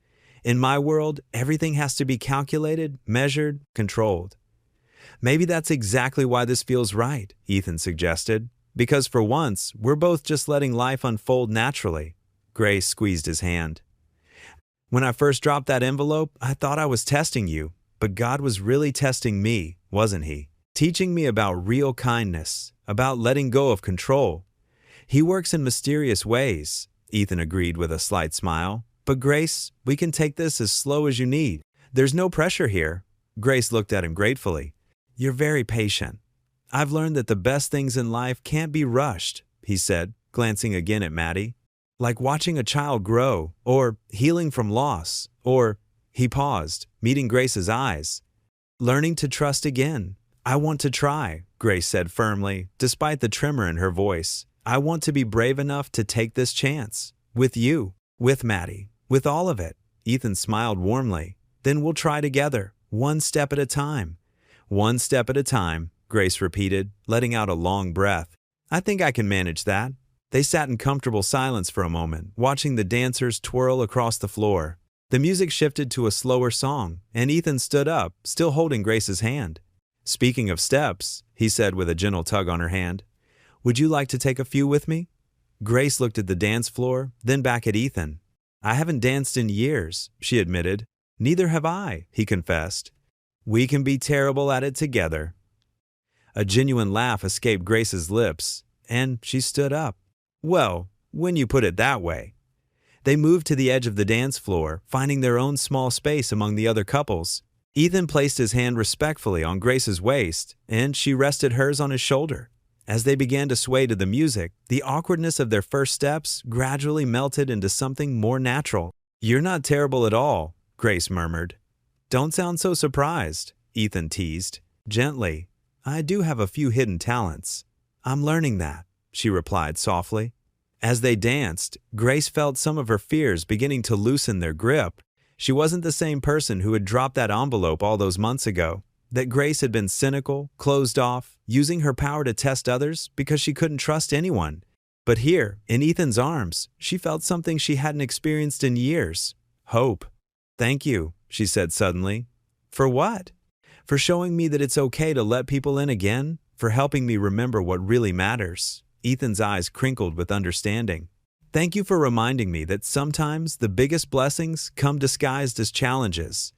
"In my world, everything has to be calculated, measured, controlled." "Maybe that's exactly why this feels right," Ethan suggested. "Because for once, we're both just letting life unfold naturally." Grace squeezed his hand. "When I first dropped that envelope, I thought I was testing you, but God was really testing me, wasn't he? Teaching me about real kindness, about letting go of control. He works in mysterious ways, Ethan agreed with a slight smile. But Grace, we can take this as slow as you need. There's no pressure here. Grace looked at him gratefully. You're very patient. I've learned that the best things in life can't be rushed, he said, glancing again at Maddie. Like watching a child grow, or healing from loss, or, he paused, meeting Grace's eyes. Learning to trust again. I want to try, Grace said firmly, despite the tremor in her voice. I want to be brave enough to take this chance. With you, with Maddie, with all of it. Ethan smiled warmly. Then we'll try together, one step at a time. One step at a time, Grace repeated, letting out a long breath. I think I can manage that. They sat in comfortable silence for a moment, watching the dancers twirl across the floor. The music shifted to a slower song, and Ethan stood up, still holding Grace's hand. Speaking of steps, he said with a gentle tug on her hand, would you like to take a few with me? Grace looked at the dance floor, then back at Ethan. I haven't danced in years, she admitted. Neither have I, he confessed. We can be terrible at it together. A genuine laugh escaped Grace's lips, and she stood up. Well, when you put it that way. They moved to the edge of the dance floor, finding their own small space among the other couples. Ethan placed his hand respectfully on Grace's waist, and she rested hers on his shoulder. As they began to sway to the music, the awkwardness of their first steps gradually melted into something more natural. You're not terrible at all, Grace murmured. Don't sound so surprised, Ethan teased. Gently. I do have a few hidden talents. I'm learning that, she replied softly. As they danced, Grace felt some of her fears beginning to loosen their grip. She wasn't the same person who had dropped that envelope all those months ago. That Grace had been cynical, closed off, using her power to test others because she couldn't trust anyone. But here, in Ethan's arms, she felt something she hadn't experienced in years. Hope. Thank you, she said suddenly. For what? For showing me that it's okay to let people in again? For helping me remember what really matters? Ethan's eyes crinkled with understanding. Thank you for reminding me that sometimes the biggest blessings come disguised as challenges.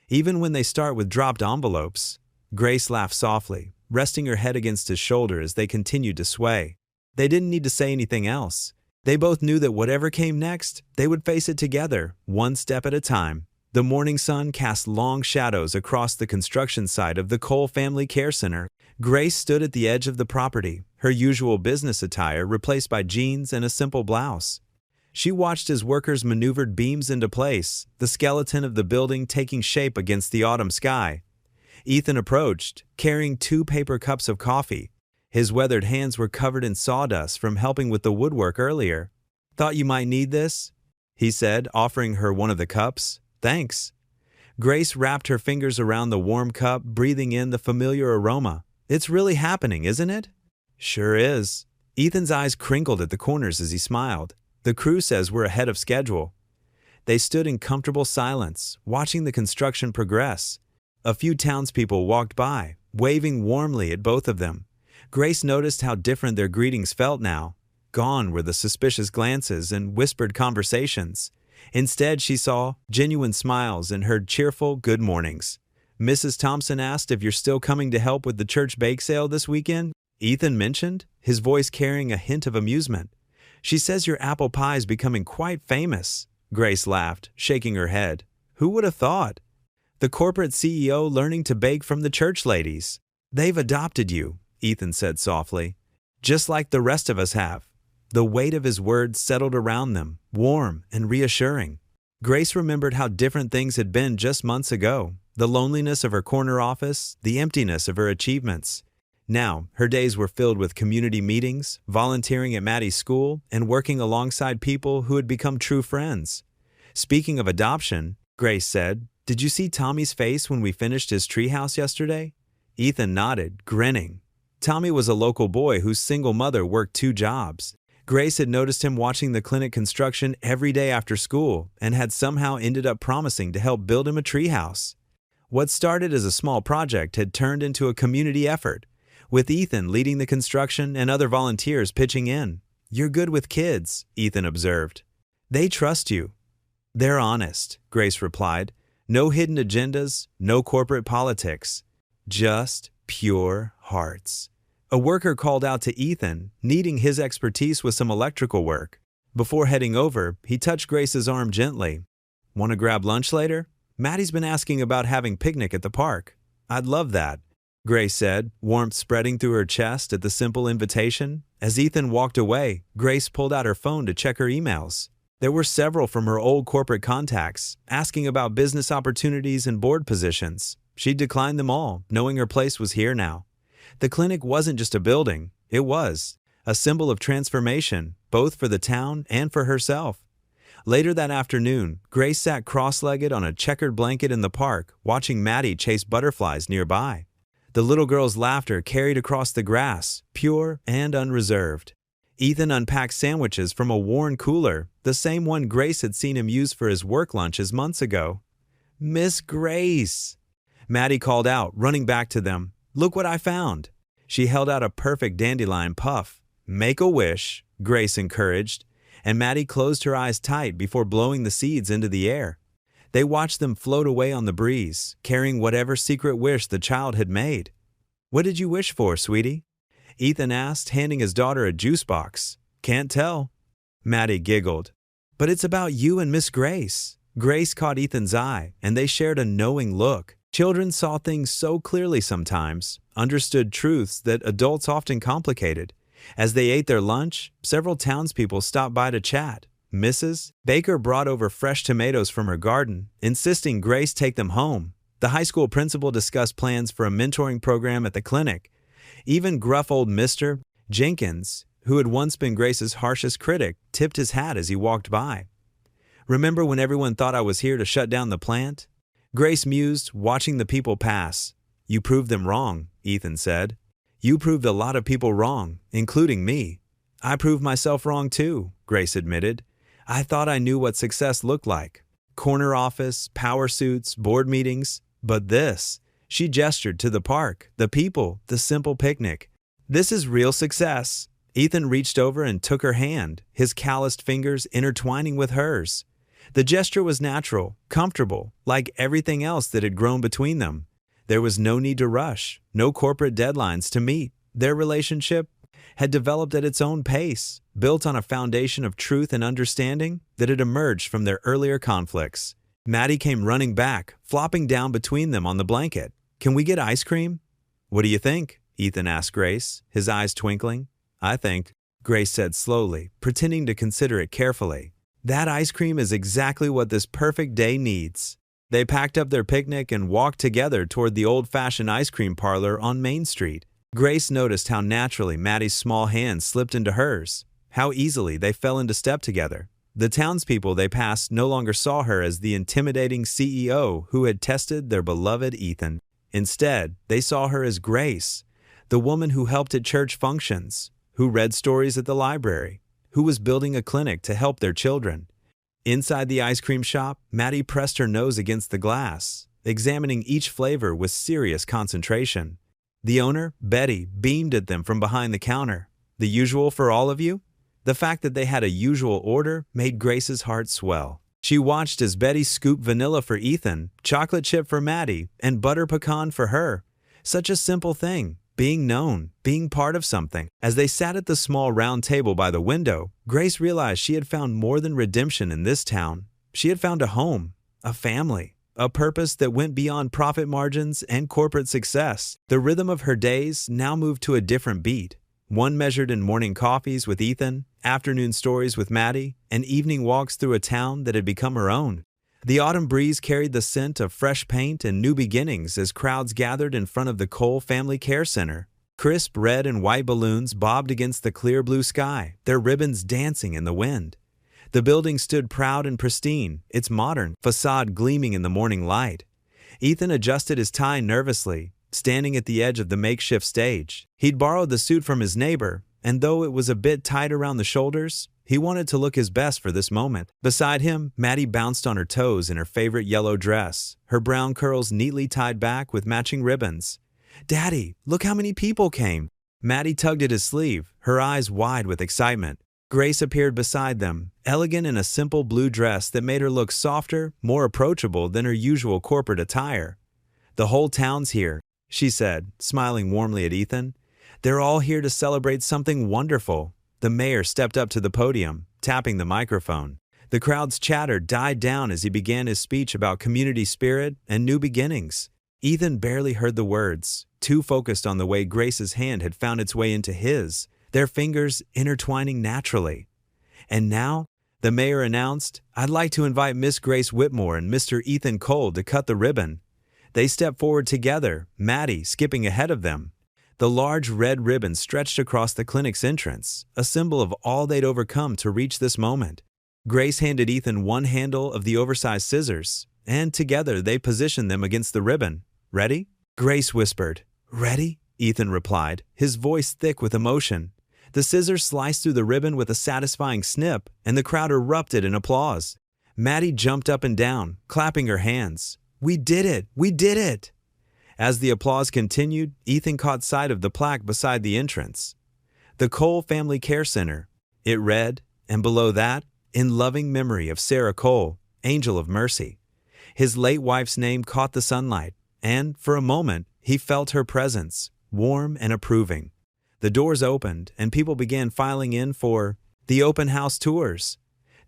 Even when they start with dropped envelopes. Grace laughed softly, resting her head against his shoulder as they continued to sway. They didn't need to say anything else. They both knew that whatever came next, they would face it together, one step at a time. The morning sun cast long shadows across the construction site of the Cole Family Care Center. Grace stood at the edge of the property, her usual business attire replaced by jeans and a simple blouse. She watched as workers maneuvered beams into place, the skeleton of the building taking shape against the autumn sky. Ethan approached, carrying 2 paper cups of coffee. His weathered hands were covered in sawdust from helping with the woodwork earlier. Thought you might need this? He said, offering her one of the cups. Thanks. Grace wrapped her fingers around the warm cup, breathing in the familiar aroma. It's really happening, isn't it? Sure is. Ethan's eyes crinkled at the corners as he smiled. The crew says we're ahead of schedule. They stood in comfortable silence, watching the construction progress. A few townspeople walked by, waving warmly at both of them. Grace noticed how different their greetings felt now. Gone were the suspicious glances and whispered conversations. Instead, she saw genuine smiles and heard cheerful good mornings. Mrs. Thompson asked if you're still coming to help with the church bake sale this weekend. Ethan mentioned, his voice carrying a hint of amusement. She says your apple pie is becoming quite famous. Grace laughed, shaking her head. Who would have thought? The corporate CEO learning to bake from the church ladies. They've adopted you, Ethan said softly. Just like the rest of us have. The weight of his words settled around them, warm and reassuring. Grace remembered how different things had been just months ago. The loneliness of her corner office, the emptiness of her achievements. Now, her days were filled with community meetings, volunteering at Maddie's school, and working alongside people who had become true friends. Speaking of adoption, Grace said, did you see Tommy's face when we finished his treehouse yesterday? Ethan nodded, grinning. Tommy was a local boy whose single mother worked 2 jobs. Grace had noticed him watching the clinic construction every day after school and had somehow ended up promising to help build him a treehouse. What started as a small project had turned into a community effort, with Ethan leading the construction and other volunteers pitching in. You're good with kids, Ethan observed. They trust you. They're honest, Grace replied. No hidden agendas, no corporate politics. Just pure hearts. A worker called out to Ethan, needing his expertise with some electrical work. Before heading over, he touched Grace's arm gently. "Want to grab lunch later? Maddie's been asking about having picnic at the park." "I'd love that," Grace said, warmth spreading through her chest at the simple invitation. As Ethan walked away, Grace pulled out her phone to check her emails. There were several from her old corporate contacts, asking about business opportunities and board positions. She declined them all, knowing her place was here now. The clinic wasn't just a building, it was a symbol of transformation, both for the town and for herself. Later that afternoon, Grace sat cross-legged on a checkered blanket in the park, watching Maddie chase butterflies nearby. The little girl's laughter carried across the grass, pure and unreserved. Ethan unpacked sandwiches from a worn cooler, the same one Grace had seen him use for his work lunches months ago. "Miss Grace!" Maddie called out, running back to them. "Look what I found." She held out a perfect dandelion puff. "Make a wish," Grace encouraged, and Maddie closed her eyes tight before blowing the seeds into the air. They watched them float away on the breeze, carrying whatever secret wish the child had made. "What did you wish for, sweetie?" Ethan asked, handing his daughter a juice box. "Can't tell." Maddie giggled. "But it's about you and Miss Grace." Grace caught Ethan's eye, and they shared a knowing look. Children saw things so clearly sometimes, understood truths that adults often complicated. As they ate their lunch, several townspeople stopped by to chat. Mrs. Baker brought over fresh tomatoes from her garden, insisting Grace take them home. The high school principal discussed plans for a mentoring program at the clinic. Even gruff old Mr. Jenkins, who had once been Grace's harshest critic, tipped his hat as he walked by. "Remember when everyone thought I was here to shut down the plant?" Grace mused, watching the people pass. "You proved them wrong," Ethan said. "You proved a lot of people wrong, including me." "I proved myself wrong too," Grace admitted. "I thought I knew what success looked like. Corner office, power suits, board meetings. But this," she gestured to the park, the people, the simple picnic. "This is real success." Ethan reached over and took her hand, his calloused fingers intertwining with hers. The gesture was natural, comfortable, like everything else that had grown between them. There was no need to rush, no corporate deadlines to meet. Their relationship had developed at its own pace, built on a foundation of truth and understanding that had emerged from their earlier conflicts. Maddie came running back, flopping down between them on the blanket. "Can we get ice cream?" "What do you think?" Ethan asked Grace, his eyes twinkling. "I think," Grace said slowly, pretending to consider it carefully, "that ice cream is exactly what this perfect day needs." They packed up their picnic and walked together toward the old-fashioned ice cream parlor on Main Street. Grace noticed how naturally Maddie's small hand slipped into hers, how easily they fell into step together. The townspeople they passed no longer saw her as the intimidating CEO who had tested their beloved Ethan. Instead, they saw her as Grace, the woman who helped at church functions, who read stories at the library, who was building a clinic to help their children. Inside the ice cream shop, Maddie pressed her nose against the glass, examining each flavor with serious concentration. The owner, Betty, beamed at them from behind the counter. "The usual for all of you?" The fact that they had a usual order made Grace's heart swell. She watched as Betty scooped vanilla for Ethan, chocolate chip for Maddie, and butter pecan for her. Such a simple thing, being known, being part of something. As they sat at the small round table by the window, Grace realized she had found more than redemption in this town. She had found a home, a family, a purpose that went beyond profit margins and corporate success. The rhythm of her days now moved to a different beat. One measured in morning coffees with Ethan, afternoon stories with Maddie, and evening walks through a town that had become her own. The autumn breeze carried the scent of fresh paint and new beginnings as crowds gathered in front of the Cole Family Care Center. Crisp red and white balloons bobbed against the clear blue sky, their ribbons dancing in the wind. The building stood proud and pristine, its modern facade gleaming in the morning light. Ethan adjusted his tie nervously, standing at the edge of the makeshift stage. He'd borrowed the suit from his neighbor, and though it was a bit tight around the shoulders, he wanted to look his best for this moment. Beside him, Maddie bounced on her toes in her favorite yellow dress, her brown curls neatly tied back with matching ribbons. "Daddy, look how many people came!" Maddie tugged at his sleeve, her eyes wide with excitement. Grace appeared beside them, elegant in a simple blue dress that made her look softer, more approachable than her usual corporate attire. "The whole town's here," she said, smiling warmly at Ethan. They're all here to celebrate something wonderful. The mayor stepped up to the podium, tapping the microphone. The crowd's chatter died down as he began his speech about community spirit and new beginnings. Ethan barely heard the words, too focused on the way Grace's hand had found its way into his, their fingers intertwining naturally. And now, the mayor announced, "I'd like to invite Miss Grace Whitmore and Mr. Ethan Cole to cut the ribbon." They stepped forward together, Maddie skipping ahead of them. The large red ribbon stretched across the clinic's entrance, a symbol of all they'd overcome to reach this moment. Grace handed Ethan one handle of the oversized scissors, and together they positioned them against the ribbon. "Ready?" Grace whispered. "Ready?" Ethan replied, his voice thick with emotion. The scissors sliced through the ribbon with a satisfying snip, and the crowd erupted in applause. Maddie jumped up and down, clapping her hands. "We did it! We did it!" As the applause continued, Ethan caught sight of the plaque beside the entrance. The Cole Family Care Center. It read, and below that, "In loving memory of Sarah Cole, Angel of Mercy." His late wife's name caught the sunlight, and, for a moment, he felt her presence, warm and approving. The doors opened, and people began filing in for the open house tours.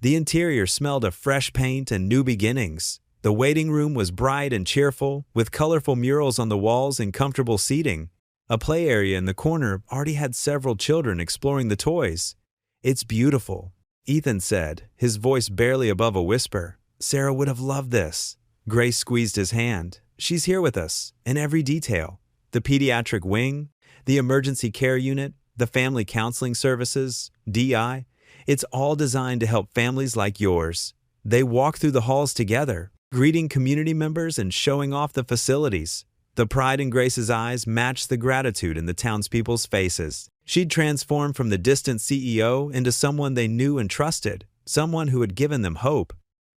The interior smelled of fresh paint and new beginnings. The waiting room was bright and cheerful, with colorful murals on the walls and comfortable seating. A play area in the corner already had several children exploring the toys. "It's beautiful," Ethan said, his voice barely above a whisper. "Sarah would have loved this." Grace squeezed his hand. "She's here with us, in every detail. The pediatric wing, the emergency care unit, the family counseling services, DI. It's all designed to help families like yours." They walked through the halls together, greeting community members and showing off the facilities. The pride in Grace's eyes matched the gratitude in the townspeople's faces. She'd transformed from the distant CEO into someone they knew and trusted, someone who had given them hope.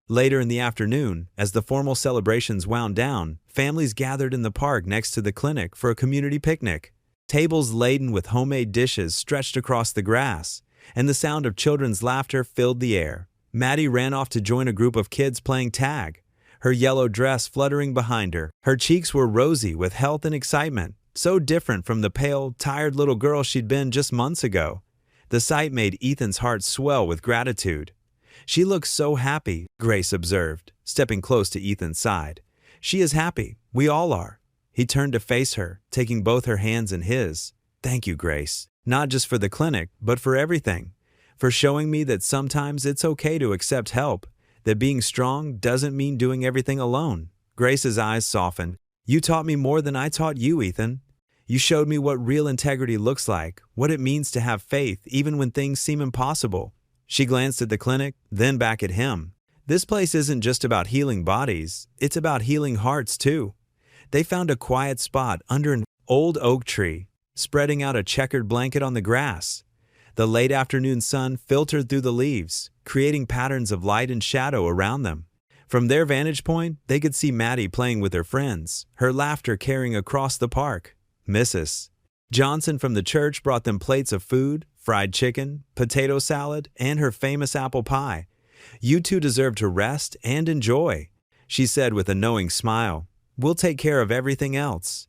Later in the afternoon, as the formal celebrations wound down, families gathered in the park next to the clinic for a community picnic. Tables laden with homemade dishes stretched across the grass, and the sound of children's laughter filled the air. Maddie ran off to join a group of kids playing tag, her yellow dress fluttering behind her. Her cheeks were rosy with health and excitement, so different from the pale, tired little girl she'd been just months ago. The sight made Ethan's heart swell with gratitude. "She looks so happy," Grace observed, stepping close to Ethan's side. "She is happy. We all are." He turned to face her, taking both her hands in his. "Thank you, Grace. Not just for the clinic, but for everything. For showing me that sometimes it's okay to accept help, that being strong doesn't mean doing everything alone." Grace's eyes softened. "You taught me more than I taught you, Ethan. You showed me what real integrity looks like, what it means to have faith even when things seem impossible." She glanced at the clinic, then back at him. "This place isn't just about healing bodies, it's about healing hearts too." They found a quiet spot under an old oak tree, spreading out a checkered blanket on the grass. The late afternoon sun filtered through the leaves, creating patterns of light and shadow around them. From their vantage point, they could see Maddie playing with her friends, her laughter carrying across the park. Mrs. Johnson from the church brought them plates of food, fried chicken, potato salad, and her famous apple pie. "You two deserve to rest and enjoy," she said with a knowing smile. "We'll take care of everything else."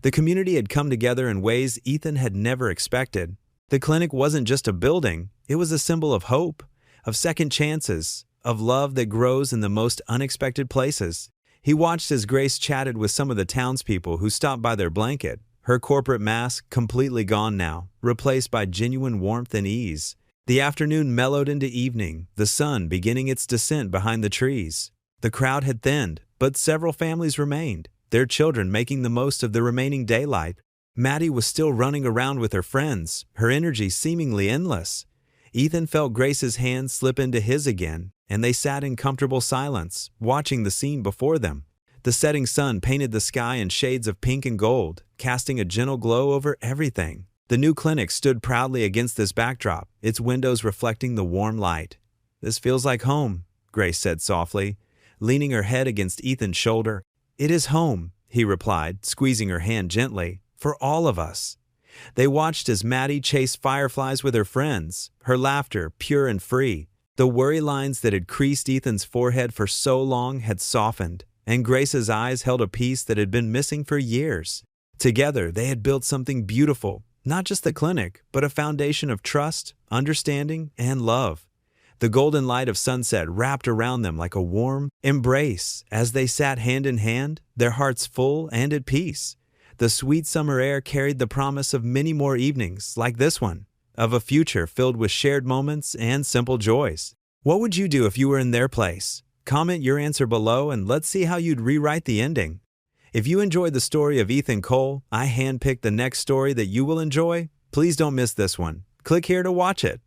The community had come together in ways Ethan had never expected. The clinic wasn't just a building, it was a symbol of hope, of second chances, of love that grows in the most unexpected places. He watched as Grace chatted with some of the townspeople who stopped by their blanket, her corporate mask completely gone now, replaced by genuine warmth and ease. The afternoon mellowed into evening, the sun beginning its descent behind the trees. The crowd had thinned, but several families remained, their children making the most of the remaining daylight. Maddie was still running around with her friends, her energy seemingly endless. Ethan felt Grace's hand slip into his again, and they sat in comfortable silence, watching the scene before them. The setting sun painted the sky in shades of pink and gold, casting a gentle glow over everything. The new clinic stood proudly against this backdrop, its windows reflecting the warm light. "This feels like home," Grace said softly, leaning her head against Ethan's shoulder. "It is home," he replied, squeezing her hand gently, "for all of us." They watched as Maddie chased fireflies with her friends, her laughter pure and free. The worry lines that had creased Ethan's forehead for so long had softened, and Grace's eyes held a peace that had been missing for years. Together, they had built something beautiful, Not just the clinic, but a foundation of trust, understanding, and love. The golden light of sunset wrapped around them like a warm embrace as they sat hand in hand, their hearts full and at peace. The sweet summer air carried the promise of many more evenings like this one, of a future filled with shared moments and simple joys. What would you do if you were in their place? Comment your answer below and let's see how you'd rewrite the ending. If you enjoyed the story of Ethan Cole, I handpicked the next story that you will enjoy. Please don't miss this one. Click here to watch it.